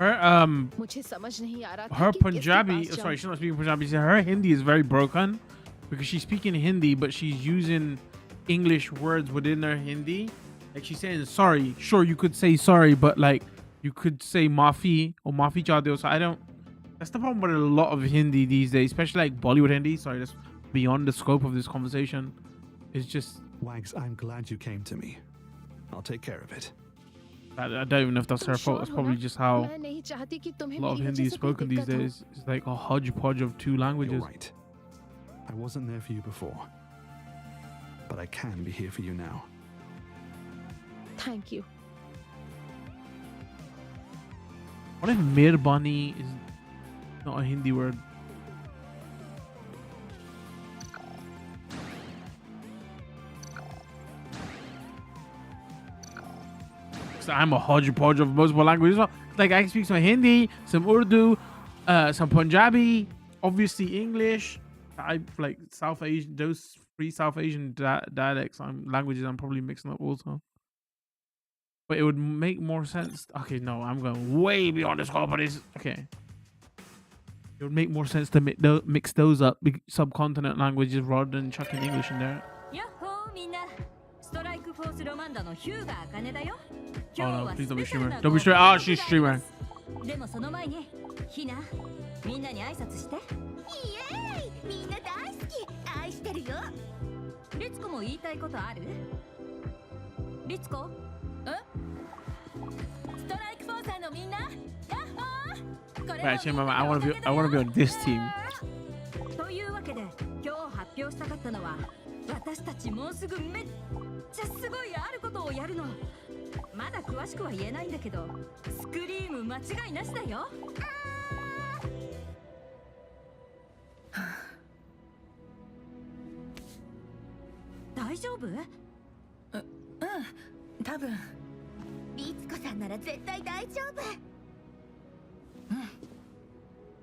Her मुझे समझ नहीं आ रहा था her कि किसके Punjabi, पास sorry, जाऊं. she's not speaking Punjabi. So her Hindi is very broken because she's speaking Hindi, but she's using English words within her Hindi. Like she's saying sorry. Sure, you could say sorry, but like you could say maafi or maafi chade. So I don't. That's the problem with a lot of Hindi these days, especially like Bollywood Hindi. Sorry, that's beyond the scope of this conversation. It's just. Wags, I'm glad you came to me. I'll take care of it. I don't even know if that's her fault. It's probably just how मैं नहीं चाहती कि तुम्हें a lot of मेरी Hindi वजह is से कोई spoken these दिक्कत हो. days. It's like a hodgepodge of two languages. You're right. I wasn't there for you before. But I can be here for you now. Thank you. What if Mirbani is not a Hindi word? So I'm a hodgepodge of multiple languages. Like I speak some Hindi, some Urdu, some Punjabi, obviously English. I like South Asian, those three South Asian dialects, languages I'm probably mixing up also. But it would make more sense. Okay, no, I'm going way beyond the scope of this. Okay. It would make more sense to mix those up, subcontinent languages, rather than chucking English in there. Oh no, please don't be streamer. Don't be streamer. Oh, she's streamer. でもその前にひなみんなに挨拶して。イエーイ、みんな大好き、愛してるよ。リツコも言いたいことある？リツコ？ストライクフォーサーのみんな、ヤッホー。これ Right, actually, I want to be on this team. というわけで今日発表したかったのは、私たちもうすぐめっちゃすごいあることをやるの。まだ詳しくは言えないんだけど、スクリーム間違いなしだよ。大丈夫？多分。リツコさんなら絶対大丈夫。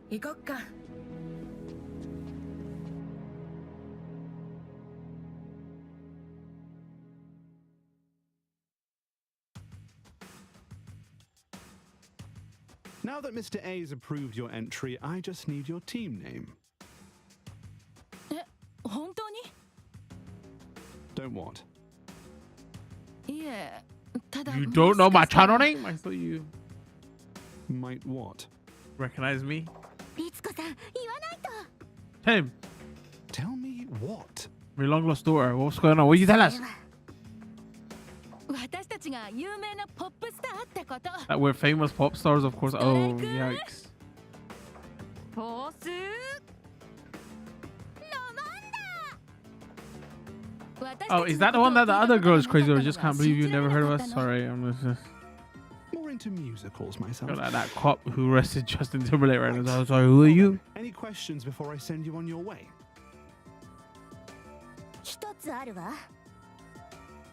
行こっか。Now that Mr. A has approved your entry, I just need your team name. 本当に？ Don't what? いえ、ただ。 You don't know my channel name? I thought you might what? Recognize me? リツコさん、言わないと。 Tell him. Tell me what? My long lost daughter. What's going on? What did you tell us? That we're famous pop stars, of course. Oh, yikes. フォース Oh, is that the one that the other girl is crazy or just can't believe you never heard of us? Sorry, I'm just More into musicals myself. like that cop who arrested Justin Timberlake right now. Sorry, who are you? Any questions before I send you on your way? 一つあるわ。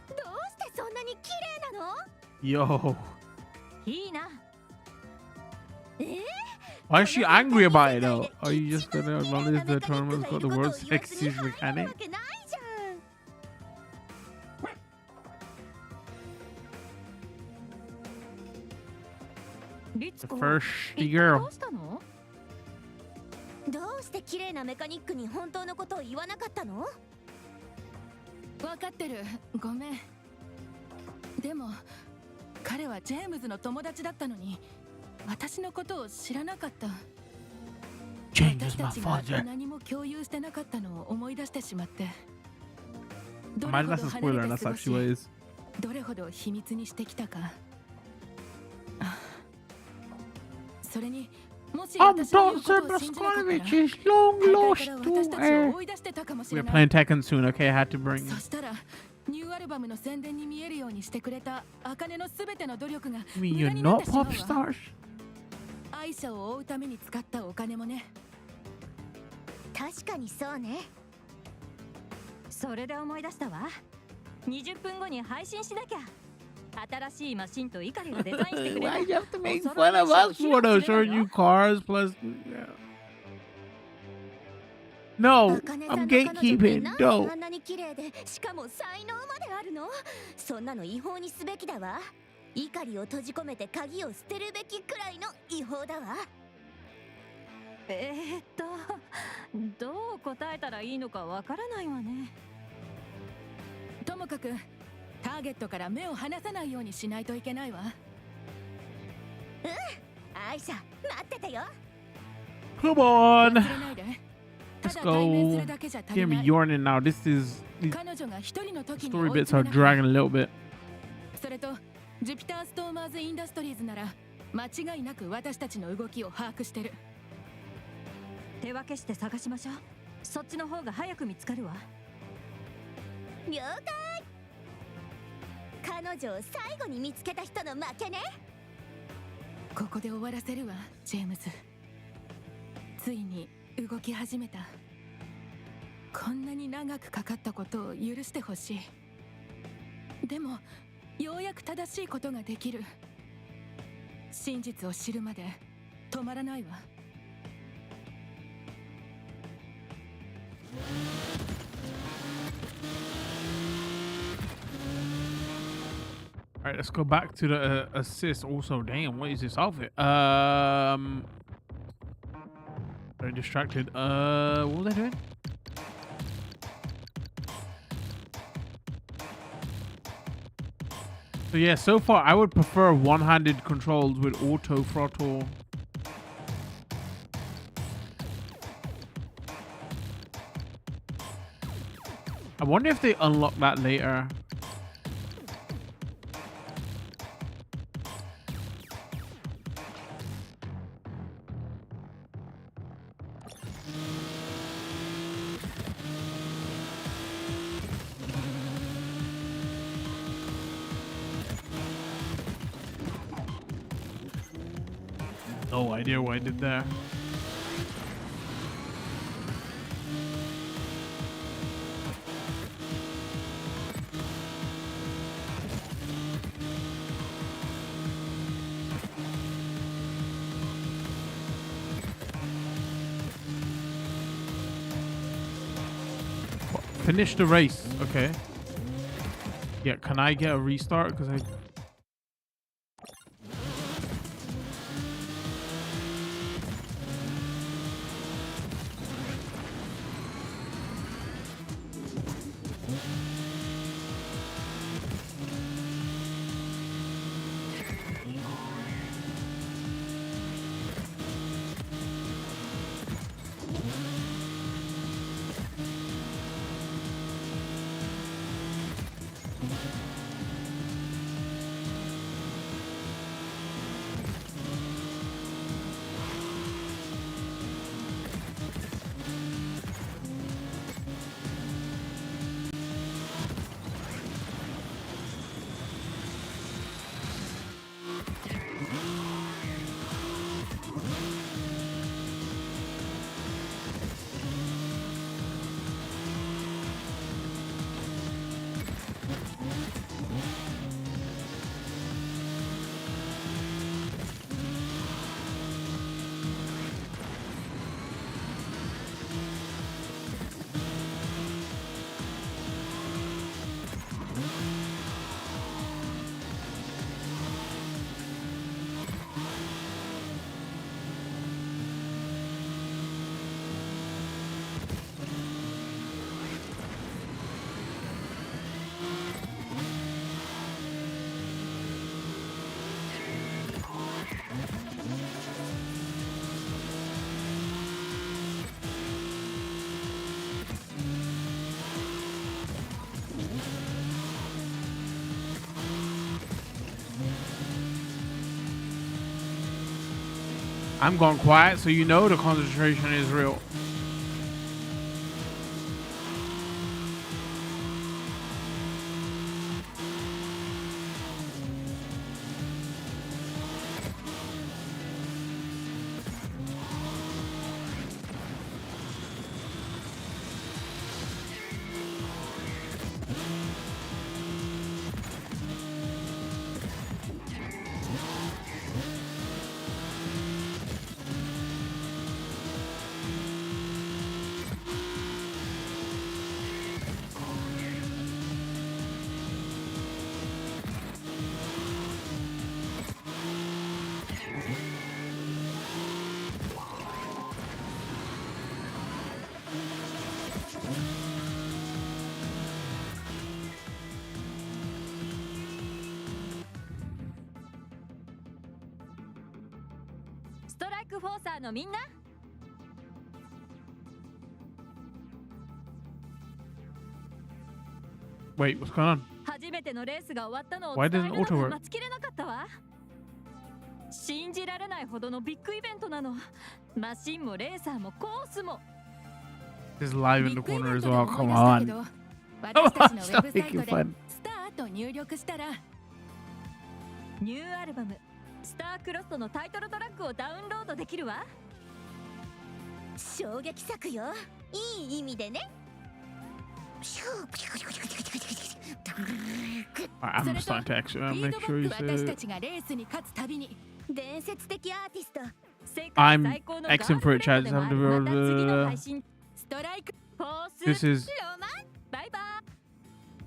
どうしてそんなに綺麗なの？ Yo, いいな why is she angry about it though? Are you just gonna acknowledge the tournament's got the world's sexiest mechanic? The thirsty girl. どうしたの？どうして綺麗なメカニックに本当のことを言わなかったの？分かってる。ごめん。でも彼はジェームズの友達だったのに私のことを知らなかった。私たちが何も共有してなかったのを思い出してしまって。どれほど離れて過ごし、どれほど秘密にしてきたか。それにもし私の言うことを信じなかったら、私たちを追い出してたかもしれない。We're playing Tekken soon, okay? I had to bring. そしたらニューアルバムの宣伝に見えるようにしてくれた茜のすべての努力が I mean, 無 you're 駄になっ not てしまう pop わ。 stars. 愛者を追うために使ったお金もね。確かにそうね。それで思い出したわ。20分後に配信しなきゃ。新しいマシンとイカリがデザインしてくれた。 Why you have to make fun of us for those showing you cars plus? Yeah. No, I'm gatekeeping. No. あんなに綺麗で、しかも才能まであるの？そんなの違法にすべきだわ。イカリを閉じ込めて鍵を捨てるべきくらいの違法だわ。どう答えたらいいのかわからないわね。ともかくターゲットから目を離さないようにしないといけないわ。アイシャ、待っててよ。 Come on. 忘れないで。 Let's go. Get me yawning now. This is the 彼女が一人の時に story bits are dragging a little bit. それとジュピター・ストーマーズ・インダストリーズなら間違いなく私たちの動きを把握してる。手分けして探しましょう。そっちの方が早く見つかるわ。了解。彼女を最後に見つけた人の負けね。ここで終わらせるわ、ジェームズ。ついに動き始めた。こんなに長くかかったことを許してほしい。でもようやく正しいことができる。真実を知るまで止まらないわ。All right, let's go back to the assist. Also, damn, what is this outfit? Very distracted. What was I doing? So yeah, so far I would prefer one-handed controls with auto throttle. I wonder if they unlock that later. No idea what I did there. Finish the race. Okay. Yeah, can I get a restart? Because I... I'm going quiet, so you know the concentration is real. Wait, what's going on? Why doesn't auto work? 信じられないほどのビッグイベントなの。マシンもレーサーもコースも。 This is live in the corner as well. Come on. Stop making fun. スターと入力したらニューアルバムスタークロストのタイトルトラックをダウンロードできるわ。衝撃作よ。いい意味でね。I'm starting to actually make sure you say it. I'm Xing for it, chat. Have to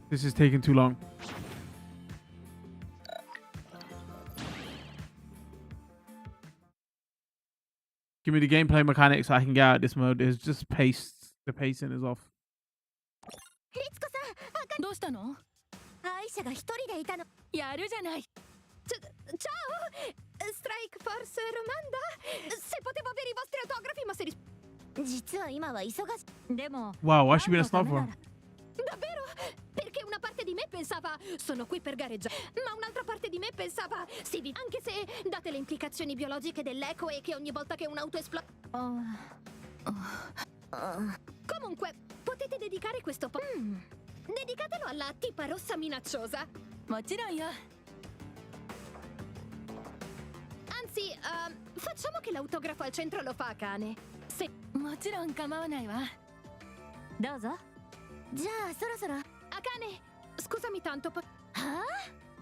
This is taking too long. Give me the gameplay mechanics so I can get out of this mode. It's just pace. The pacing is off. どうしたの？愛者が一人でいたの。やるじゃない。チャオストライクフォルスルマンダセポテボベリボステラトグラフィマセリ実は今は忙しい。でも Wow, why should be a sniper? Davvero? Perché una parte di me pensava sono qui per gareggiare, ma un'altra parte di me pensava sì, anche se date le implicazioni biologiche dell'eco e che ogni volta che un'auto esplode. Comunque, potete dedicare questo dedicatelo alla tipa rossa minacciosa. Anzi, facciamo che l'autografo al centro lo fa Akane. Se... もちろん構わないわ。どうぞ。じゃあ、そろそろ。Akane, scusami tanto.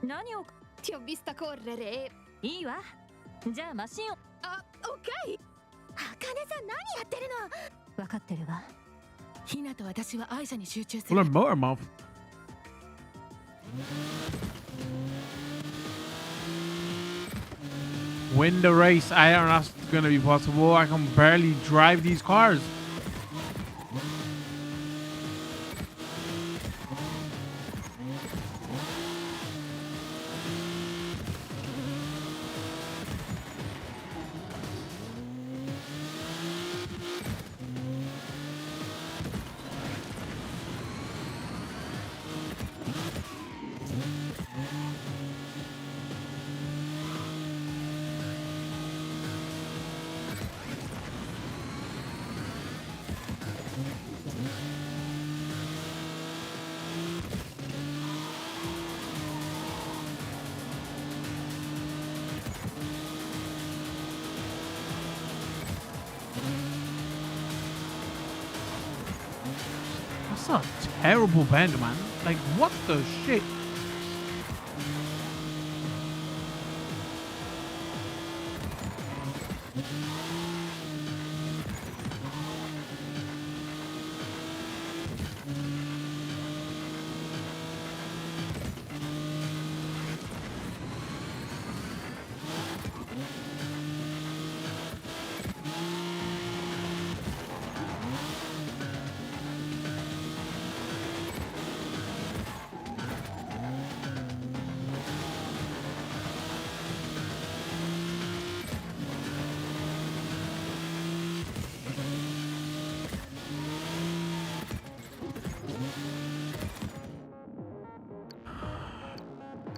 Nani o... Ti ho vista correre. いいわ。じゃあ、マシンを。OK。Akane さん、何やってるの？わかってるわ。ひなと私は愛者に集中する。Well, I'm motor mouth. Win the race. I don't know if it's gonna be possible. I can barely drive these cars. That's a terrible bend, man. Like, what the shit?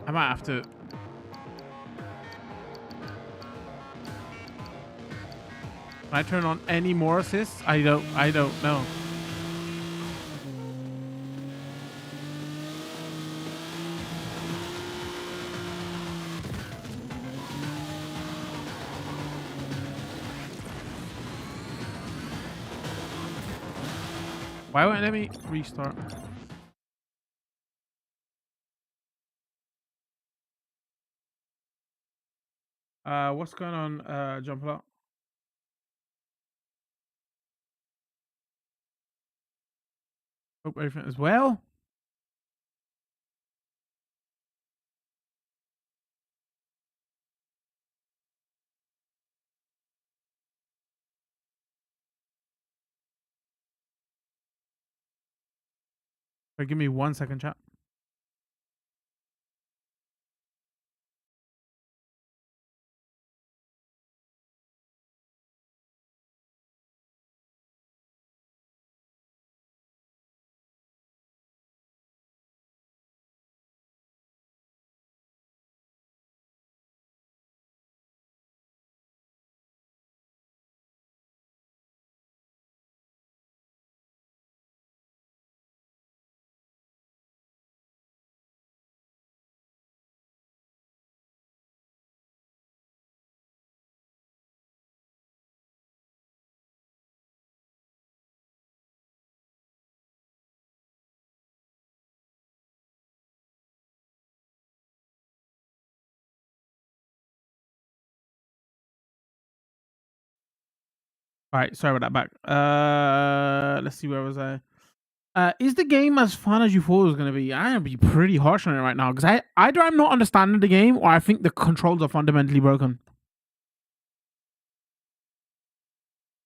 I might have to. Can I turn on any more assists? I don't know. Why won't it let me restart? What's going on, Jump Lot? Hope everything is well. Give me 1 second, chat. All right, sorry about that. Back. Let's see, where was I? Is the game as fun as you thought it was gonna be? I'm gonna be pretty harsh on it right now because either I'm not understanding the game or I think the controls are fundamentally broken,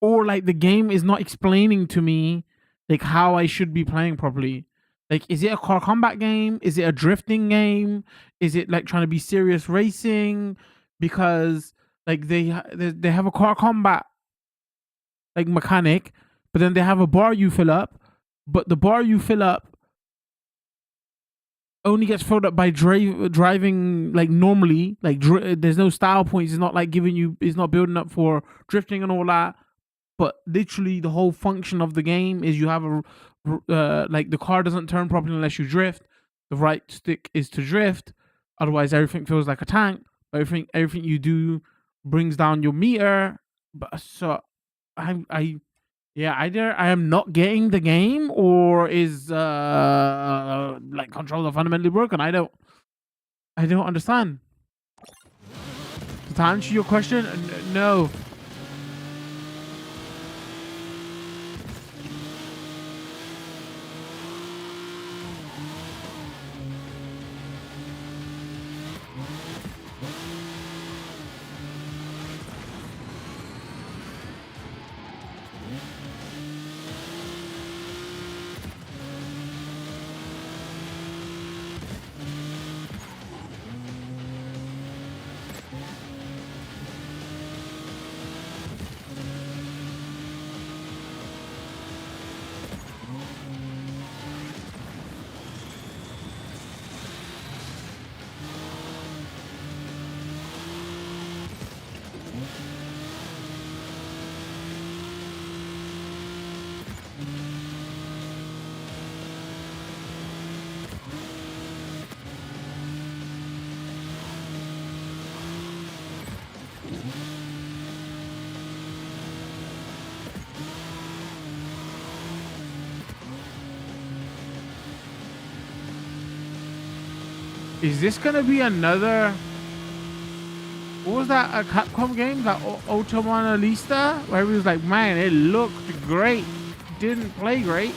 or like the game is not explaining to me like how I should be playing properly. Like, is it a car combat game? Is it a drifting game? Is it like trying to be serious racing? Because like they have a car combat like mechanic, but then they have a bar you fill up, but the bar you fill up only gets filled up by driving like normally. Like there's no style points. It's not like it's not building up for drifting and all that. But literally, the whole function of the game is you have like the car doesn't turn properly unless you drift. The right stick is to drift. Otherwise, everything feels like a tank. Everything you do brings down your meter. But so either I am not getting the game or is like controller fundamentally broken. I don't understand. To answer your question, no. Is this gonna be another? What was that? A Capcom game? That Ultima Lista? Where he was like, man, it looked great, didn't play great.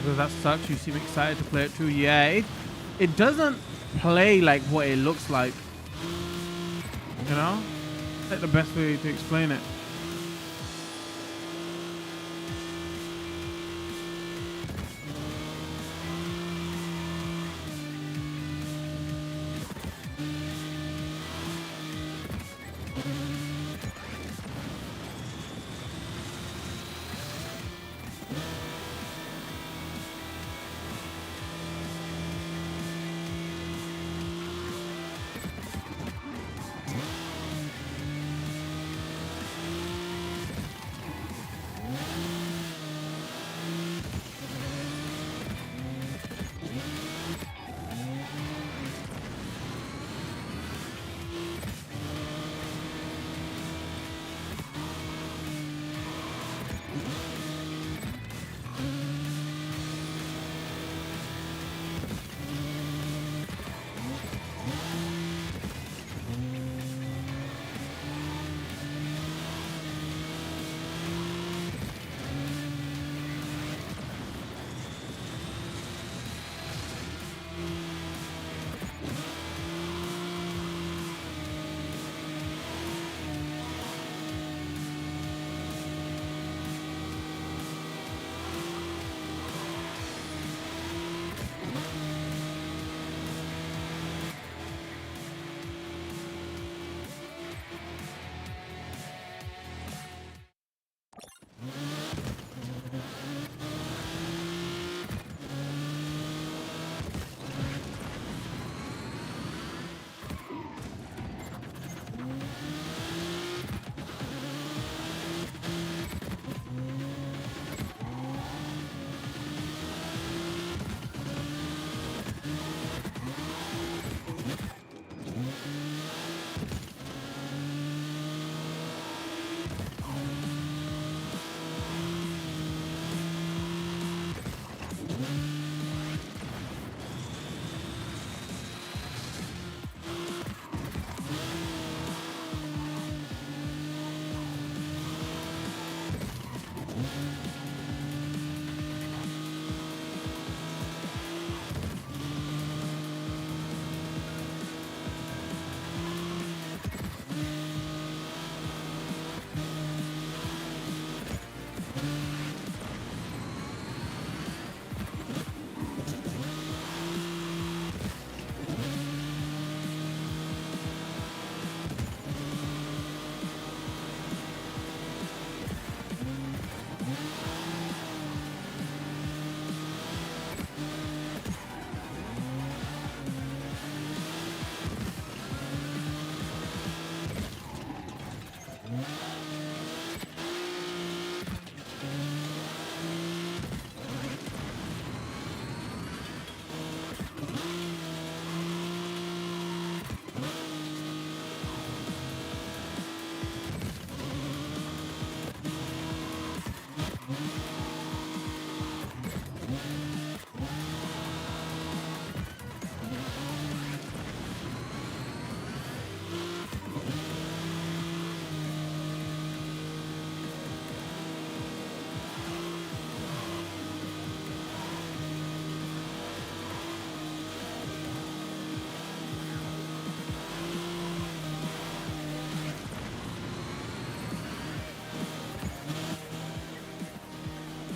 Because that sucks. You seem excited to play it too. Yeah, it doesn't play like what it looks like. You know? That's like the best way to explain it.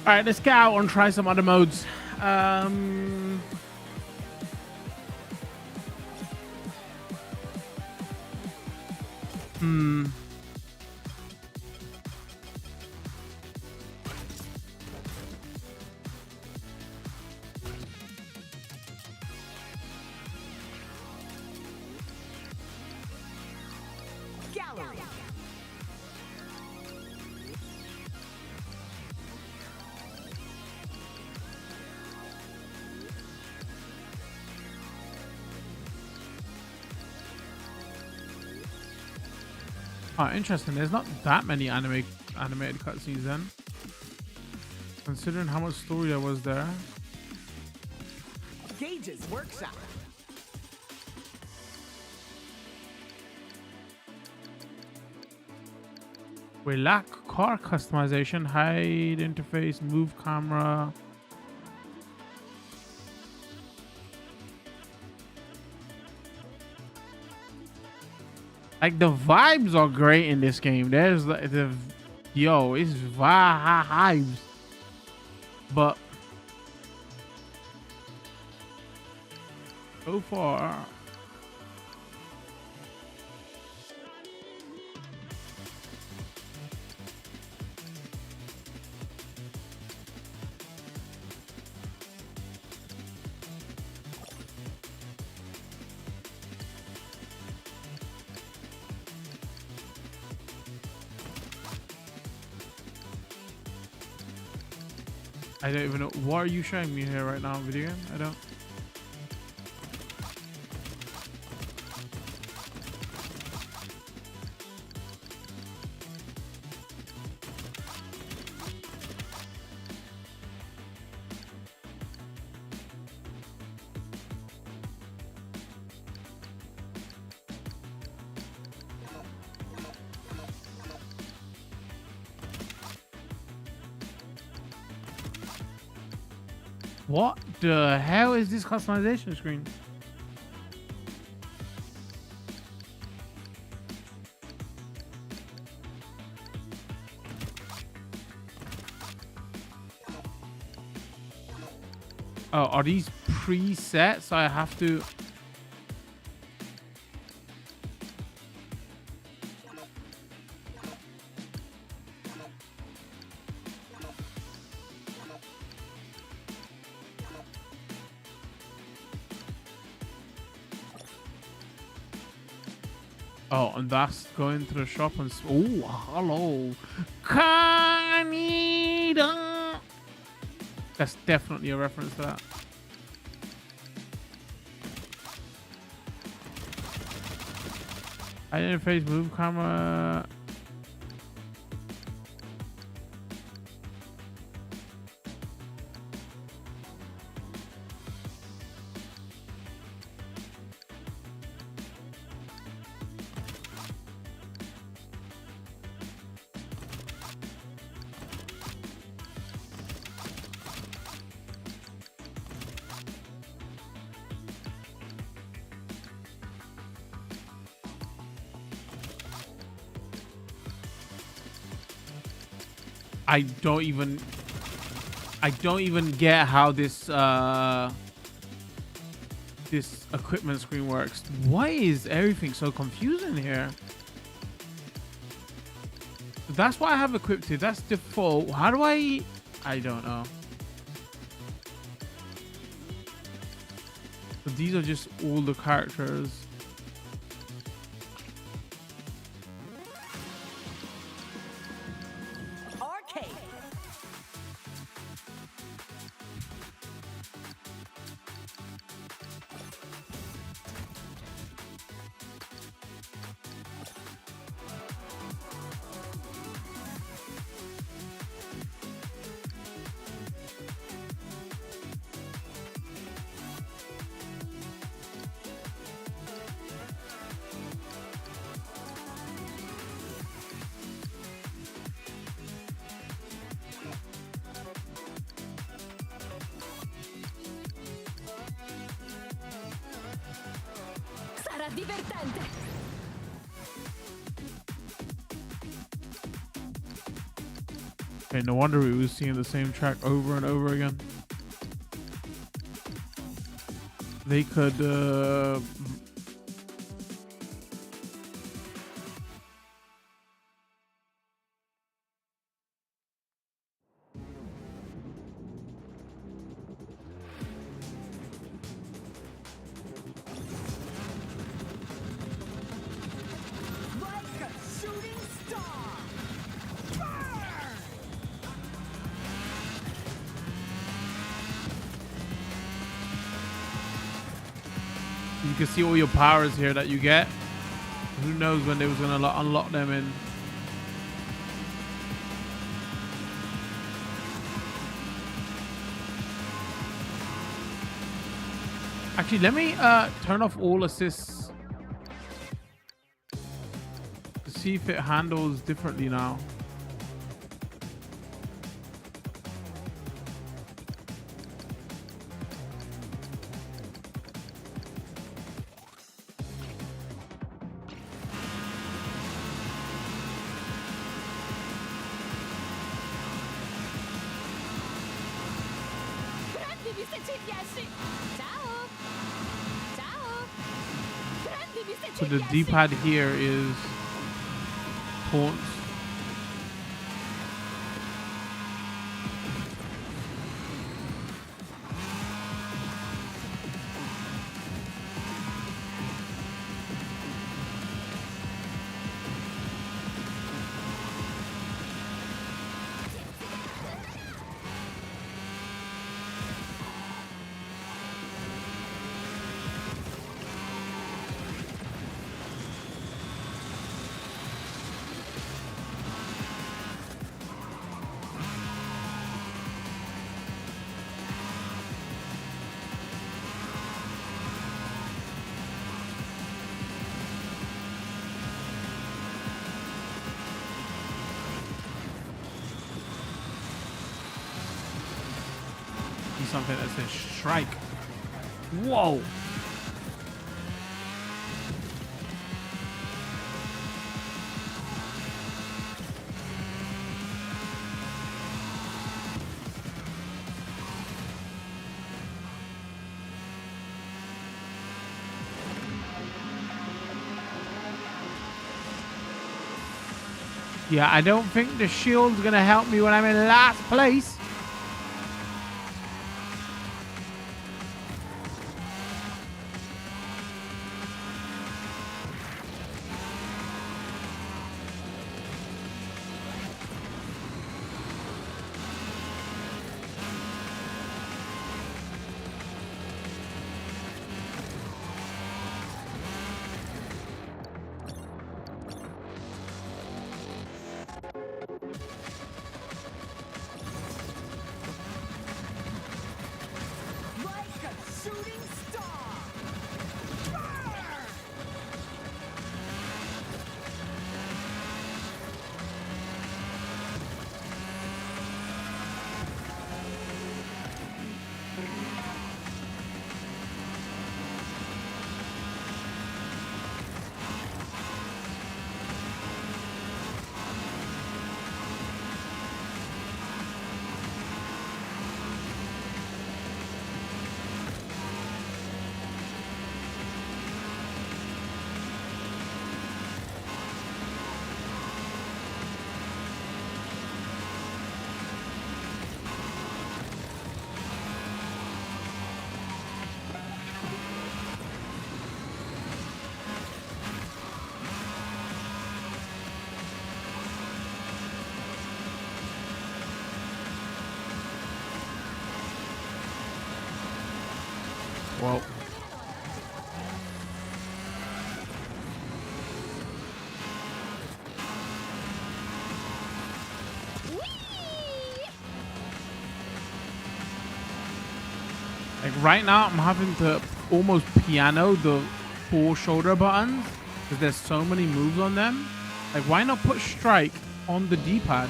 All right, let's get out and try some other modes. Gallery. Oh, interesting. There's not that many animated cutscenes then. Considering how much story there was there. Gage's workshop. We lack car customization, hide interface, move camera. Like the vibes are great in this game. There's the yo, it's vibes, but so far. I don't even know. What are you showing me here right now, video game? I don't. What the hell is this customization screen? Oh, are these presets? I have to. Oh, and that's going to the shop and oh, hello, Kanida. That's definitely a reference to that. Interface, move camera. I don't even get how this this equipment screen works. Why is everything so confusing here? That's what I have equipped here. That's default. How do I don't know. But these are just all the characters. Divertente. Okay, no wonder we were seeing the same track over and over again. They could you can see all your powers here that you get. Who knows when they was gonna unlock them in. Actually, let me turn off all assists to see if it handles differently now. Prendimi se ci riesci. Ciao. Ciao. Prendimi se So ci the riesci. D-pad here is taunts. Something that says strike. Whoa. Yeah, I don't think the shield's gonna help me when I'm in last place. Well, like right now, I'm having to almost piano the 4 shoulder buttons because there's so many moves on them. Like, why not put strike on the D-pad?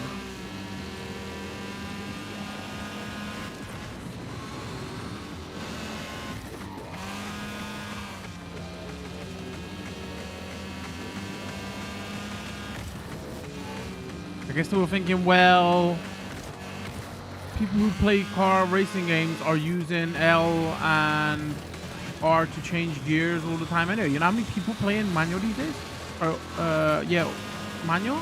I guess they were thinking, well, people who play car racing games are using L and R to change gears all the time anyway. You know how many people play in manual these days? Or, yeah, manual?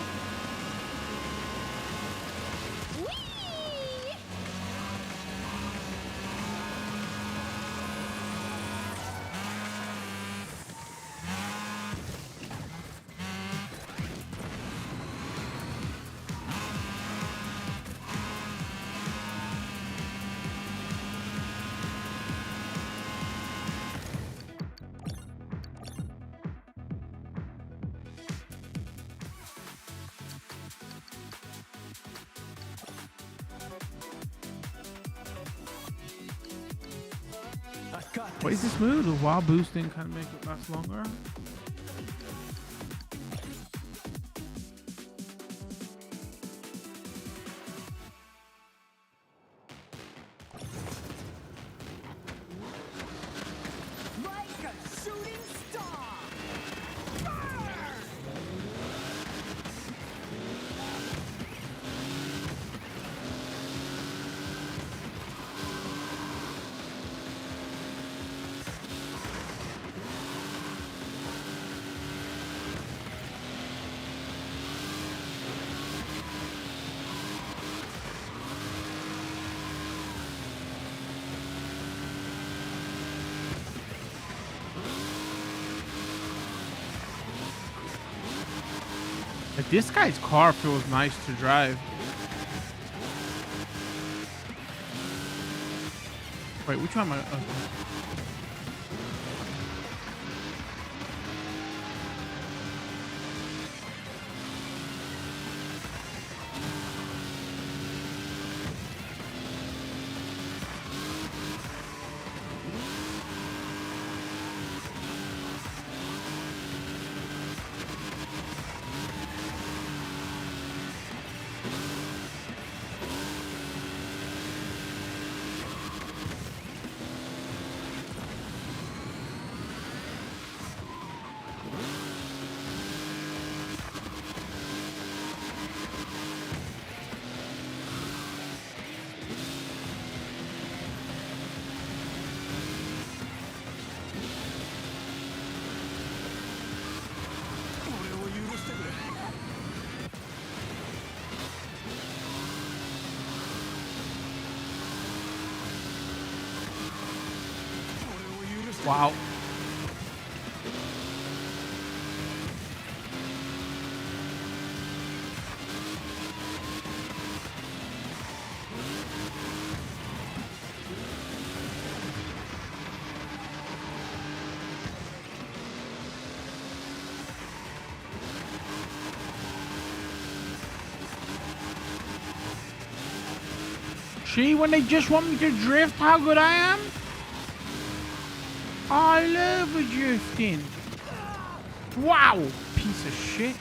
What is this move? The while boosting kind of make it last longer. This guy's car feels nice to drive. Wait, which one am I? Okay. Wow. See, when they just want me to drift, how good I am? I love drifting. Wow, piece of shit.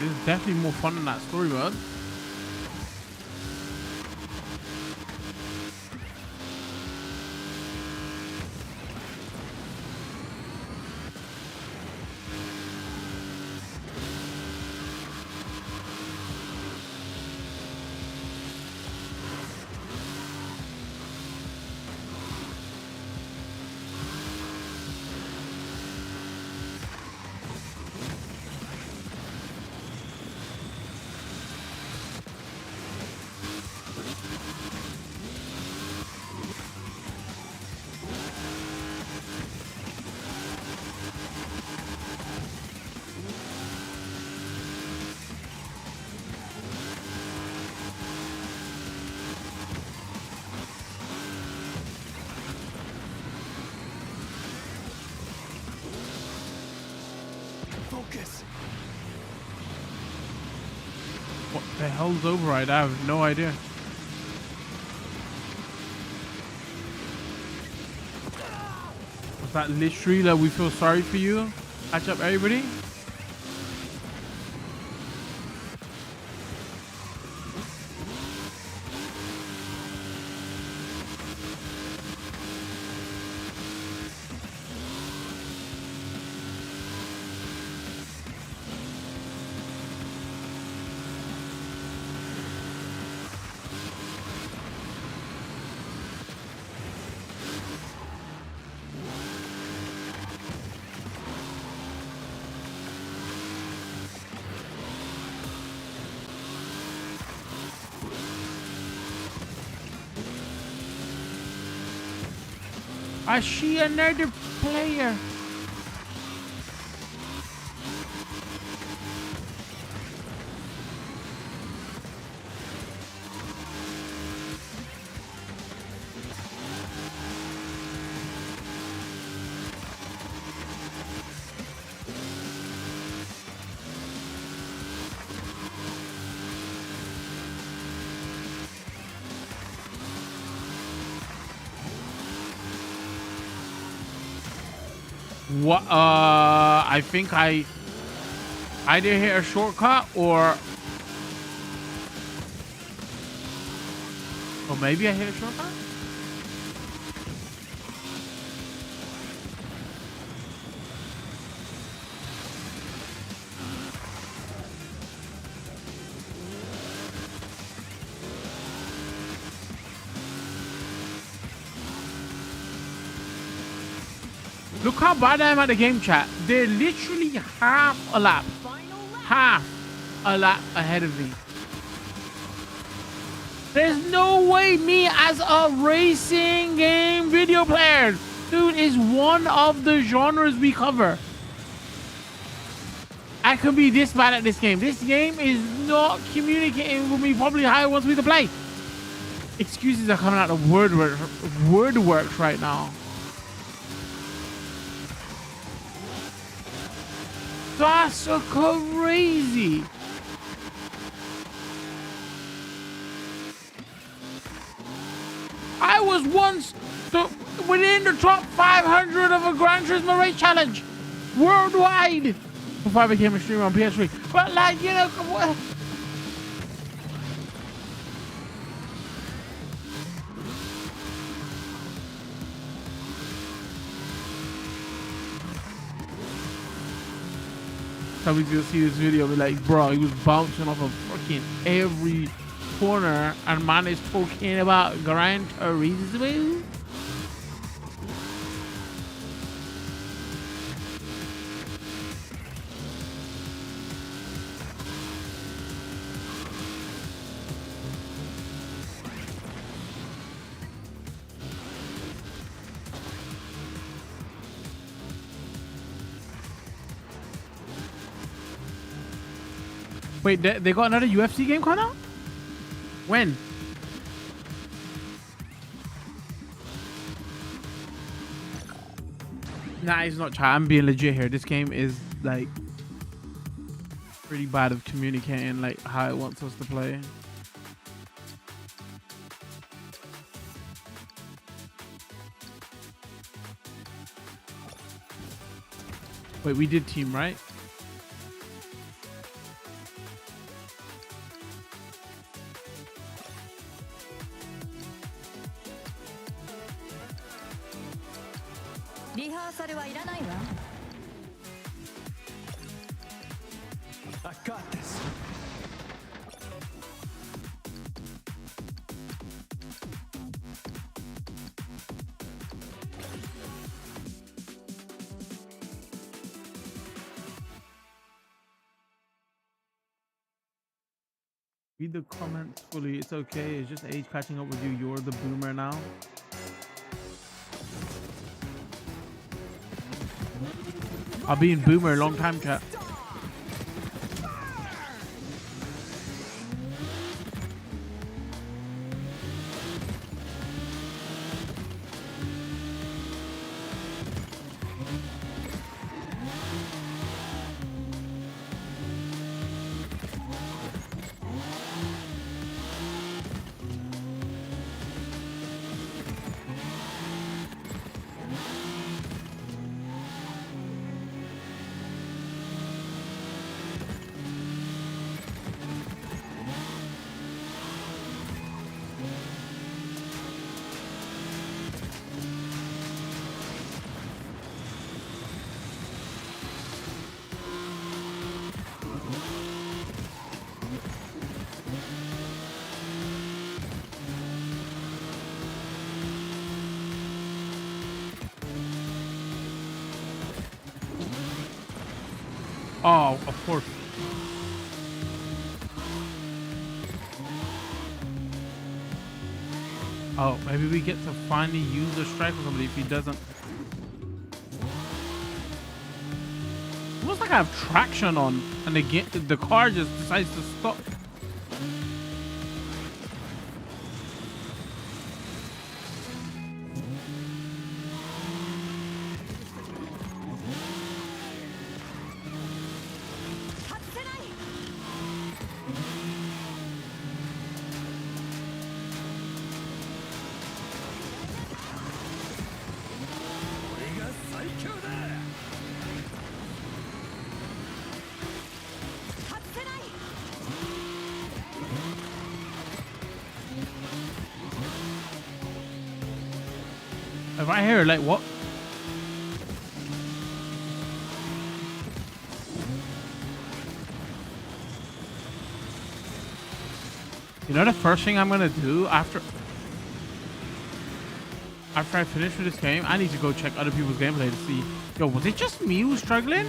This is definitely more fun than that story mode. Focus. What the hell's override? I have no idea. Was that literally that we feel sorry for you? Catch up, everybody. I see another player. What? I think I either hit a shortcut or maybe I hit a shortcut. Look how bad I am at the game, chat. They're literally half a lap ahead of me. There's no way me as a racing game video player, dude, is one of the genres we cover. I could be this bad at this game. This game is not communicating with me probably how it wants me to play. Excuses are coming out of wordworks right now. That's so crazy. I was once within the top 500 of a Gran Turismo race challenge worldwide before I became a streamer on PS3. But like, you know, what? Somebody's gonna see this video and be like, bro, he was bouncing off of fucking every corner and man is talking about Gran Turismo. Wait, they got another UFC game coming out? When? Nah, it's not chat. I'm being legit here. This game is like pretty bad of communicating like how it wants us to play. Wait, we did team, right? I got this. Read the comments fully. It's okay. It's just age catching up with you. You're the boomer now. I've been boomer a long time, chat. Oh, of course. Oh, maybe we get to finally use the strike or somebody if he doesn't. Almost like I have traction on and the car just decides to stop. If I hear like what? You know the first thing I'm gonna do after after I finish with this game, I need to go check other people's gameplay to see, yo, was it just me who's struggling?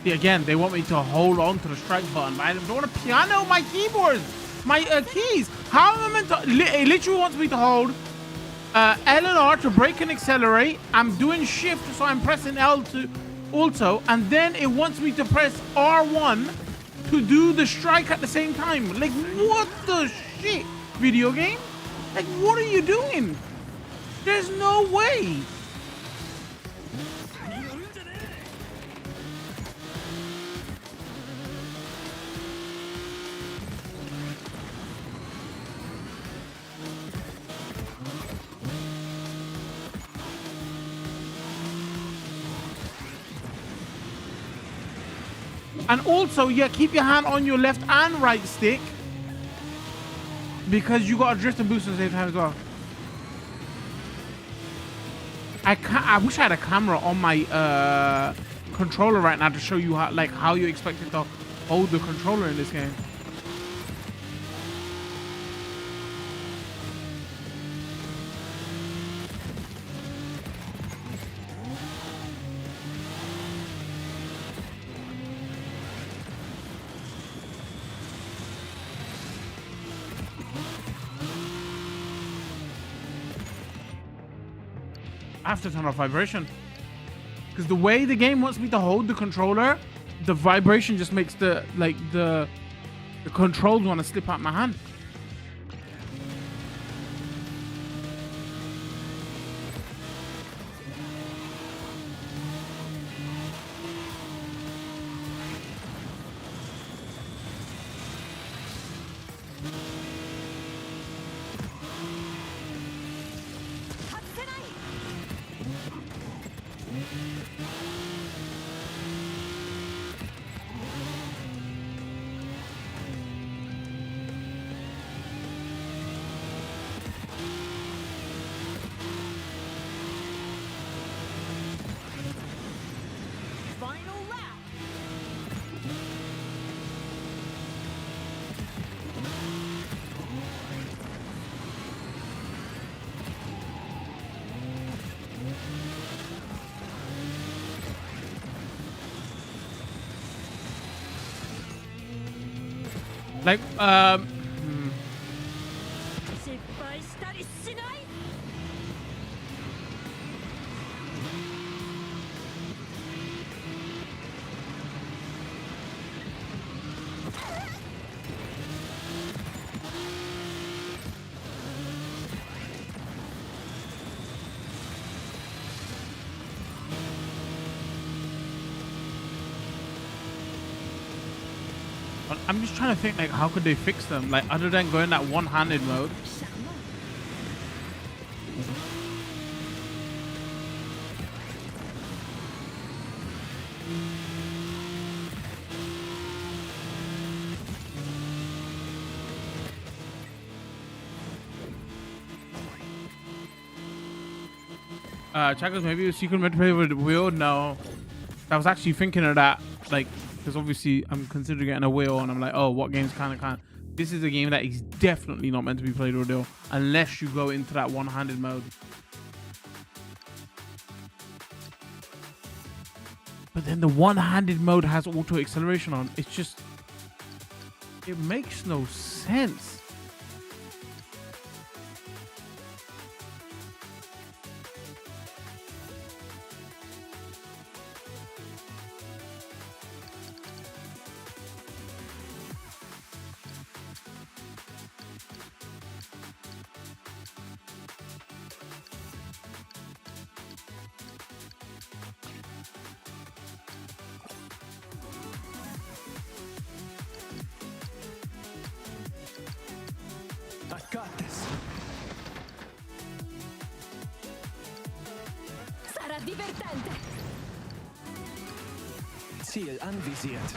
See, again, they want me to hold on to the strike button, but I don't want to piano my keyboard, my keys. How am I meant to? It literally wants me to hold L and R to brake and accelerate. I'm doing shift, so I'm pressing L to also, and then it wants me to press R1 to do the strike at the same time. Like, what the shit, video game? Like, what are you doing? There's no way. And also, yeah, keep your hand on your left and right stick, because you got to drift and boost at the same time as well. I wish I had a camera on my controller right now to show you how you expect it to hold the controller in this game. I have to turn off vibration, because the way the game wants me to hold the controller, the vibration just makes the controls want to slip out my hand. Like, I'm just trying to think, like, how could they fix them? Like, other than going that one-handed mode. Checkers, maybe a secret meant to play with wheel. No, I was actually thinking of that, like, because obviously I'm considering getting a wheel, and I'm like, oh, what games kind of this is a game that is definitely not meant to be played with a wheel unless you go into that one-handed mode. But then the one-handed mode has auto acceleration on. It's just, it makes no sense. I've got this. Sarà divertente. Ziel anvisiert.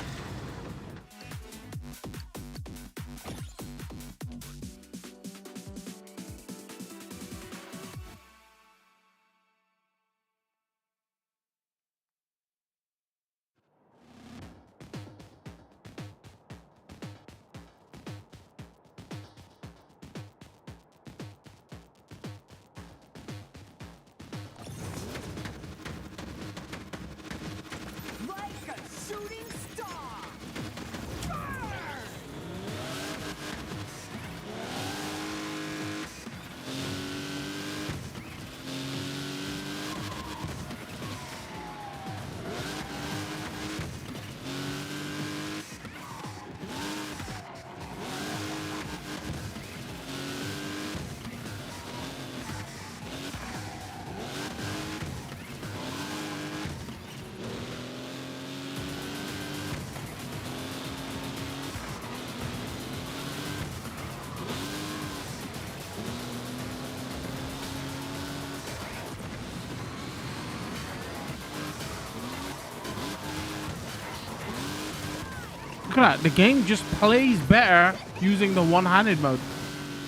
Look at that. The game just plays better using the one-handed mode,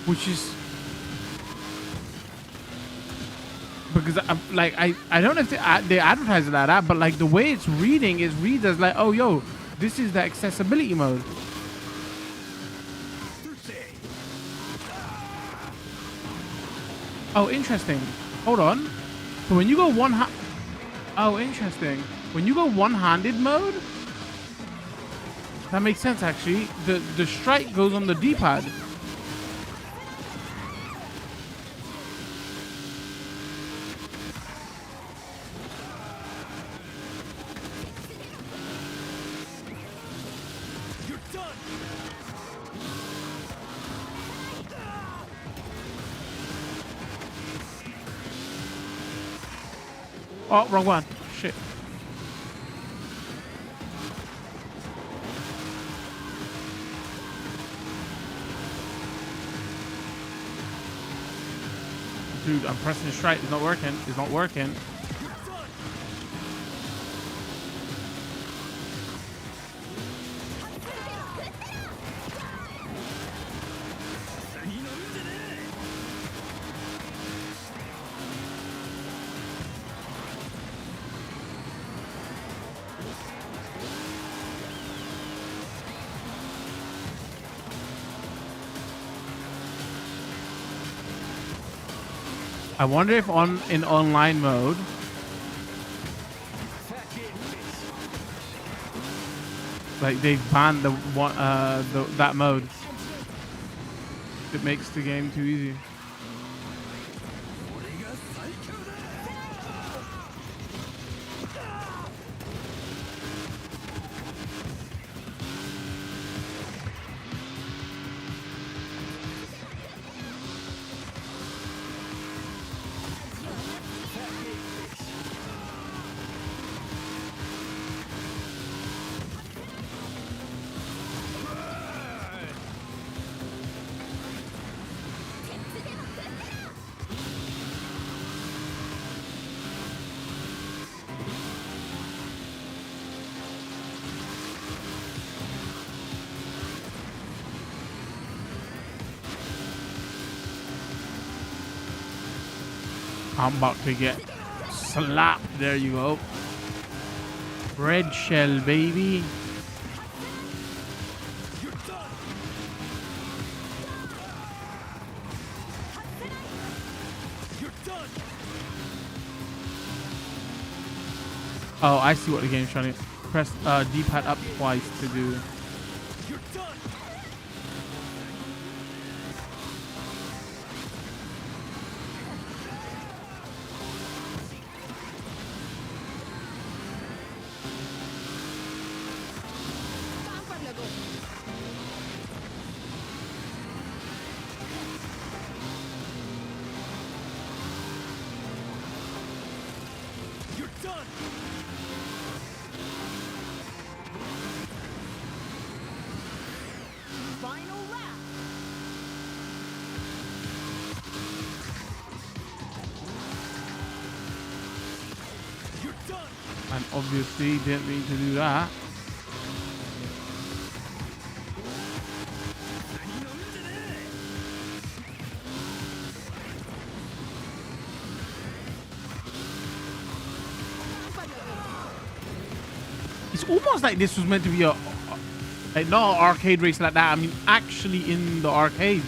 which is because I don't know if they advertise it like that, but like the way it's reading is reads as like, oh yo, this is the accessibility mode. Oh, interesting. Hold on. So when you go oh, interesting. When you go one-handed mode, that makes sense actually. The strike goes on the D-pad. Oh, wrong one. Shit. Dude, I'm pressing the strike. It's not working. It's not working. I wonder if in online mode, like they've banned that mode. It makes the game too easy. I'm about to get slapped. There you go. Red shell, baby. Oh, I see what the game's trying to press D-pad up twice to do. And obviously didn't mean to do that. It's almost like this was meant to be not an arcade race like that. I mean, actually in the arcades.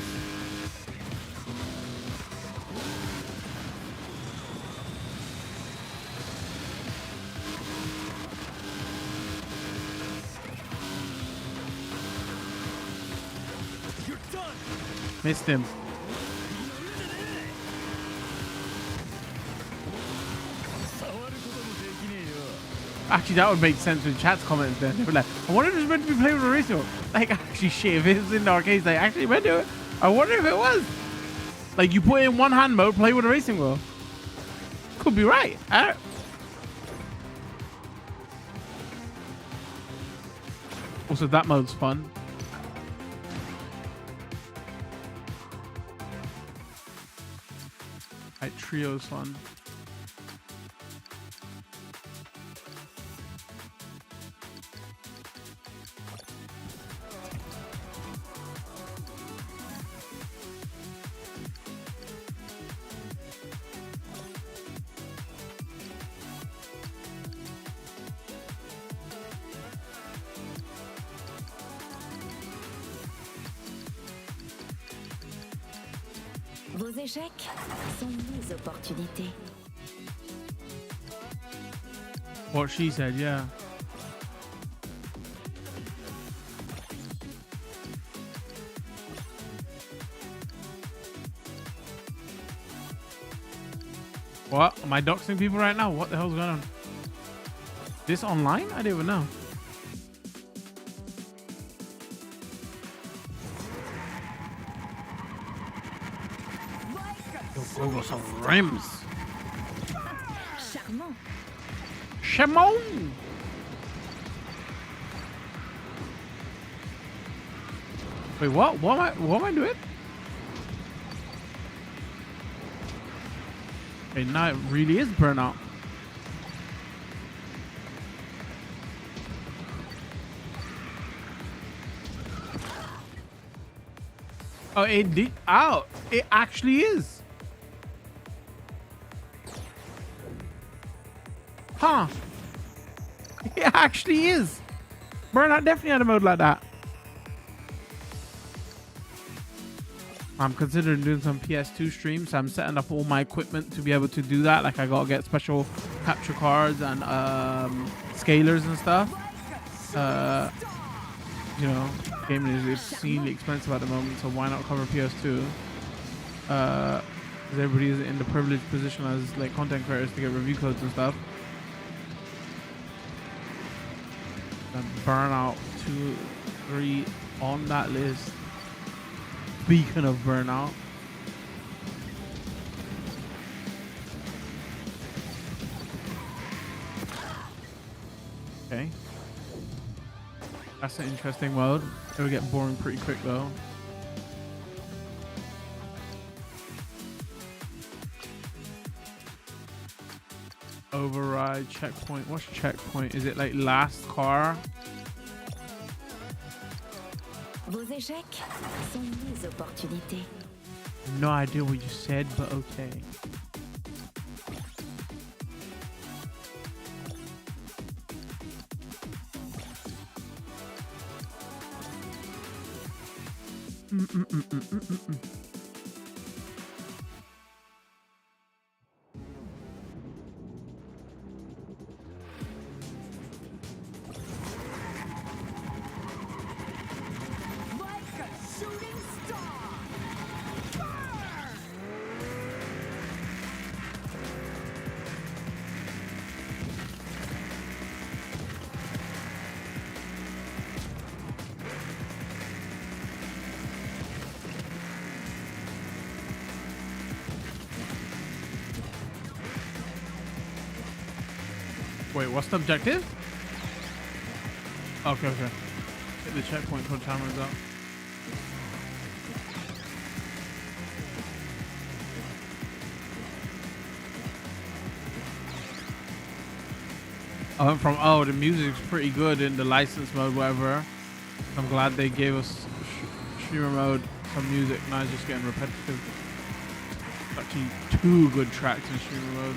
Missed him. Actually, that would make sense with chat's comments then. They were like, I wonder if it's meant to be played with a racing wheel. Like, actually, shit, if it was in the arcades, they actually meant to. I wonder if it was. Like, you put in one hand mode, play with a racing wheel. Could be right. Also, that mode's fun. Right, trio's fun. Vos échecs sont mes opportunités. What she said, yeah. What? Am I doxing people right now? What the hell's going on? This online? I didn't even know. Over some rims. Charmant. Shimon! Wait, what? What am I doing? Hey, now it really is burnout. Oh, it did. Oh, it actually is. Huh. It actually is. Burnout definitely had a mode like that. I'm considering doing some PS2 streams. So I'm setting up all my equipment to be able to do that. Like I gotta get special capture cards and scalers and stuff. You know, gaming is obscenely expensive at the moment, so why not cover PS2? Because everybody is in the privileged position as like content creators to get review codes and stuff. And Burnout 2, 3 on that list. Beacon of Burnout. Okay. That's an interesting mode. It'll get boring pretty quick though. Override, checkpoint. What's checkpoint? Is it like last car? Vos échecs sont mes opportunités. No idea what you said, but okay. Wait, what's the objective? Okay, okay. Hit the checkpoint for time runs out. I went from, oh, the music's pretty good in the license mode, whatever. I'm glad they gave us streamer mode, some music. Now it's just getting repetitive. Actually, 2 good tracks in streamer mode.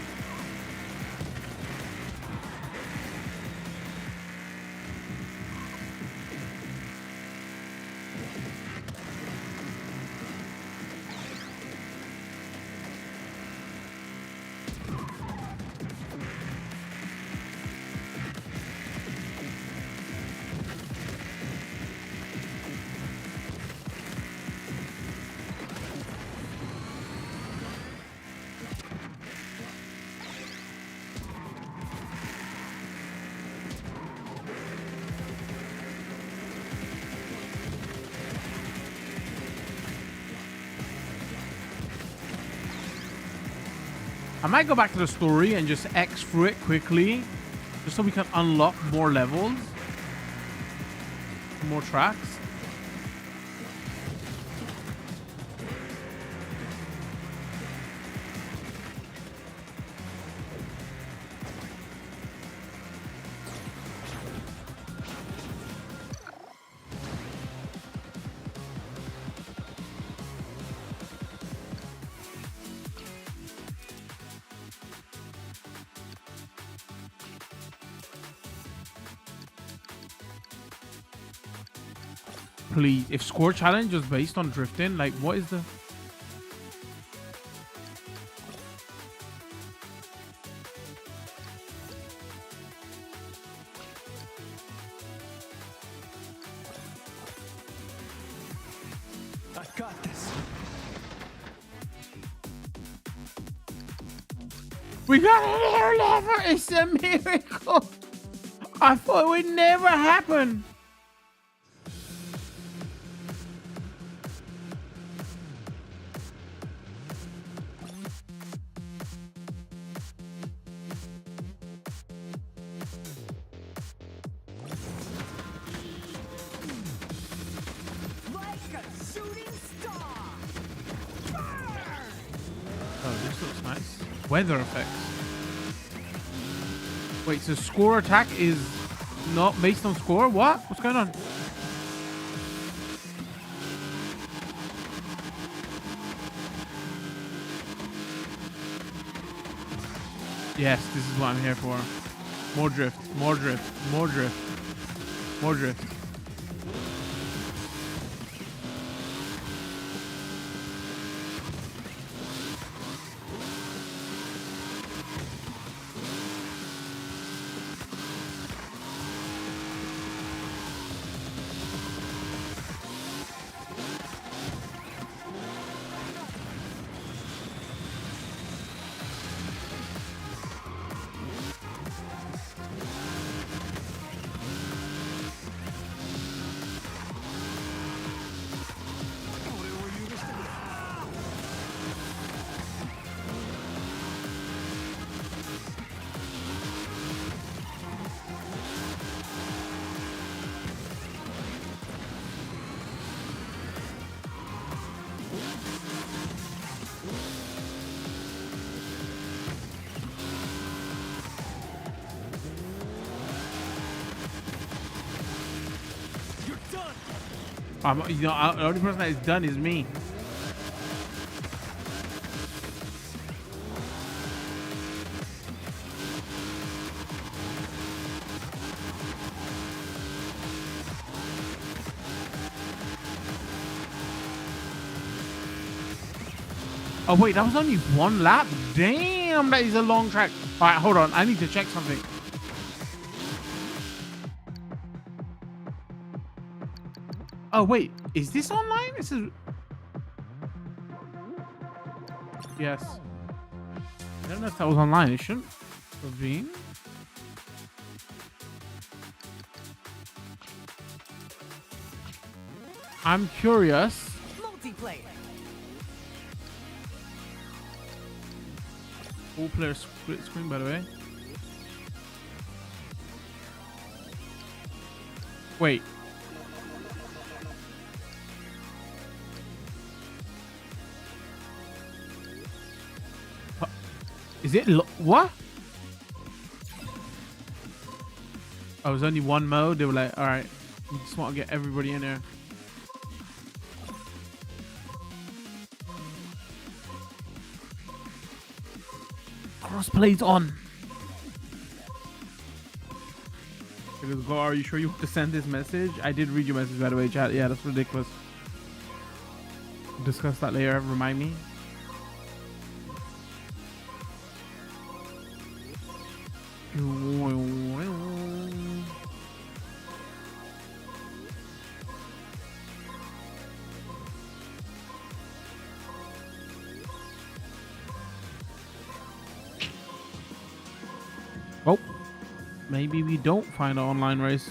I might go back to the story and just X through it quickly, just so we can unlock more levels, more tracks. Please, if score challenge was based on drifting, like what is the... I've got this. We got an air lever. It's a miracle. I thought it would never happen. Like a shooting star. Oh, this looks nice. Weather effects. Wait, so score attack is not based on score? What? What's going on? Yes, this is what I'm here for. More drift, more drift, more drift, more drift. You know, the only person that is done is me. Oh wait, that was only one lap? Damn, that is a long track. All right, hold on. I need to check something. Oh wait, is this online? This is... Yes. I don't know if that was online. It shouldn't have been. I'm curious. Multiplayer. Full player split screen, by the way. Wait. Is it what? Oh, it was only one mode. They were like, all right, we just want to get everybody in there. Crossplay's on. It goes, are you sure you want to send this message? I did read your message, by the way, chat. Yeah, that's ridiculous. Discuss that later. Remind me. Oh, maybe we don't find an online race.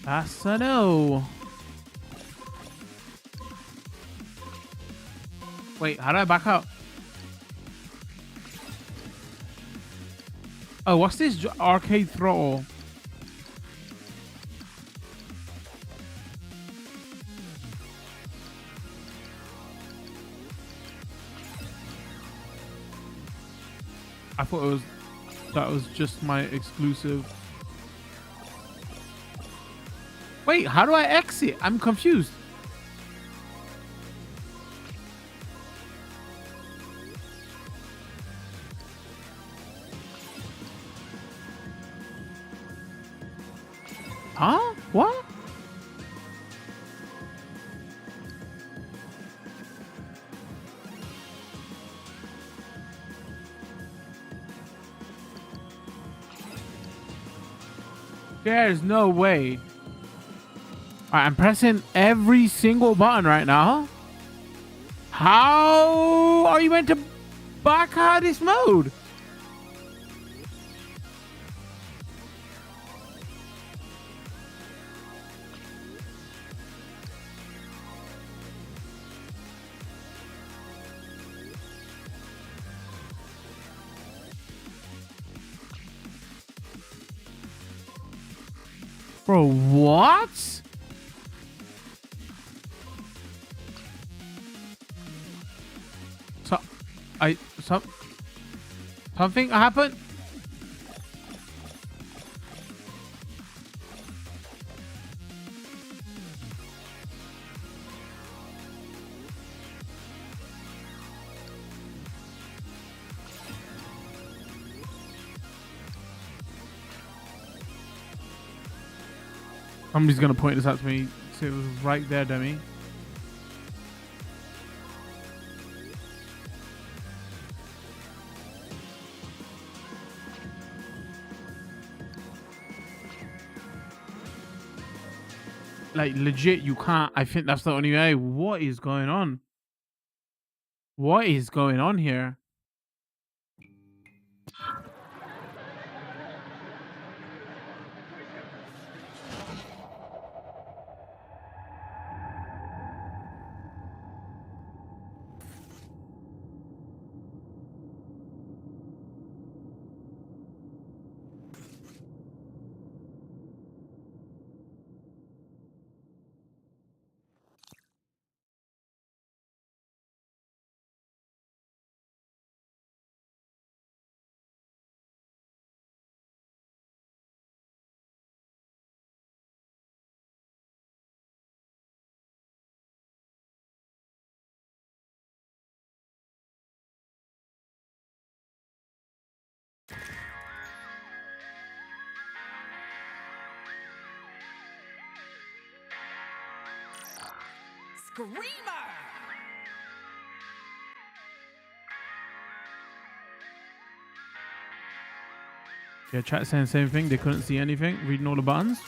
That's a no. Wait, how do I back out? Oh, what's this arcade throttle? I thought that was just my exclusive. Wait, how do I exit? I'm confused. Huh? What? There's no way. All right, I'm pressing every single button right now. How are you meant to back out of this mode? Bro, what? Something happened? Somebody's gonna point this out to me. See, it was right there, Demi. Like, legit, you can't. I think that's the only way. What is going on? What is going on here? Screamer! Yeah, chat saying the same thing. They couldn't see anything. Reading all the buttons.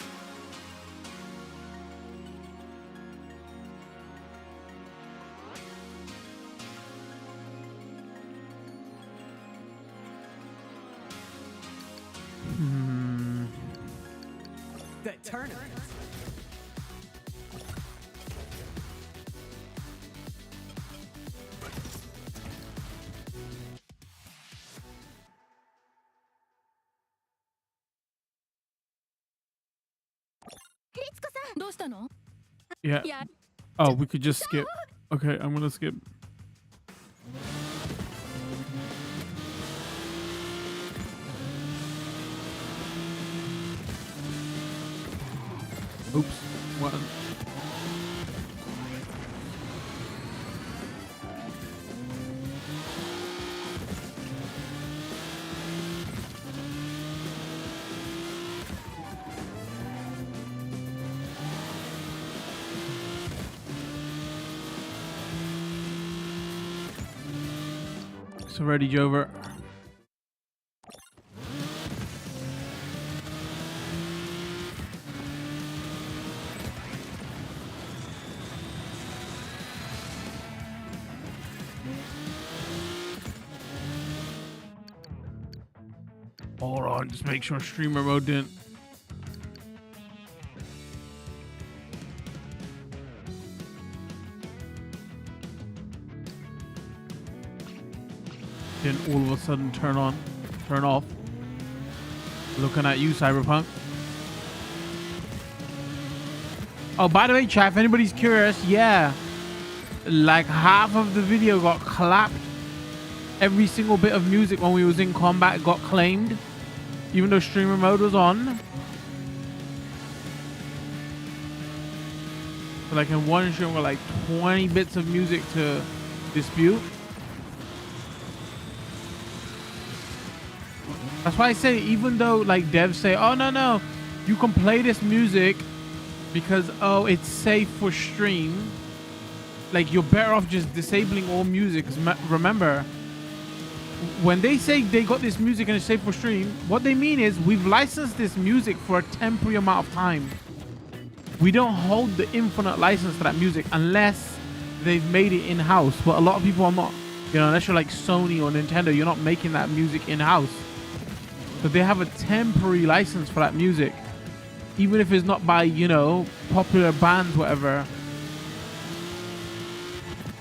The tournament. Yeah. Oh, we could just skip. Okay, I'm gonna skip. Oops. What? So ready, Jover. Hold on, just make sure streamer mode didn't. Didn't all of a sudden turn off. Looking at you, Cyberpunk. Oh, by the way, chat, if anybody's curious, yeah, like half of the video got clapped every single bit of music when we was in combat got claimed, even though streamer mode was on. So like in one stream, we got like 20 bits of music to dispute. That's why I say, even though like devs say, oh no, you can play this music because, oh, it's safe for stream. Like, you're better off just disabling all music. 'Cause remember, when they say they got this music and it's safe for stream, what they mean is we've licensed this music for a temporary amount of time. We don't hold the infinite license to that music unless they've made it in-house. But a lot of people are not. You know, unless you're like Sony or Nintendo, you're not making that music in-house. But they have a temporary license for that music. Even if it's not by, you know, popular bands, whatever.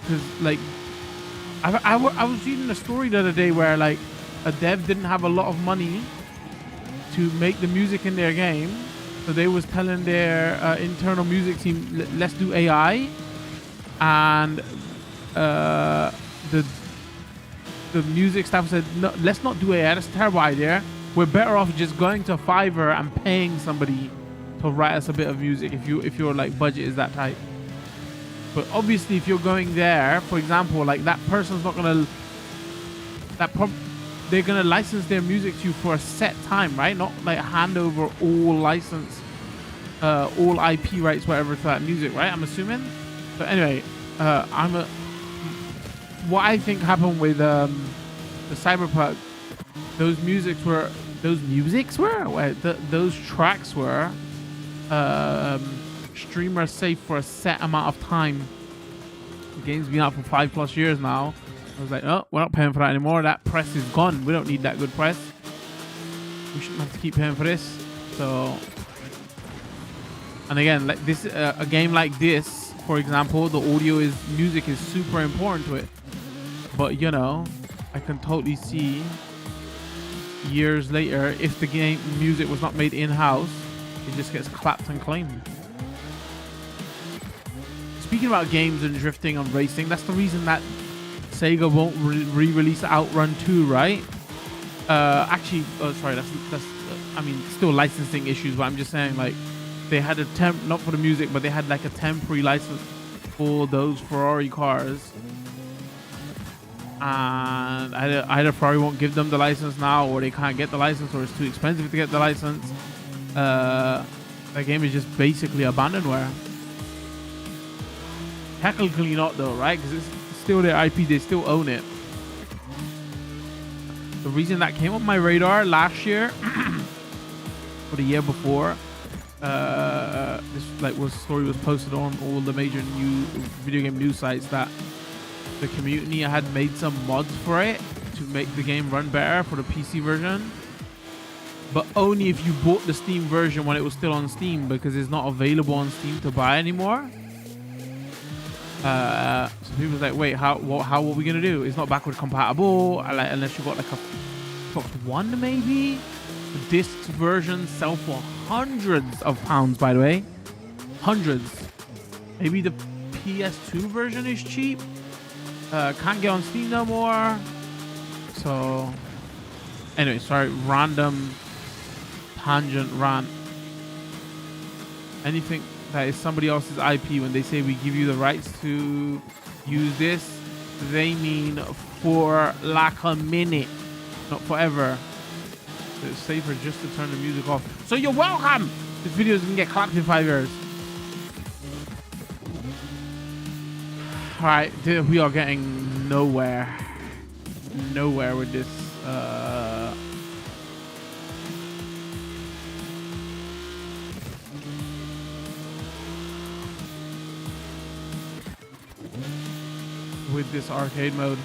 Because, like, I was reading a story the other day where, like, a dev didn't have a lot of money to make the music in their game. So they was telling their internal music team, let's do AI. And the music staff said, no, let's not do AI. That's a terrible idea. We're better off just going to Fiverr and paying somebody to write us a bit of music if your like budget is that tight. But obviously, if you're going there, for example, like that person's not gonna they're gonna license their music to you for a set time, right? Not like hand over all license, all IP rights, whatever, to that music, right? I'm assuming. So anyway, what I think happened with the Cyberpunk, those tracks were streamer safe for a set amount of time. The game's been out for 5+ years now. I was like, oh, we're not paying for that anymore. That press is gone. We don't need that good press. We shouldn't have to keep paying for this. So, and again, like this, a game like this, for example, the music is super important to it. But you know, I can totally see years later, if the game music was not made in-house, it just gets clapped and claimed. Speaking about games and drifting and racing, that's the reason that Sega won't re-release Outrun 2, right? Actually, sorry, that's I mean, still licensing issues, but I'm just saying, like, they had not for the music, but they had like a temporary license for those Ferrari cars. And either Ferrari won't give them the license now, or they can't get the license, or it's too expensive to get the license. The game is just basically abandonware. Technically not though, right? Because it's still their IP, they still own it. The reason that came on my radar last year or the year before, this story was posted on all the major video game news sites, that the community had made some mods for it to make the game run better for the PC version, but only if you bought the Steam version when it was still on Steam, because it's not available on Steam to buy anymore. So people was like, wait, how are we gonna do? It's not backward compatible, unless you got like a Xbox One maybe. The disc versions sell for hundreds of pounds, by the way, hundreds. Maybe the PS2 version is cheap. Can't get on Steam no more. So anyway, sorry, random tangent rant. Anything that is somebody else's IP, when they say we give you the rights to use this, they mean for like a minute, not forever. So it's safer just to turn the music off. So you're welcome. This video is gonna get clapped in 5 years. All right, we are getting nowhere with this. With this arcade mode.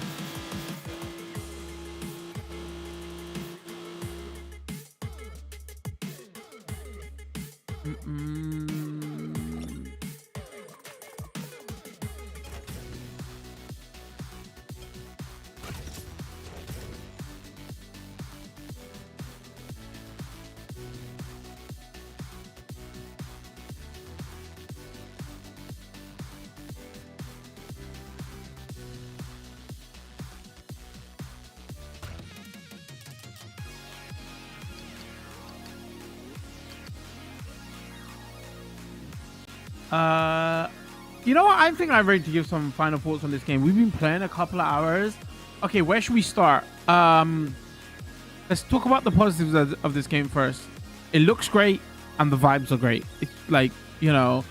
You know what? I think I'm ready to give some final thoughts on this game. We've been playing a couple of hours. Okay, where should we start? Let's talk about the positives of this game first. It looks great and the vibes are great. It's like, you know,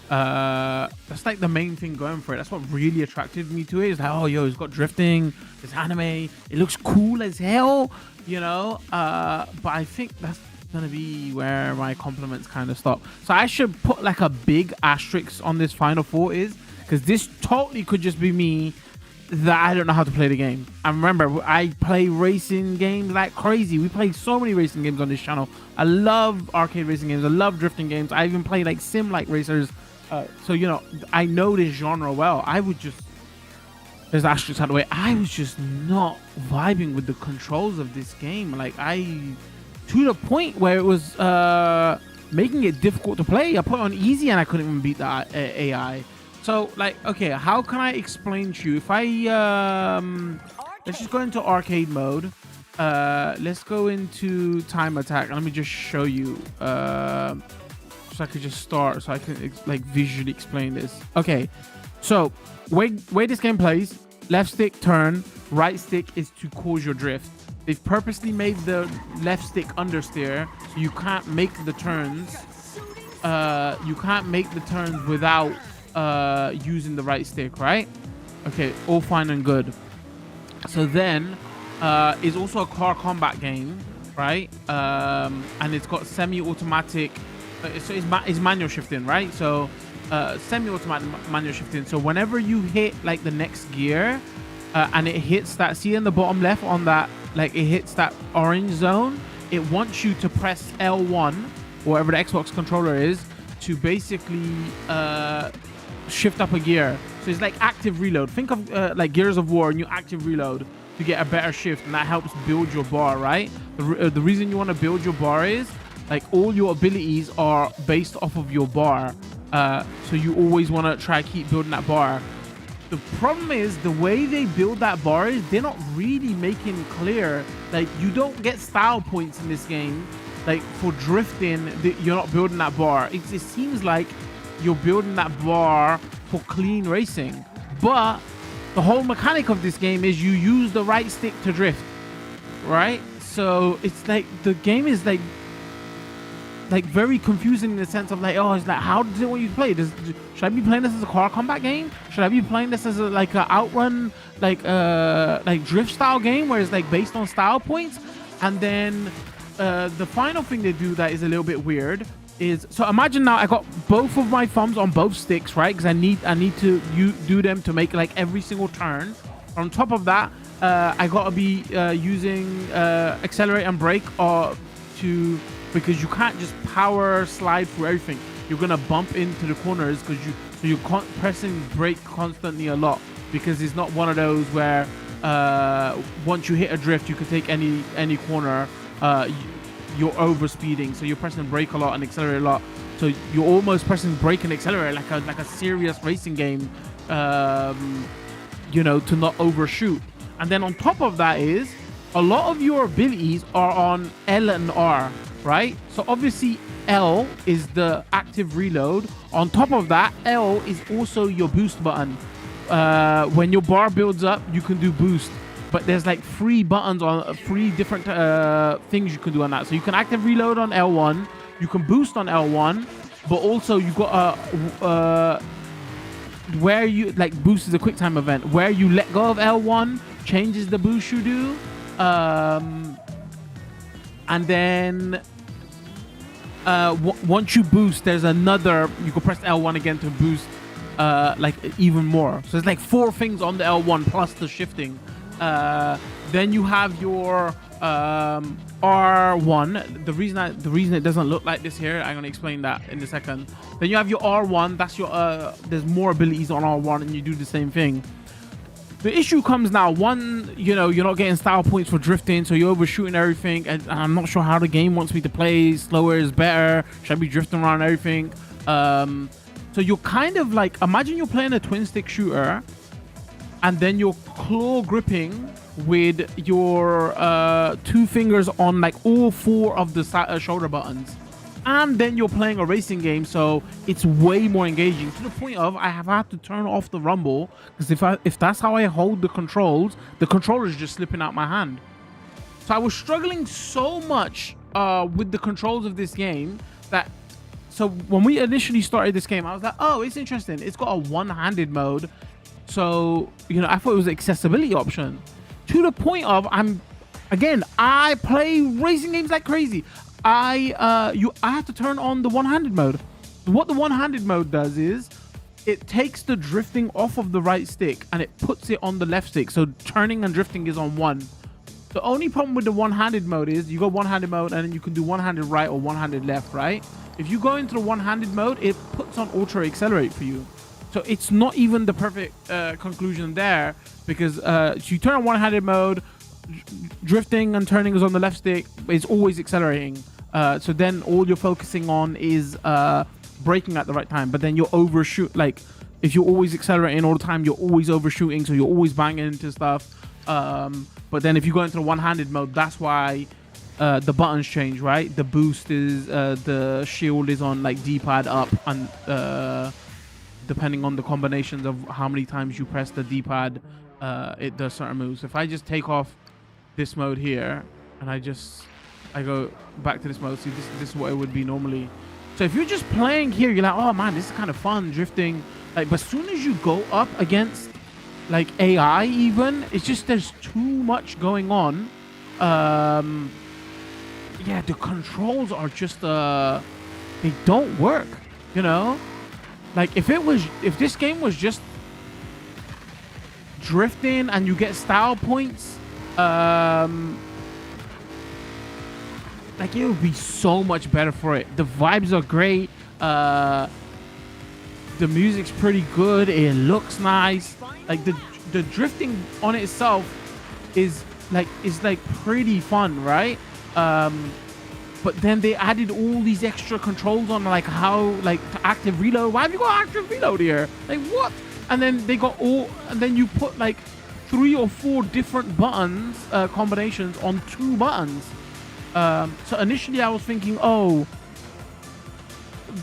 that's like the main thing going for it. That's what really attracted me to it. It's like, oh, yo, it's got drifting, it's anime, it looks cool as hell, you know. But I think that's gonna be where my compliments kind of stop. So I should put like a big asterisk on this final thought, is because this totally could just be me that I don't know how to play the game. And remember, I play racing games like crazy. We play so many racing games on this channel. I love arcade racing games. I love drifting games. I even play like sim-like racers. So, you know, I know this genre well. I would just... There's asterisk out of the way. I was just not vibing with the controls of this game. Like, to the point where it was making it difficult to play. I put it on easy and I couldn't even beat that AI. So, like, okay, how can I explain to you? If I, let's just go into arcade mode. Let's go into time attack. And let me just show you. So I could just start so I can, like, visually explain this. Okay, so, way this game plays, left stick turn, right stick is to cause your drift. They've purposely made the left stick understeer, so you can't make the turns. You can't make the turns without using the right stick, right? Okay, all fine and good. So then it's also a car combat game, right? And it's got semi-automatic, so it's manual shifting, right? So semi-automatic manual shifting. So whenever you hit like the next gear and it hits that, see in the bottom left on that, like it hits that orange zone, it wants you to press L1, whatever the Xbox controller is, to basically shift up a gear. So it's like active reload. Think of like Gears of War, and you active reload to get a better shift, and that helps build your bar, right? The reason you want to build your bar is like all your abilities are based off of your bar, so you always want to try to keep building that bar. The problem is the way they build that bar is they're not really making clear. Like, you don't get style points in this game. Like, for drifting, you're not building that bar. It seems like you're building that bar for clean racing. But the whole mechanic of this game is you use the right stick to drift, right? So it's like the game is like very confusing in the sense of like, oh, it's like, how does it want you to play? Should I be playing this as a car combat game? Should I be playing this as like a outrun, like drift style game where it's like based on style points? And then the final thing they do that is a little bit weird is, so imagine now I got both of my thumbs on both sticks, right? Because I need to do them to make like every single turn. On top of that, I gotta be using accelerate and brake because you can't just power slide through everything. You're gonna bump into the corners because you're pressing brake constantly a lot, because it's not one of those where once you hit a drift you can take any corner. You're over speeding, so you're pressing brake a lot and accelerate a lot. So you're almost pressing brake and accelerate like a serious racing game, you know, to not overshoot. And then on top of that is a lot of your abilities are on L and R, right? So obviously L is the active reload. On top of that, L is also your boost button. When your bar builds up, you can do boost. But there's like 3 buttons on 3 different things you can do on that. So you can active reload on L1, you can boost on L1, but also you got where you like boost is a quick time event where you let go of L1 changes the boost you do, and then once you boost, there's another, you can press L1 again to boost like even more. So it's like 4 things on the L1 plus the shifting. Then you have your R1. The reason it doesn't look like this here, I'm gonna explain that in a second. Then you have your R1. That's your there's more abilities on R1, and you do the same thing. The issue comes now. One, you know, you're not getting style points for drifting, so you're overshooting everything, and I'm not sure how the game wants me to play. Slower is better. Should I be drifting around everything? So you're kind of like, imagine you're playing a twin stick shooter, and then you're claw gripping with your 2 fingers on like all 4 of the shoulder buttons, and then you're playing a racing game, so it's way more engaging, to the point of I have had to turn off the rumble, because if that's how I hold the controller is just slipping out my hand. So I was struggling so much with the controls of this game that, so when we initially started this game, I was like, oh, it's interesting, it's got a one-handed mode. So, you know, I thought it was an accessibility option, to the point of I play racing games like crazy. I have to turn on the one-handed mode. What the one-handed mode does is it takes the drifting off of the right stick and it puts it on the left stick. So turning and drifting is on one. The only problem with the one-handed mode is you go one-handed mode and then you can do one-handed right or one-handed left, right? If you go into the one-handed mode, it puts on auto accelerate for you. So it's not even the perfect conclusion there, because you turn on one-handed mode, drifting and turning is on the left stick, it's always accelerating. So then all you're focusing on is braking at the right time, but then you're overshoot. Like if you're always accelerating all the time, you're always overshooting, so you're always banging into stuff. But then if you go into the one-handed mode, that's why the buttons change, right? The boost is the shield is on like D-pad up, and depending on the combinations of how many times you press the D-pad, it does certain moves. If I just take off this mode here and I go back to this mode, see, this is what it would be normally. So if you're just playing here, you're like, oh man, this is kind of fun drifting, like, but as soon as you go up against like AI, even, it's just there's too much going on. Yeah, the controls are just they don't work, you know. Like if this game was just drifting and you get style points, like it would be so much better for it. The vibes are great, the music's pretty good, it looks nice, like the drifting on itself is like pretty fun, right? But then they added all these extra controls on, like how, like active reload. Why have you got active reload here? Like what? And then they got and then you put like 3 or 4 different buttons, combinations on 2 buttons. So initially I was thinking, oh,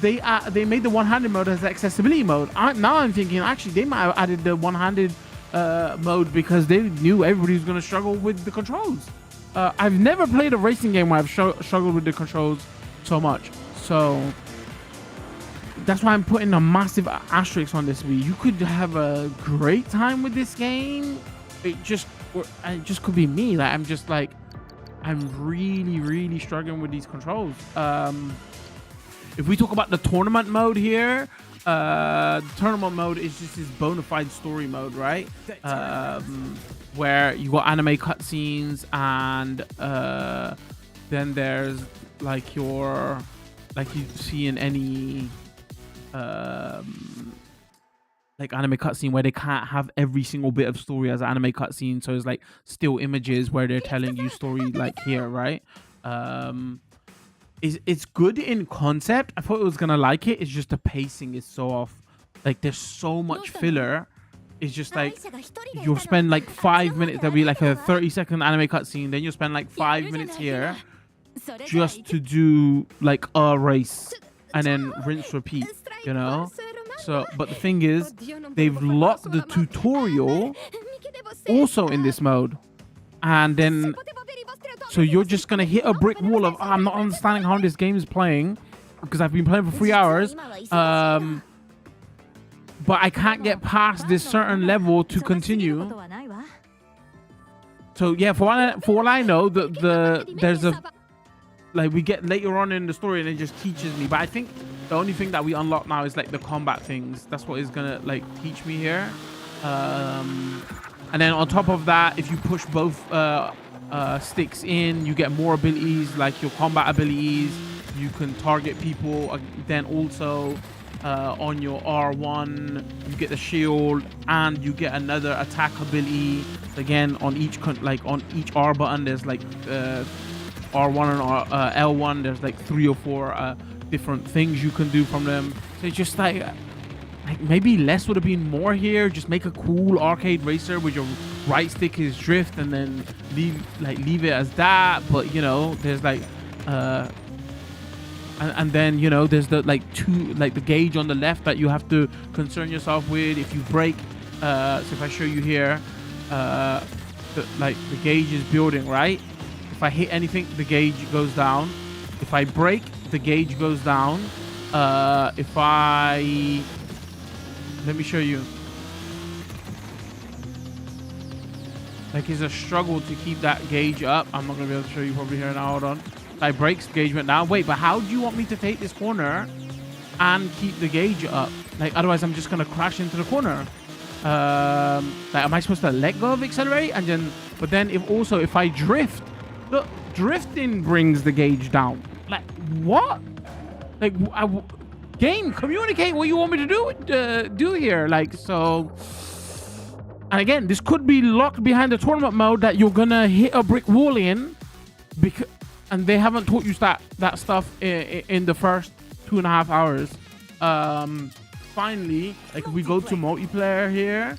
they made the one-handed mode as the accessibility mode. Now I'm thinking, actually, they might have added the one-handed mode because they knew everybody was going to struggle with the controls. I've never played a racing game where I've struggled with the controls so much. So that's why I'm putting a massive asterisk on this Wii. You could have a great time with this game. It just could be me. Like I'm really, really struggling with these controls. If we talk about the tournament mode here, the tournament mode is just this bona fide story mode, right? Where you got anime cutscenes, and then there's like you see in any like anime cutscene where they can't have every single bit of story as an anime cutscene, so it's like still images where they're telling you story, like here, right? It's good in concept. I thought I was gonna like it. It's just the pacing is so off. Like there's so much filler. It's just like you'll spend like 5 minutes. There'll be like a 30-second anime cutscene. Then you'll spend like 5 minutes here just to do like a race and then rinse repeat, you know? So, but the thing is, they've locked the tutorial also in this mode. And then, so you're just going to hit a brick wall of, oh, I'm not understanding how this game is playing because I've been playing for 3 hours. But I can't get past this certain level to continue. So yeah, for what I know, there's a, like, we get later on in the story and it just teaches me. But I think the only thing that we unlock now is like the combat things. That's what is gonna like teach me here. And then on top of that, if you push both sticks in, you get more abilities, like your combat abilities. You can target people. Then also on your R1, you get the shield, and you get another attack ability. Again, on each on each R button, there's like R1 and L1. There's like 3 or 4 different things you can do from them. So it's just like maybe less would have been more here. Just make a cool arcade racer with your right stick is drift, and then leave it as that. But you know, there's like and then you know there's the the gauge on the left that you have to concern yourself with. If you break, so if I show you here, the gauge is building, right? If I hit anything, the gauge goes down. If I break, the gauge goes down. If I let me show you. Like, it's a struggle to keep that gauge up. I'm not gonna be able to show you probably here now. Hold on. I breaks, gauge went down. Wait, but how do you want me to take this corner and keep the gauge up? Like, otherwise I'm just gonna crash into the corner. Like, am I supposed to let go of accelerate and then? But then if I drift, look, drifting brings the gauge down. Like, what? Like, game, communicate what you want me to do here. Like, so. And again, this could be locked behind the tournament mode that you're gonna hit a brick wall in, because and they haven't taught you that stuff in the first 2.5 hours. Finally, like if we go to multiplayer here,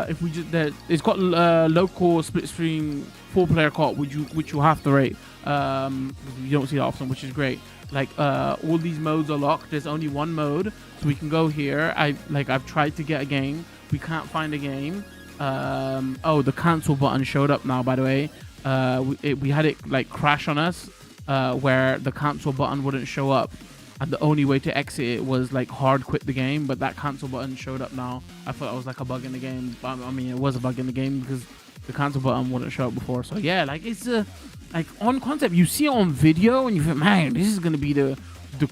if we just it's got local split screen 4-player co-op, which you have to rate. You don't see that often, which is great. Like all these modes are locked. There's only one mode, so we can go here. I've tried to get a game. We can't find a game. Oh, the cancel button showed up now, by the way. We had it like crash on us, where the cancel button wouldn't show up, and the only way to exit it was like hard quit the game. But that cancel button showed up now. I thought it was like a bug in the game, but I mean it was a bug in the game because the cancel button wouldn't show up before. So yeah, like it's like on concept. You see it on video and you think, man, this is gonna be the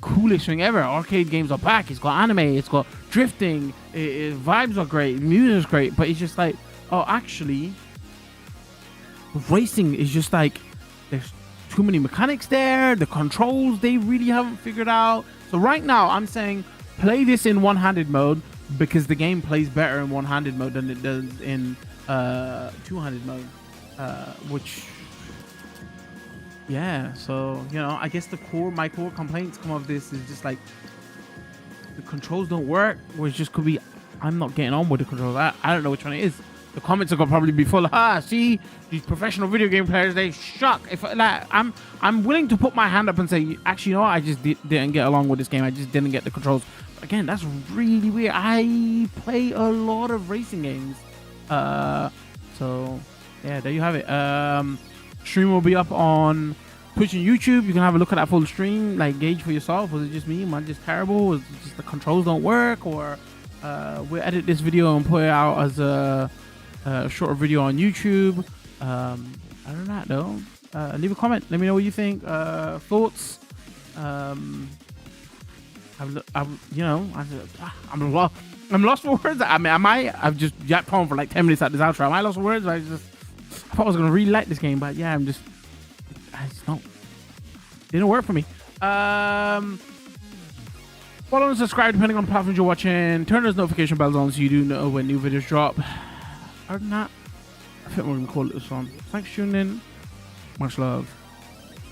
coolest thing ever. Arcade games are back. It's got anime. It's got drifting. Vibes are great. Music's great. But it's just like, oh, actually, racing is just like, there's too many mechanics there. The controls, they really haven't figured out. So right now, I'm saying play this in one-handed mode because the game plays better in one-handed mode than it does in two-handed mode. Which... yeah, so you know, I guess my core complaints come of this is just like the controls don't work, which just could be I'm not getting on with the controls. I don't know which one it is. The comments are gonna probably be full of see, these professional video game players, they suck. If like I'm willing to put my hand up and say, actually, you know what, I just didn't get along with this game. I just didn't get the controls. But again, that's really weird. I play a lot of racing games. So yeah, there you have it. Stream will be up on Twitch and YouTube. You can have a look at that full stream, like gauge for yourself. Was it just me? Am I just terrible? Was it just the controls don't work? Or we'll edit this video and put it out as a shorter video on YouTube. I don't know though. Leave a comment. Let me know what you think. Thoughts. I'm lost for words. I mean, I've just yapped on for like 10 minutes at this outro. Am I lost for words? I thought I was gonna really like this game, but yeah, I just don't. Didn't work for me. Follow and subscribe depending on the platforms you're watching. Turn those notification bells on so you do know when new videos drop. Other than that, I think we're gonna call it this one. Thanks for tuning in. Much love.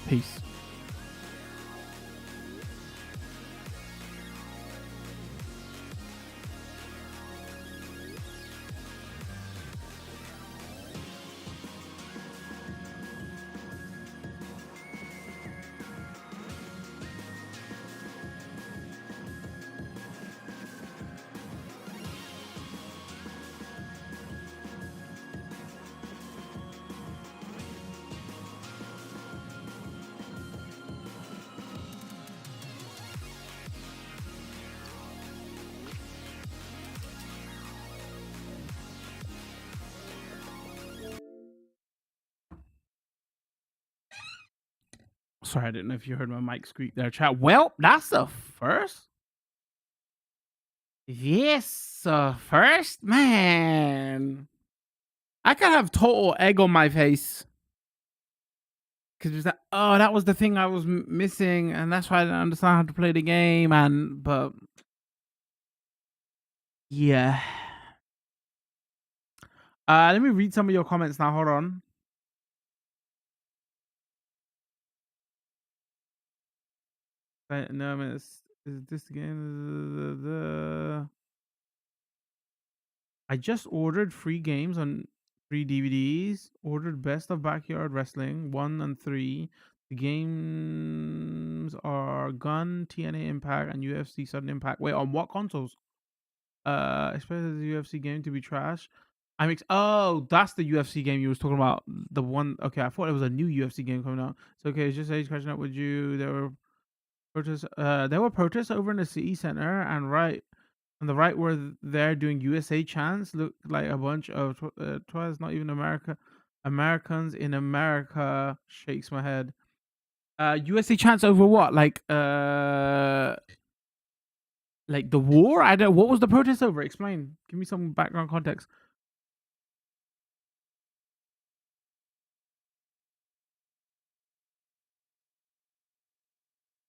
Peace. Sorry, I didn't know if you heard my mic squeak there, chat. Well, that's the first. Yes, first, man. I could have total egg on my face. Because that was the thing I was missing, and that's why I didn't understand how to play the game. But yeah. Let me read some of your comments now. Hold on. No, I mean, is this the game? I just ordered 3 games on 3 DVDs. Ordered Best of Backyard Wrestling 1 and 3. The games are Gun, TNA Impact, and UFC Sudden Impact. Wait, on what consoles? Especially the UFC game to be trash. Oh, that's the UFC game you was talking about. The one. Okay, I thought it was a new UFC game coming out. So okay, it's just Age catching up with you. There were protests. There were protests over in the city center, and on the right were there doing USA chants. Look like a bunch of twice not even Americans in America. Shakes my head. USA chants over what? Like the war? I don't. What was the protest over? Explain. Give me some background context.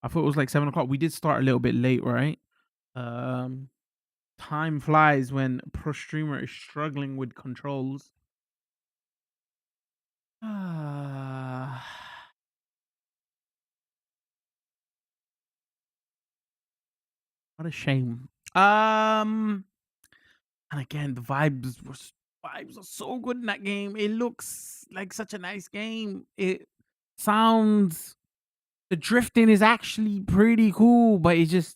I thought it was like 7 o'clock. We did start a little bit late, right? Time flies when pro streamer is struggling with controls. What a shame. And again, the vibes are so good in that game. It looks like such a nice game. It sounds the drifting is actually pretty cool, but they just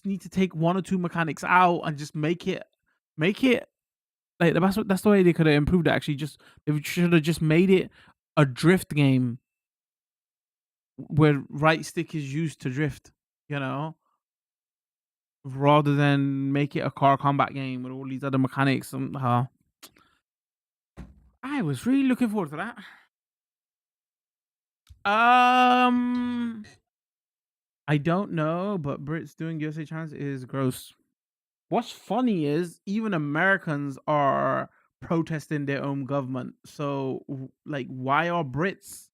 need to take one or two mechanics out and just make it like that's the way they could have improved it. Actually, they should have just made it a drift game where right stick is used to drift, you know, rather than make it a car combat game with all these other mechanics. I was really looking forward to that. I don't know, but Brits doing USA chance is gross. What's funny is even Americans are protesting their own government. So like, why are Brits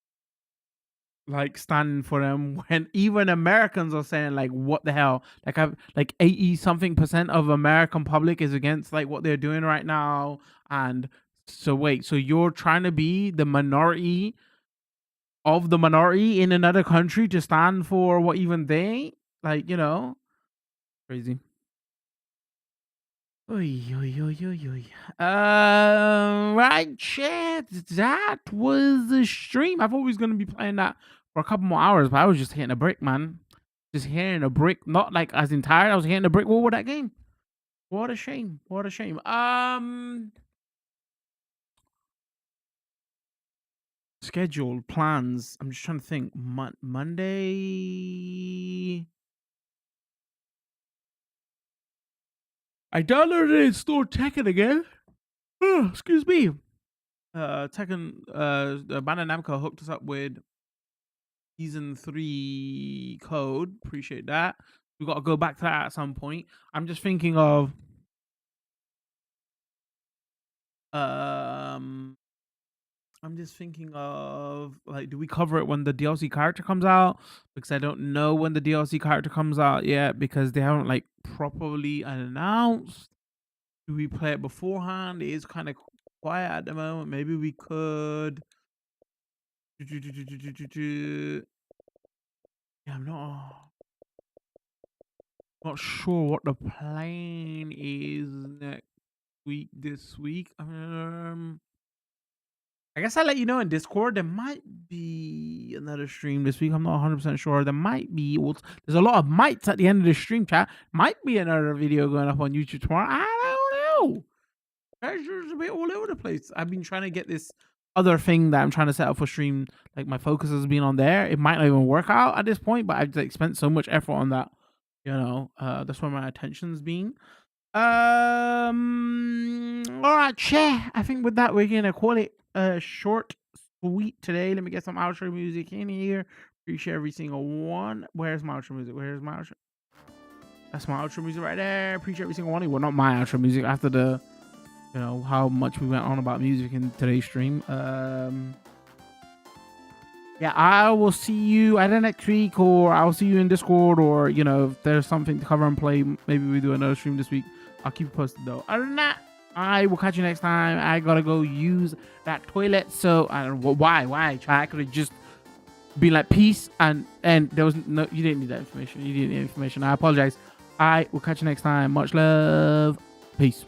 like standing for them when even Americans are saying like, what the hell? Like, I've like 80 something % of American public is against like what they're doing right now. And so wait, so you're trying to be the minority of the minority in another country to stand for what even they like, crazy. Oy, oy, oy, oy, oy. Right, chat. That was the stream. I thought we was gonna be playing that for a couple more hours, but I was just hitting a brick, man. Just hitting a brick, not like as in tired. I was hitting a brick wall with that game. What a shame. What a shame. Scheduled plans. I'm just trying to think. Monday. I downloaded and installed Tekken again. Oh, excuse me. Tekken, Bandai Namco hooked us up with season 3 code. Appreciate that. We got to go back to that at some point. I'm just thinking of like, do we cover it when the DLC character comes out? Because I don't know when the DLC character comes out yet because they haven't like properly announced. Do we play it beforehand? It is kind of quiet at the moment. Maybe we could. Yeah, I'm not sure what the plan is this week. I guess I'll let you know in Discord. There might be another stream this week. I'm not 100% sure. There might be. Well, there's a lot of mights at the end of the stream chat. Might be another video going up on YouTube tomorrow. I don't know. Treasure's a bit all over the place. I've been trying to get this other thing that I'm trying to set up for stream. Like, my focus has been on there. It might not even work out at this point, but I've like spent so much effort on that. That's where my attention's been. All right, chat. I think with that we're gonna call it short, sweet today. Let me get some outro music in here. Appreciate every single one. Where's my outro music? Where's my outro? That's my outro music right there. Appreciate every single one. Well, not my outro music. After the, how much we went on about music in today's stream. Yeah, I will see you either next week or I'll see you in Discord, or if there's something to cover and play, maybe we do another stream this week. I'll keep you posted though. Other than that, I will catch you next time. I gotta go use that toilet. So I don't know why. I could have just been like peace and there was no. You didn't need that information. I apologize. I will catch you next time. Much love. Peace.